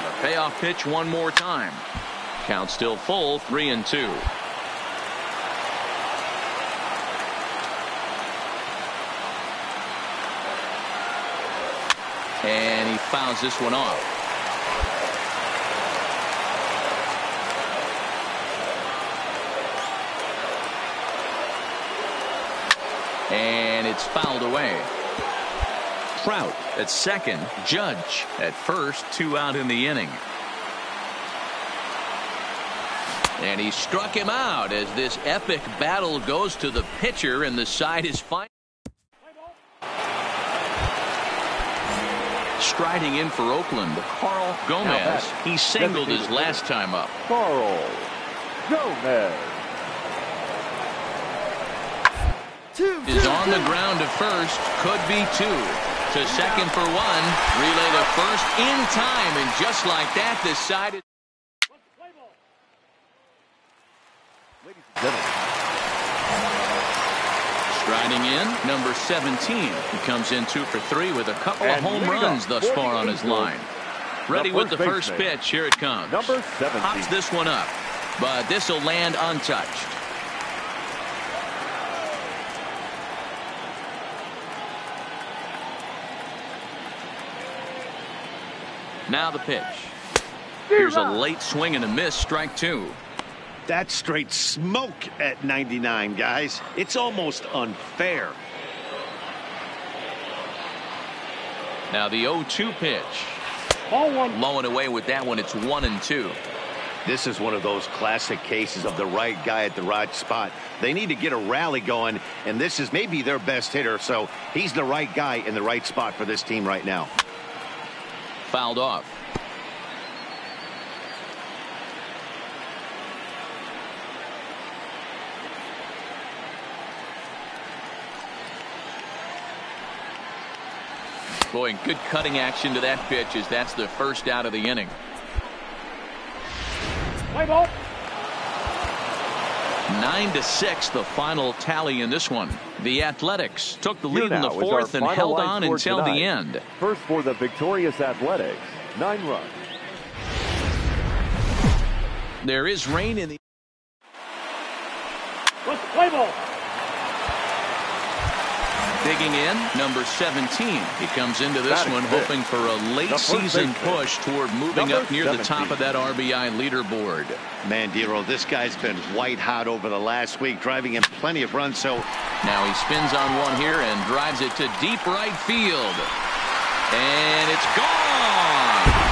The payoff pitch one more time. Count still full, 3-2. And he fouls this one off. And it's fouled away. Trout at second, Judge at first, 2 out in the inning. And he struck him out as this epic battle goes to the pitcher, and the side is fine. Striding in for Oakland, Carl Gomez. He singled his last time up. Carl Gomez. Is on the ground to first. Could be 2. To second for 1. Relay to first in time, and just like that, the side is. Striding in, number 17. He comes in 2 for 3 with a couple of home runs thus far on his line. Ready with the first pitch. Here it comes. Number 17. Pops this one up, but this will land untouched. Now the pitch. Here's a late swing and a miss, strike 2. That's straight smoke at 99, guys. It's almost unfair. Now the 0-2 pitch. Low and away with that one. It's 1-2. This is one of those classic cases of the right guy at the right spot. They need to get a rally going, and this is maybe their best hitter, so he's the right guy in the right spot for this team right now. Fouled off. Boy, good cutting action to that pitch as that's the first out of the inning. Play ball. 9-6 the final tally in this one. The Athletics took the lead in the Here fourth now and is our held final on line until score the tonight. end. First for the victorious Athletics, 9 runs. There is rain in the... Let's play ball. Digging in, number 17. He comes into this one hoping for a late season push toward moving up near the top of that RBI leaderboard. Man, Dero, this guy's been white hot over the last week, driving in plenty of runs. So now he spins on one here and drives it to deep right field. And it's gone!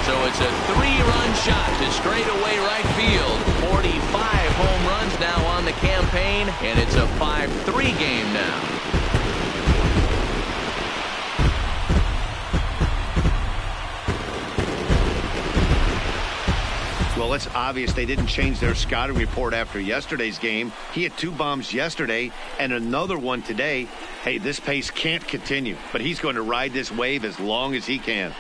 So it's a 3-run shot to straightaway right field. 45 home runs now on the campaign, and it's a 5-3 game now. well, it's obvious they didn't change their scouting report after yesterday's game. He had 2 bombs yesterday and another one today. Hey, this pace can't continue, but he's going to ride this wave as long as he can.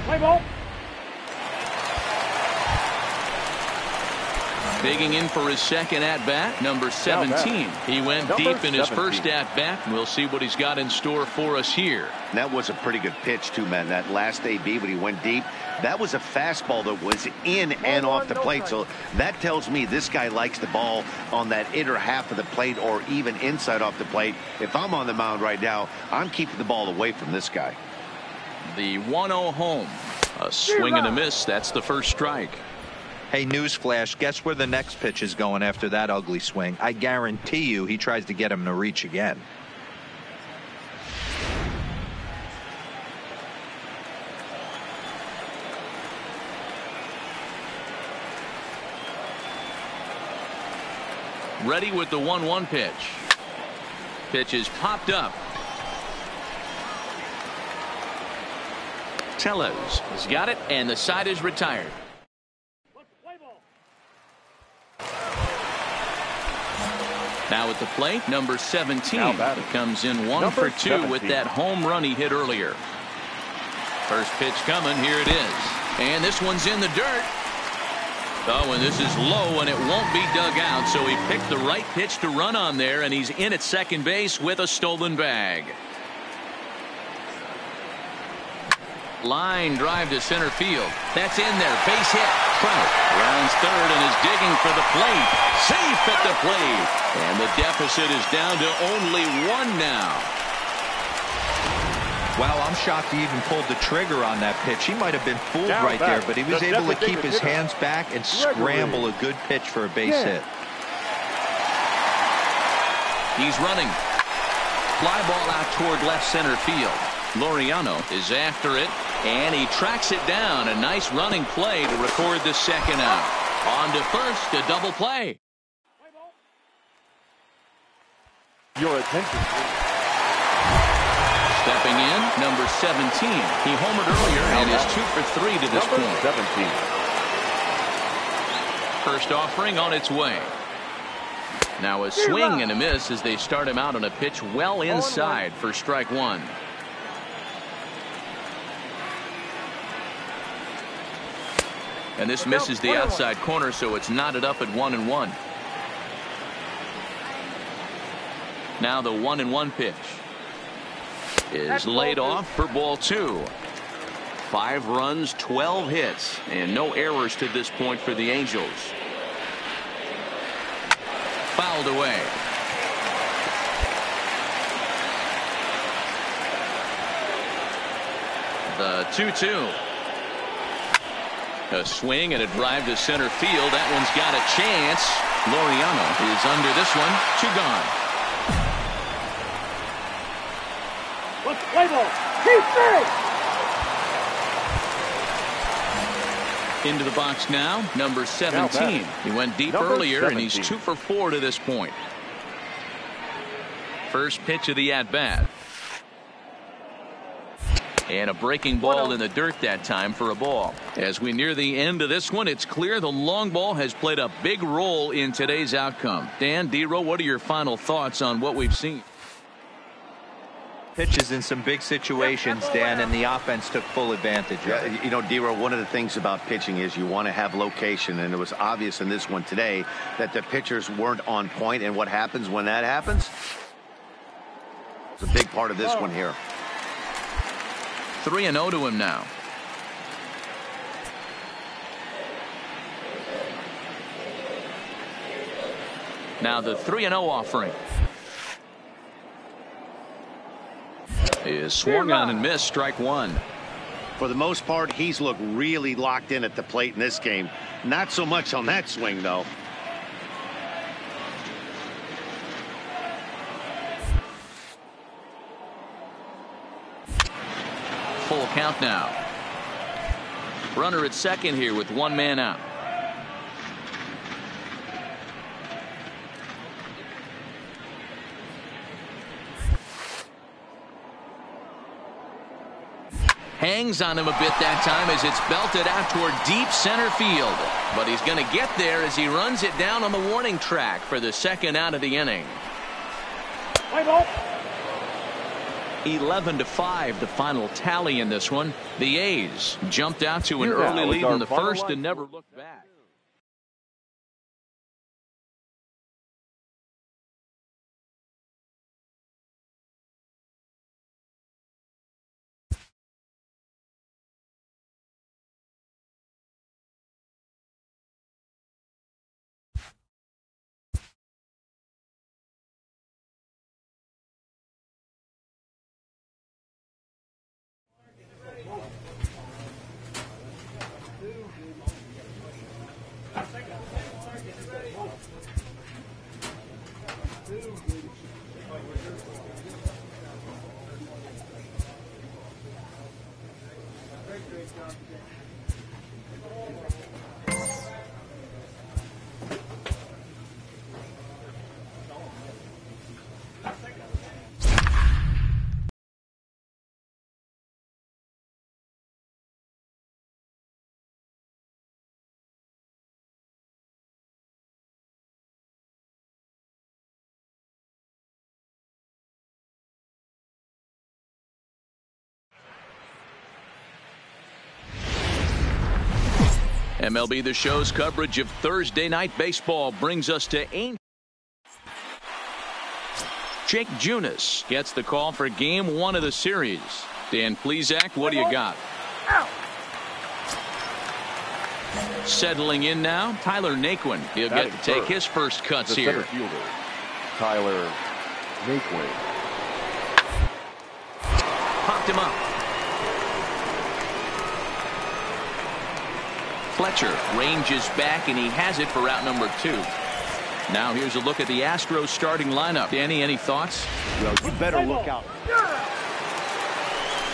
Play ball. Digging in for his second at-bat, number 17. He went deep in his first at-bat. We'll see what he's got in store for us here. That was a pretty good pitch, too, man. That last AB when he went deep, that was a fastball that was in and off the plate. So that tells me this guy likes the ball on that inner half of the plate or even inside off the plate. If I'm on the mound right now, I'm keeping the ball away from this guy. The 1-0 home. A swing and a miss. That's the first strike. Hey, newsflash, guess where the next pitch is going after that ugly swing? I guarantee you he tries to get him to reach again. Ready with the 1-1 pitch. Pitch is popped up. Tellez has got it, and the side is retired. Now at the plate, number 17. He comes in 1 for 2 with that home run he hit earlier. First pitch coming. Here it is. And this one's in the dirt. Oh, and this is low, and it won't be dug out. So he picked the right pitch to run on there, and he's in at second base with a stolen bag. Line drive to center field. That's in there. Base hit. Trout rounds third and is digging for the plate. Safe at the plate. And the deficit is down to only 1 now. Wow, I'm shocked he even pulled the trigger on that pitch. He might have been fooled right there, but he was able to keep his hands back and scramble a good pitch for a base hit. He's running. Fly ball out toward left center field. Laureano is after it, and he tracks it down. A nice running play to record the second out. On to first, a double play. Your attention. Stepping in, number 17. He homered earlier and is 2 for 3 to this point. 17. First offering on its way. Now a swing and a miss as they start him out on a pitch well inside for strike 1. And this misses the outside corner, so it's knotted up at 1-1. Now the 1-1 pitch is laid off for ball 2. 5 runs, 12 hits, and no errors to this point for the Angels. Fouled away. The 2-2. A swing and a drive to center field. That one's got a chance. Laureano is under this one. 2 gone. Let's play ball. Keep straight. Into the box now, number 17. He went deep earlier, and he's 2 for 4 to this point. First pitch of the at-bat. And a breaking ball in the dirt that time for a ball. As we near the end of this one, it's clear the long ball has played a big role in today's outcome. Dan, D-Row, what are your final thoughts on what we've seen? Pitches in some big situations, Dan, and the offense took full advantage of it. You know, D-Row, one of the things about pitching is you want to have location, and it was obvious in this one today that the pitchers weren't on point, and what happens when that happens? It's a big part of this one here. 3-0 to him now. Now the 3-0 offering. Is swung on and missed, strike one. For the most part, he's looked really locked in at the plate in this game. Not so much on that swing, though. Full count now. Runner at second here with one man out. Hangs on him a bit that time as it's belted out toward deep center field. But he's going to get there as he runs it down on the warning track for the second out of the inning. 11-5 the final tally in this one. The A's jumped out to an early lead in the first and never looked back. MLB The Show's coverage of Thursday Night Baseball brings us to Angel. Jake Junis gets the call for Game 1 of the series. Dan Plesac, what do you got? Settling in now, Tyler Naquin. He'll get to take his first cuts here. Center fielder, Tyler Naquin. Popped him up. Fletcher ranges back, and he has it for out number 2. Now here's a look at the Astros starting lineup. Danny, any thoughts? Well, you better look out.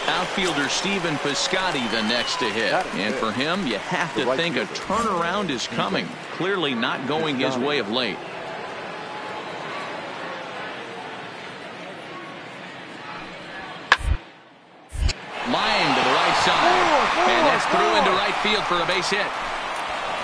Outfielder Stephen Piscotty the next to hit. And for him, you have to think a turnaround is coming. Clearly not going his way of late. Line to the right side. And that's through into right field for a base hit.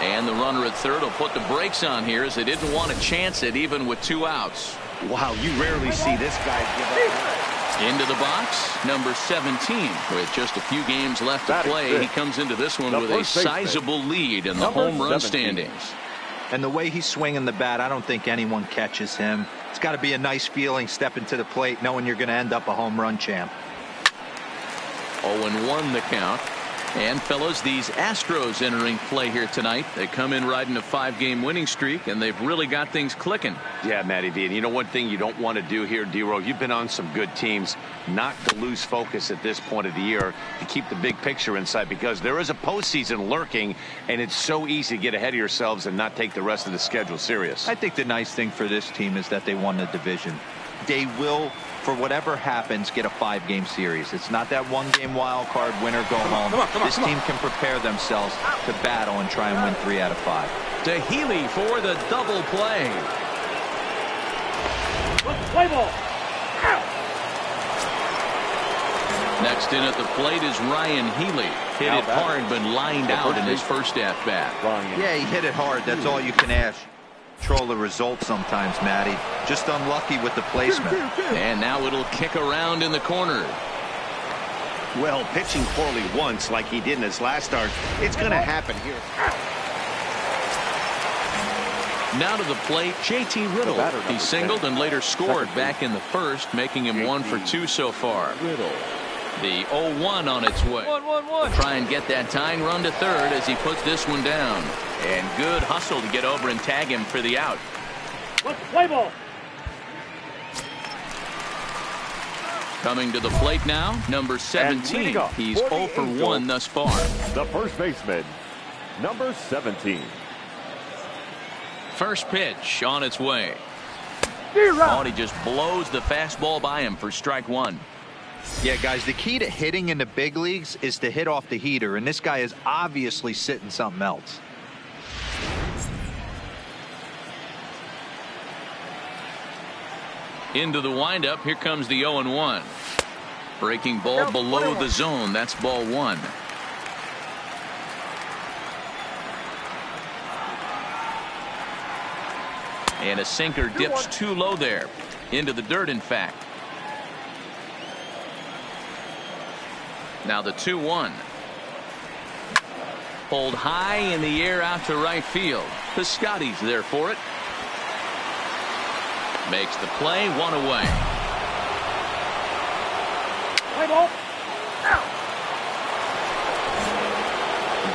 And the runner at third will put the brakes on here as they didn't want to chance it even with 2 outs. Wow, you rarely see this guy give up. Into the box, number 17. With just a few games left to play, he comes into this one with a sizable lead in the home run standings. And the way he's swinging the bat, I don't think anyone catches him. It's got to be a nice feeling stepping to the plate knowing you're going to end up a home run champ. 0-1 the count. And fellas, these Astros entering play here tonight. They come in riding a 5-game winning streak, and they've really got things clicking. Yeah, Matty V. And you know one thing you don't want to do here, D-Row, you've been on some good teams, not to lose focus at this point of the year, to keep the big picture in sight, because there is a postseason lurking, and it's so easy to get ahead of yourselves and not take the rest of the schedule serious. I think the nice thing for this team is that they won the division. They will, for whatever happens, get a 5-game series. It's not that 1-game wild card, winner go home. This team can prepare themselves to battle and try and win 3 out of 5. To Healy for the double play. Play ball. Next in at the plate is Ryan Healy. Hit it hard but lined out in his first at-bat. Yeah, he hit it hard. That's all you can ask. Control the result sometimes, Matty. Just unlucky with the placement. And now it'll kick around in the corner. Well, pitching poorly once like he did in his last start, it's going to happen here. Now to the plate, J.T. Riddle. He singled and later scored back in the first, making him 1 for 2 so far. The 0-1 on its way. Try and get that tying run to third as he puts this one down. And good hustle to get over and tag him for the out. Play ball. Coming to the plate now, number 17. He's 0 for 1 thus far. The first baseman, number 17. First pitch on its way. Oh, he just blows the fastball by him for strike 1. Yeah, guys, the key to hitting in the big leagues is to hit off the heater, and this guy is obviously sitting something else. Into the windup, here comes the 0-1. Breaking ball below the zone, that's ball 1. And a sinker dips too low there. Into the dirt, in fact. Now the 2-1. Pulled high in the air out to right field. Piscotty's there for it. Makes the play, 1 away. Play ball. Out.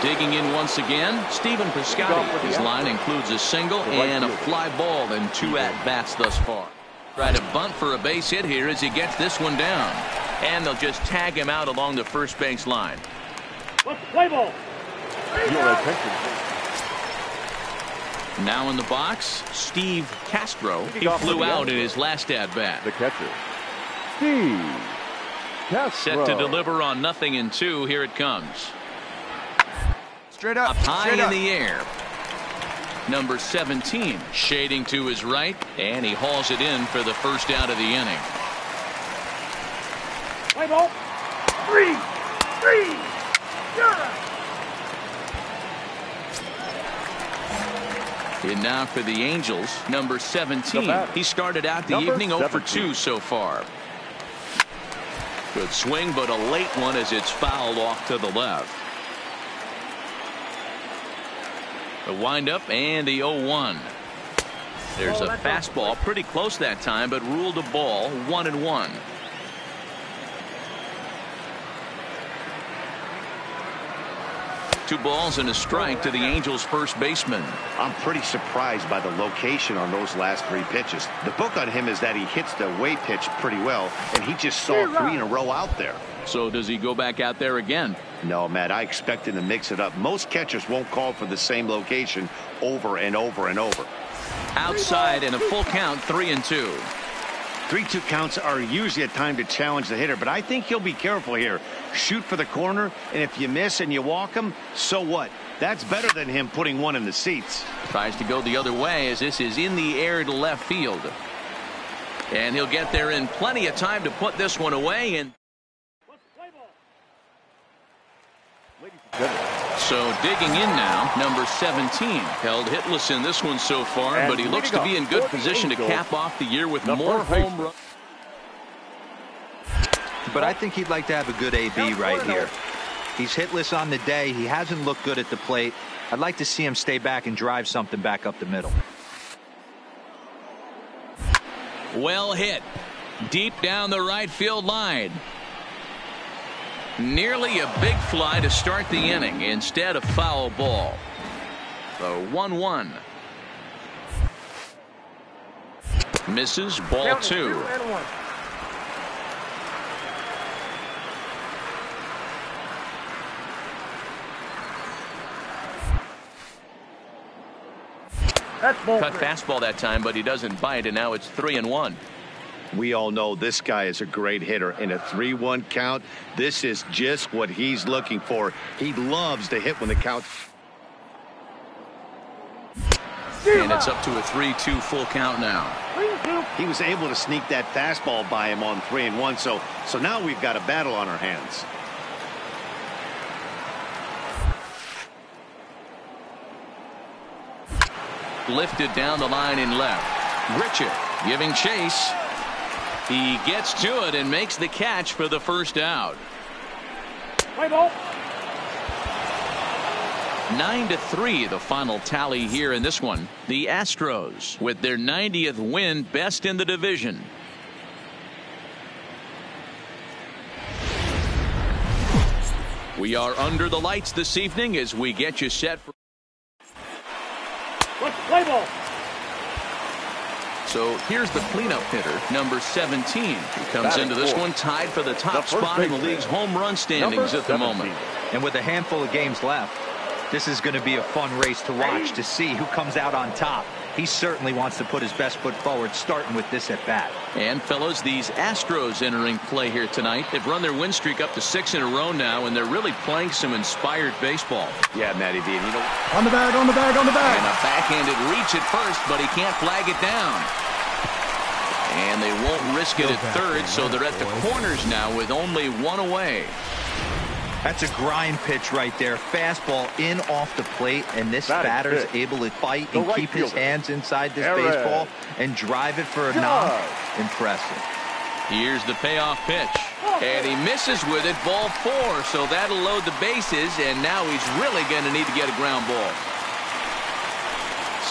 Digging in once again, Stephen Piscotty. His line includes a single and a fly ball in 2 at-bats thus far. Try to bunt for a base hit here as he gets this one down. And they'll just tag him out along the first base line. Play ball. Your attention. Now in the box, Steve Castro. He flew out in his last at-bat. The catcher, Steve Castro. Set to deliver on 0-2. Here it comes. Straight up. High Straight in up. the air. Number 17 shading to his right, and he hauls it in for the first out of the inning. Play ball. 3. And now for the Angels, number 17. He started out the evening 0 for 2 so far. Good swing, but a late one as it's fouled off to the left. The windup and the 0-1. There's a fastball pretty close that time, but ruled a ball, 1-1. Two balls and a strike to the Angels first baseman. I'm pretty surprised by the location on those last 3 pitches. The book on him is that he hits the away pitch pretty well, and he just saw 3 in a row out there. So does he go back out there again? No, Matt, I expect him to mix it up. Most catchers won't call for the same location over and over and over. Outside and a full count, 3-2. 3-2 counts are usually a time to challenge the hitter, but I think he'll be careful here. Shoot for the corner, and if you miss and you walk him, so what? That's better than him putting one in the seats. Tries to go the other way as this is in the air to left field. And he'll get there in plenty of time to put this one away. And so digging in now, number 17. Held hitless in this one so far, but he looks to be in good position to cap off the year with more home runs. But I think he'd like to have a good AB right here. He's hitless on the day. He hasn't looked good at the plate. I'd like to see him stay back and drive something back up the middle. Well hit. Deep down the right field line. Nearly a big fly to start the inning instead of foul ball. The 1-1. Misses, ball 2. Cut fastball that time, but he doesn't bite, and now it's 3-1. We all know this guy is a great hitter. In a 3-1 count, this is just what he's looking for. He loves to hit when the count. And it's up to a 3-2 full count now. He was able to sneak that fastball by him on 3-1, so now we've got a battle on our hands. Lifted down the line in left. Richard giving chase. He gets to it and makes the catch for the first out. 9-3 the final tally here in this one. The Astros with their 90th win, best in the division. We are under the lights this evening as we get you set for. Play ball. So here's the cleanup hitter, number 17. He comes into this one tied for the top spot in the league's home run standings at the moment. And with a handful of games left, this is going to be a fun race to watch to see who comes out on top. He certainly wants to put his best foot forward, starting with this at bat. And fellas, these Astros entering play here tonight. They've run their win streak up to 6 in a row now, and they're really playing some inspired baseball. Yeah, Matty V. You know, On the bag, on the bag, on the bag. And a backhanded reach at first, but he can't flag it down. And they won't risk it at third, so they're at the corners now with only one away. That's a grind pitch right there. Fastball in off the plate, and this batter's able to fight and keep his hands inside this baseball and drive it for a knock. Impressive. Here's the payoff pitch. And he misses with it, ball 4, so that'll load the bases, and now he's really going to need to get a ground ball.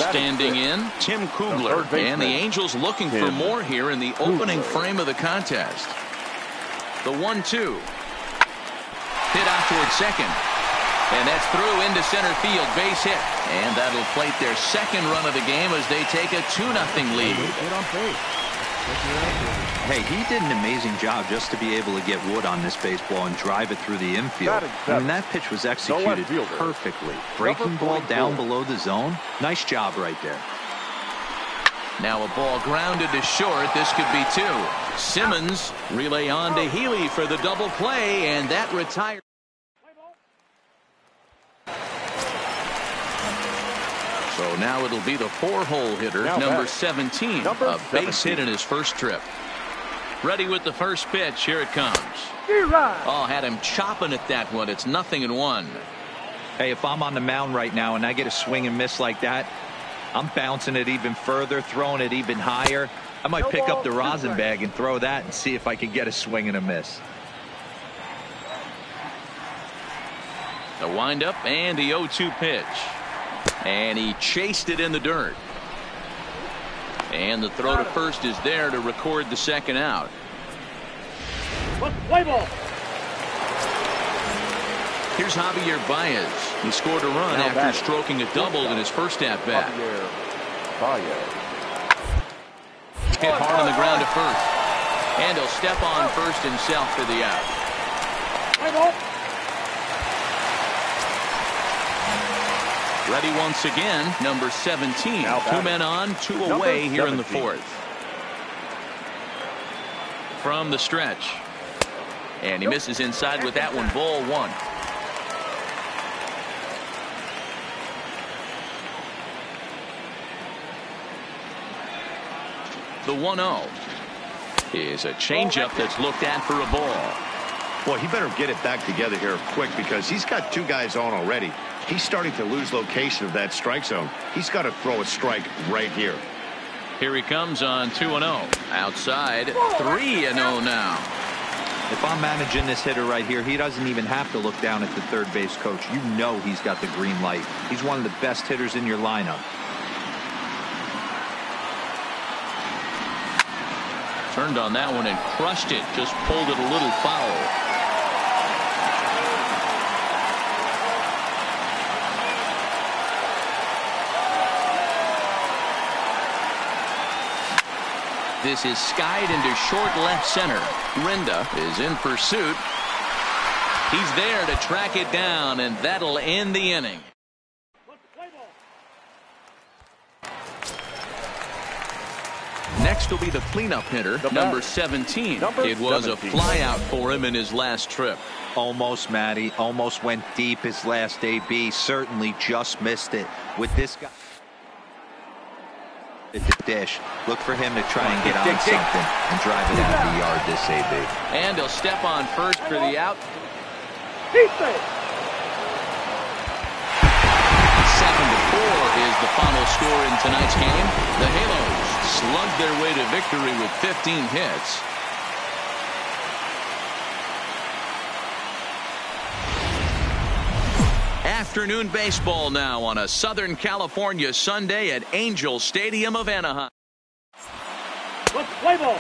Standing in, Tim Kugler, and the Angels looking for more here in the opening frame of the contest. The 1-2. Hit out toward second. And that's through into center field, base hit. And that'll plate their second run of the game as they take a 2-0 lead. Hey, he did an amazing job just to be able to get wood on this baseball and drive it through the infield. I mean, that pitch was executed perfectly. Breaking ball down below the zone. Nice job right there. Now a ball grounded to short. This could be 2. Simmons relay on to Healy for the double play, and that retires. So now it'll be the 4-hole hitter, number 17, a base hit in his first trip. Ready with the first pitch. Here it comes. Oh, had him chopping at that one. It's 0-1. Hey, if I'm on the mound right now and I get a swing and miss like that, I'm bouncing it even further, throwing it even higher. I might pick up the rosin bag and throw that and see if I can get a swing and a miss. The windup and the 0-2 pitch. And he chased it in the dirt. And the throw to first is there to record the second out. Play ball. Here's Javier Baez. He scored a run after stroking a double in his first at-bat. Hit hard on the ground to first. And he'll step on first himself for the out. Ready once again, number 17. 2 men on, 2 away here in the 4th. From the stretch. And he misses inside with that one, ball 1. The 1-0 is a changeup that's looked at for a ball. Boy, he better get it back together here quick because he's got 2 guys on already. He's starting to lose location of that strike zone. He's got to throw a strike right here. Here he comes on 2-0. Outside, 3-0 now. If I'm managing this hitter right here, he doesn't even have to look down at the third base coach. You know he's got the green light. He's one of the best hitters in your lineup. Turned on that one and crushed it. Just pulled it a little foul. This is skied into short left center. Renda is in pursuit. He's there to track it down, and that'll end the inning. Next will be the cleanup hitter, number 17. It was a flyout for him in his last trip. Almost, Matty. Almost went deep his last AB. Certainly just missed it with this guy. At the dish, look for him to try and get on something and drive it out of the yard this AB. And he'll step on first for the out. 7-4 is the final score in tonight's game. The Halos slugged their way to victory with 15 hits. Afternoon baseball now on a Southern California Sunday at Angel Stadium of Anaheim. Let's play ball.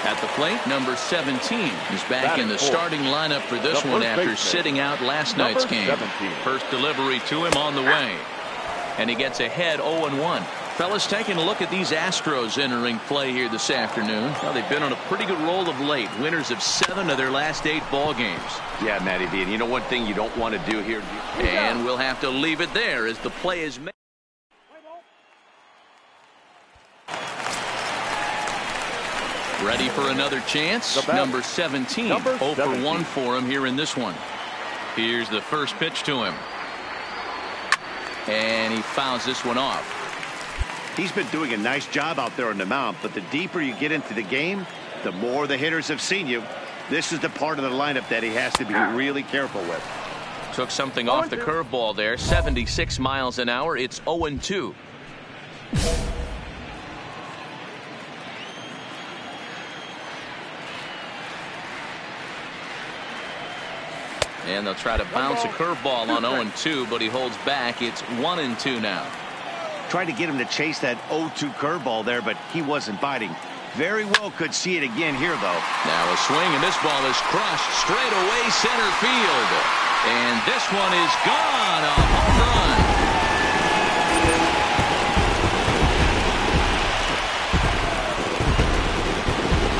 At the plate, number 17 is back in the starting lineup for this one after sitting out last night's game. First delivery to him on the way. And he gets ahead 0-1. Fellas, taking a look at these Astros entering play here this afternoon. Well, they've been on a pretty good roll of late. Winners of 7 of their last 8 ball games. Yeah, Matty V. And you know one thing you don't want to do here. And we'll have to leave it there as the play is made. Ready for another chance. Number 17. 0 for 1 for him here in this one. Here's the first pitch to him. And he fouls this one off. He's been doing a nice job out there on the mound, but the deeper you get into the game, the more the hitters have seen you. This is the part of the lineup that he has to be really careful with. Took something off the curveball there. 76 miles an hour. It's 0-2. And they'll try to bounce a curveball on 0-2, but he holds back. It's 1-2 now. Tried to get him to chase that 0-2 curveball there, but he wasn't biting. Very well could see it again here, though. Now a swing, and this ball is crushed straight away center field. And this one is gone. A home run.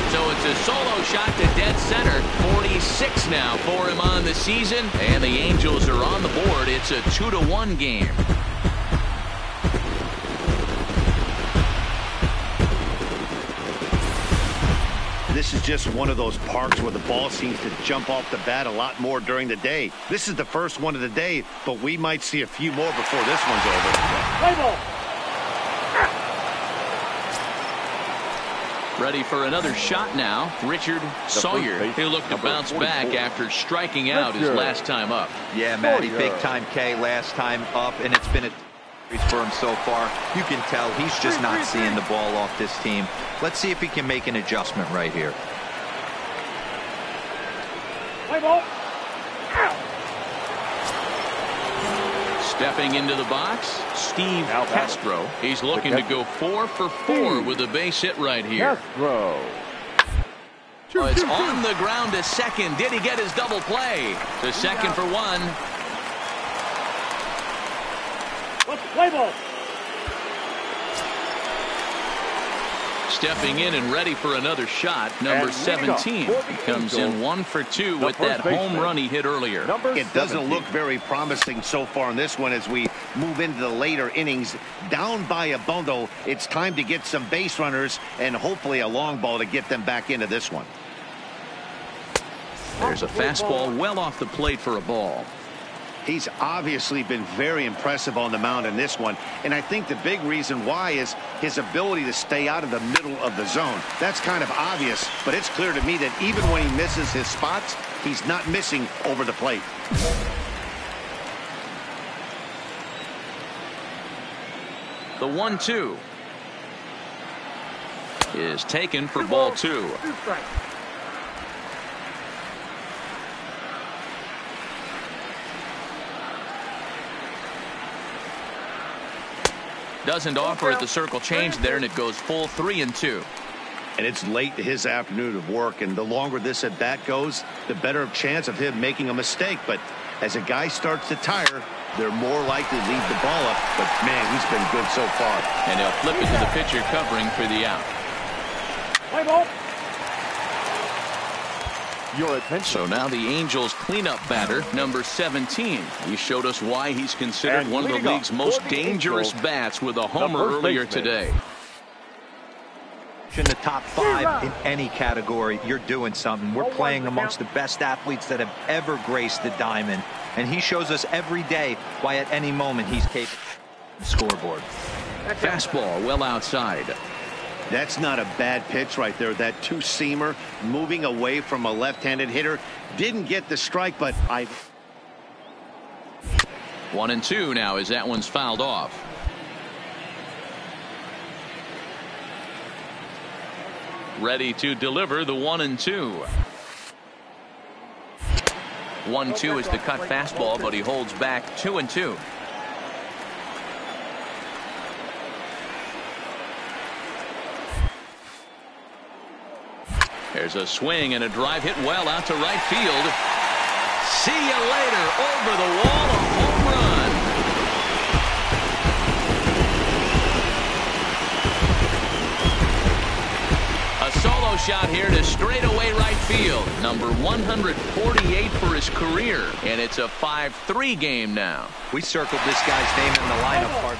So it's a solo shot to dead center. 46 now for him on the season. And the Angels are on the board. It's a 2-1 game. This is just one of those parks where the ball seems to jump off the bat a lot more during the day. This is the first one of the day, but we might see a few more before this one's over. Play ball. Ready for another shot now. Richard Sawyer. He'll look to bounce back after striking out his last time up. Yeah, Matty, big time K last time up, and it's been a for him so far. You can tell he's just not seeing the ball off this team. Let's see if he can make an adjustment right here. Play ball. Stepping into the box, Steve Castro. He's looking to go 4 for 4 with a base hit right here. Castro. Oh, it's on the ground to second. Did he get his double play? To second for 1. Let's play ball. Stepping in and ready for another shot. Number 17. He comes in 1 for 2 with that home run he hit earlier. It doesn't look very promising so far in this one as we move into the later innings. Down by a bundle, it's time to get some base runners and hopefully a long ball to get them back into this one. There's a fastball well off the plate for a ball. He's obviously been very impressive on the mound in this one, and I think the big reason why is his ability to stay out of the middle of the zone. That's kind of obvious, but it's clear to me that even when he misses his spots, he's not missing over the plate. The 1-2 is taken for ball 2. Doesn't offer at the circle change there, and it goes full 3-2. And it's late to his afternoon of work, and the longer this at bat goes, the better chance of him making a mistake. But as a guy starts to tire, they're more likely to leave the ball up. But man, he's been good so far. And he'll flip it to the pitcher covering for the out. Play ball. Your attention. So now the Angels cleanup batter, number 17. He showed us why he's considered one of the league's most dangerous bats with a homer earlier today. In the top 5 in any category, you're doing something. We're playing amongst the best athletes that have ever graced the diamond, and he shows us every day why at any moment he's capable. scoreboard. Fastball well outside. That's not a bad pitch right there. That two-seamer moving away from a left-handed hitter. Didn't get the strike, but 1-2 now as that one's fouled off. Ready to deliver the 1-2. 1-2 is the cut fastball, but he holds back 2-2. There's a swing and a drive hit well out to right field. See you later. Over the wall, a home run. A solo shot here to straightaway right field. Number 148 for his career. And it's a 5-3 game now. We circled this guy's name in the lineup.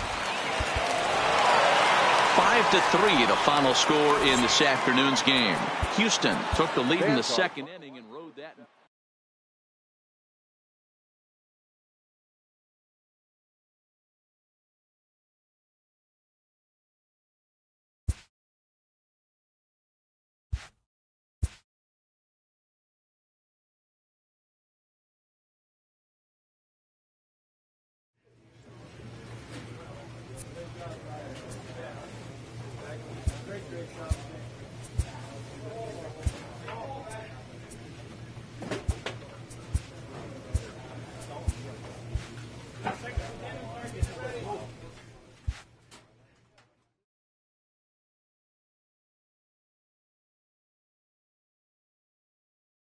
5-3 the final score in this afternoon's game. Houston took the lead in the second inning and rode that.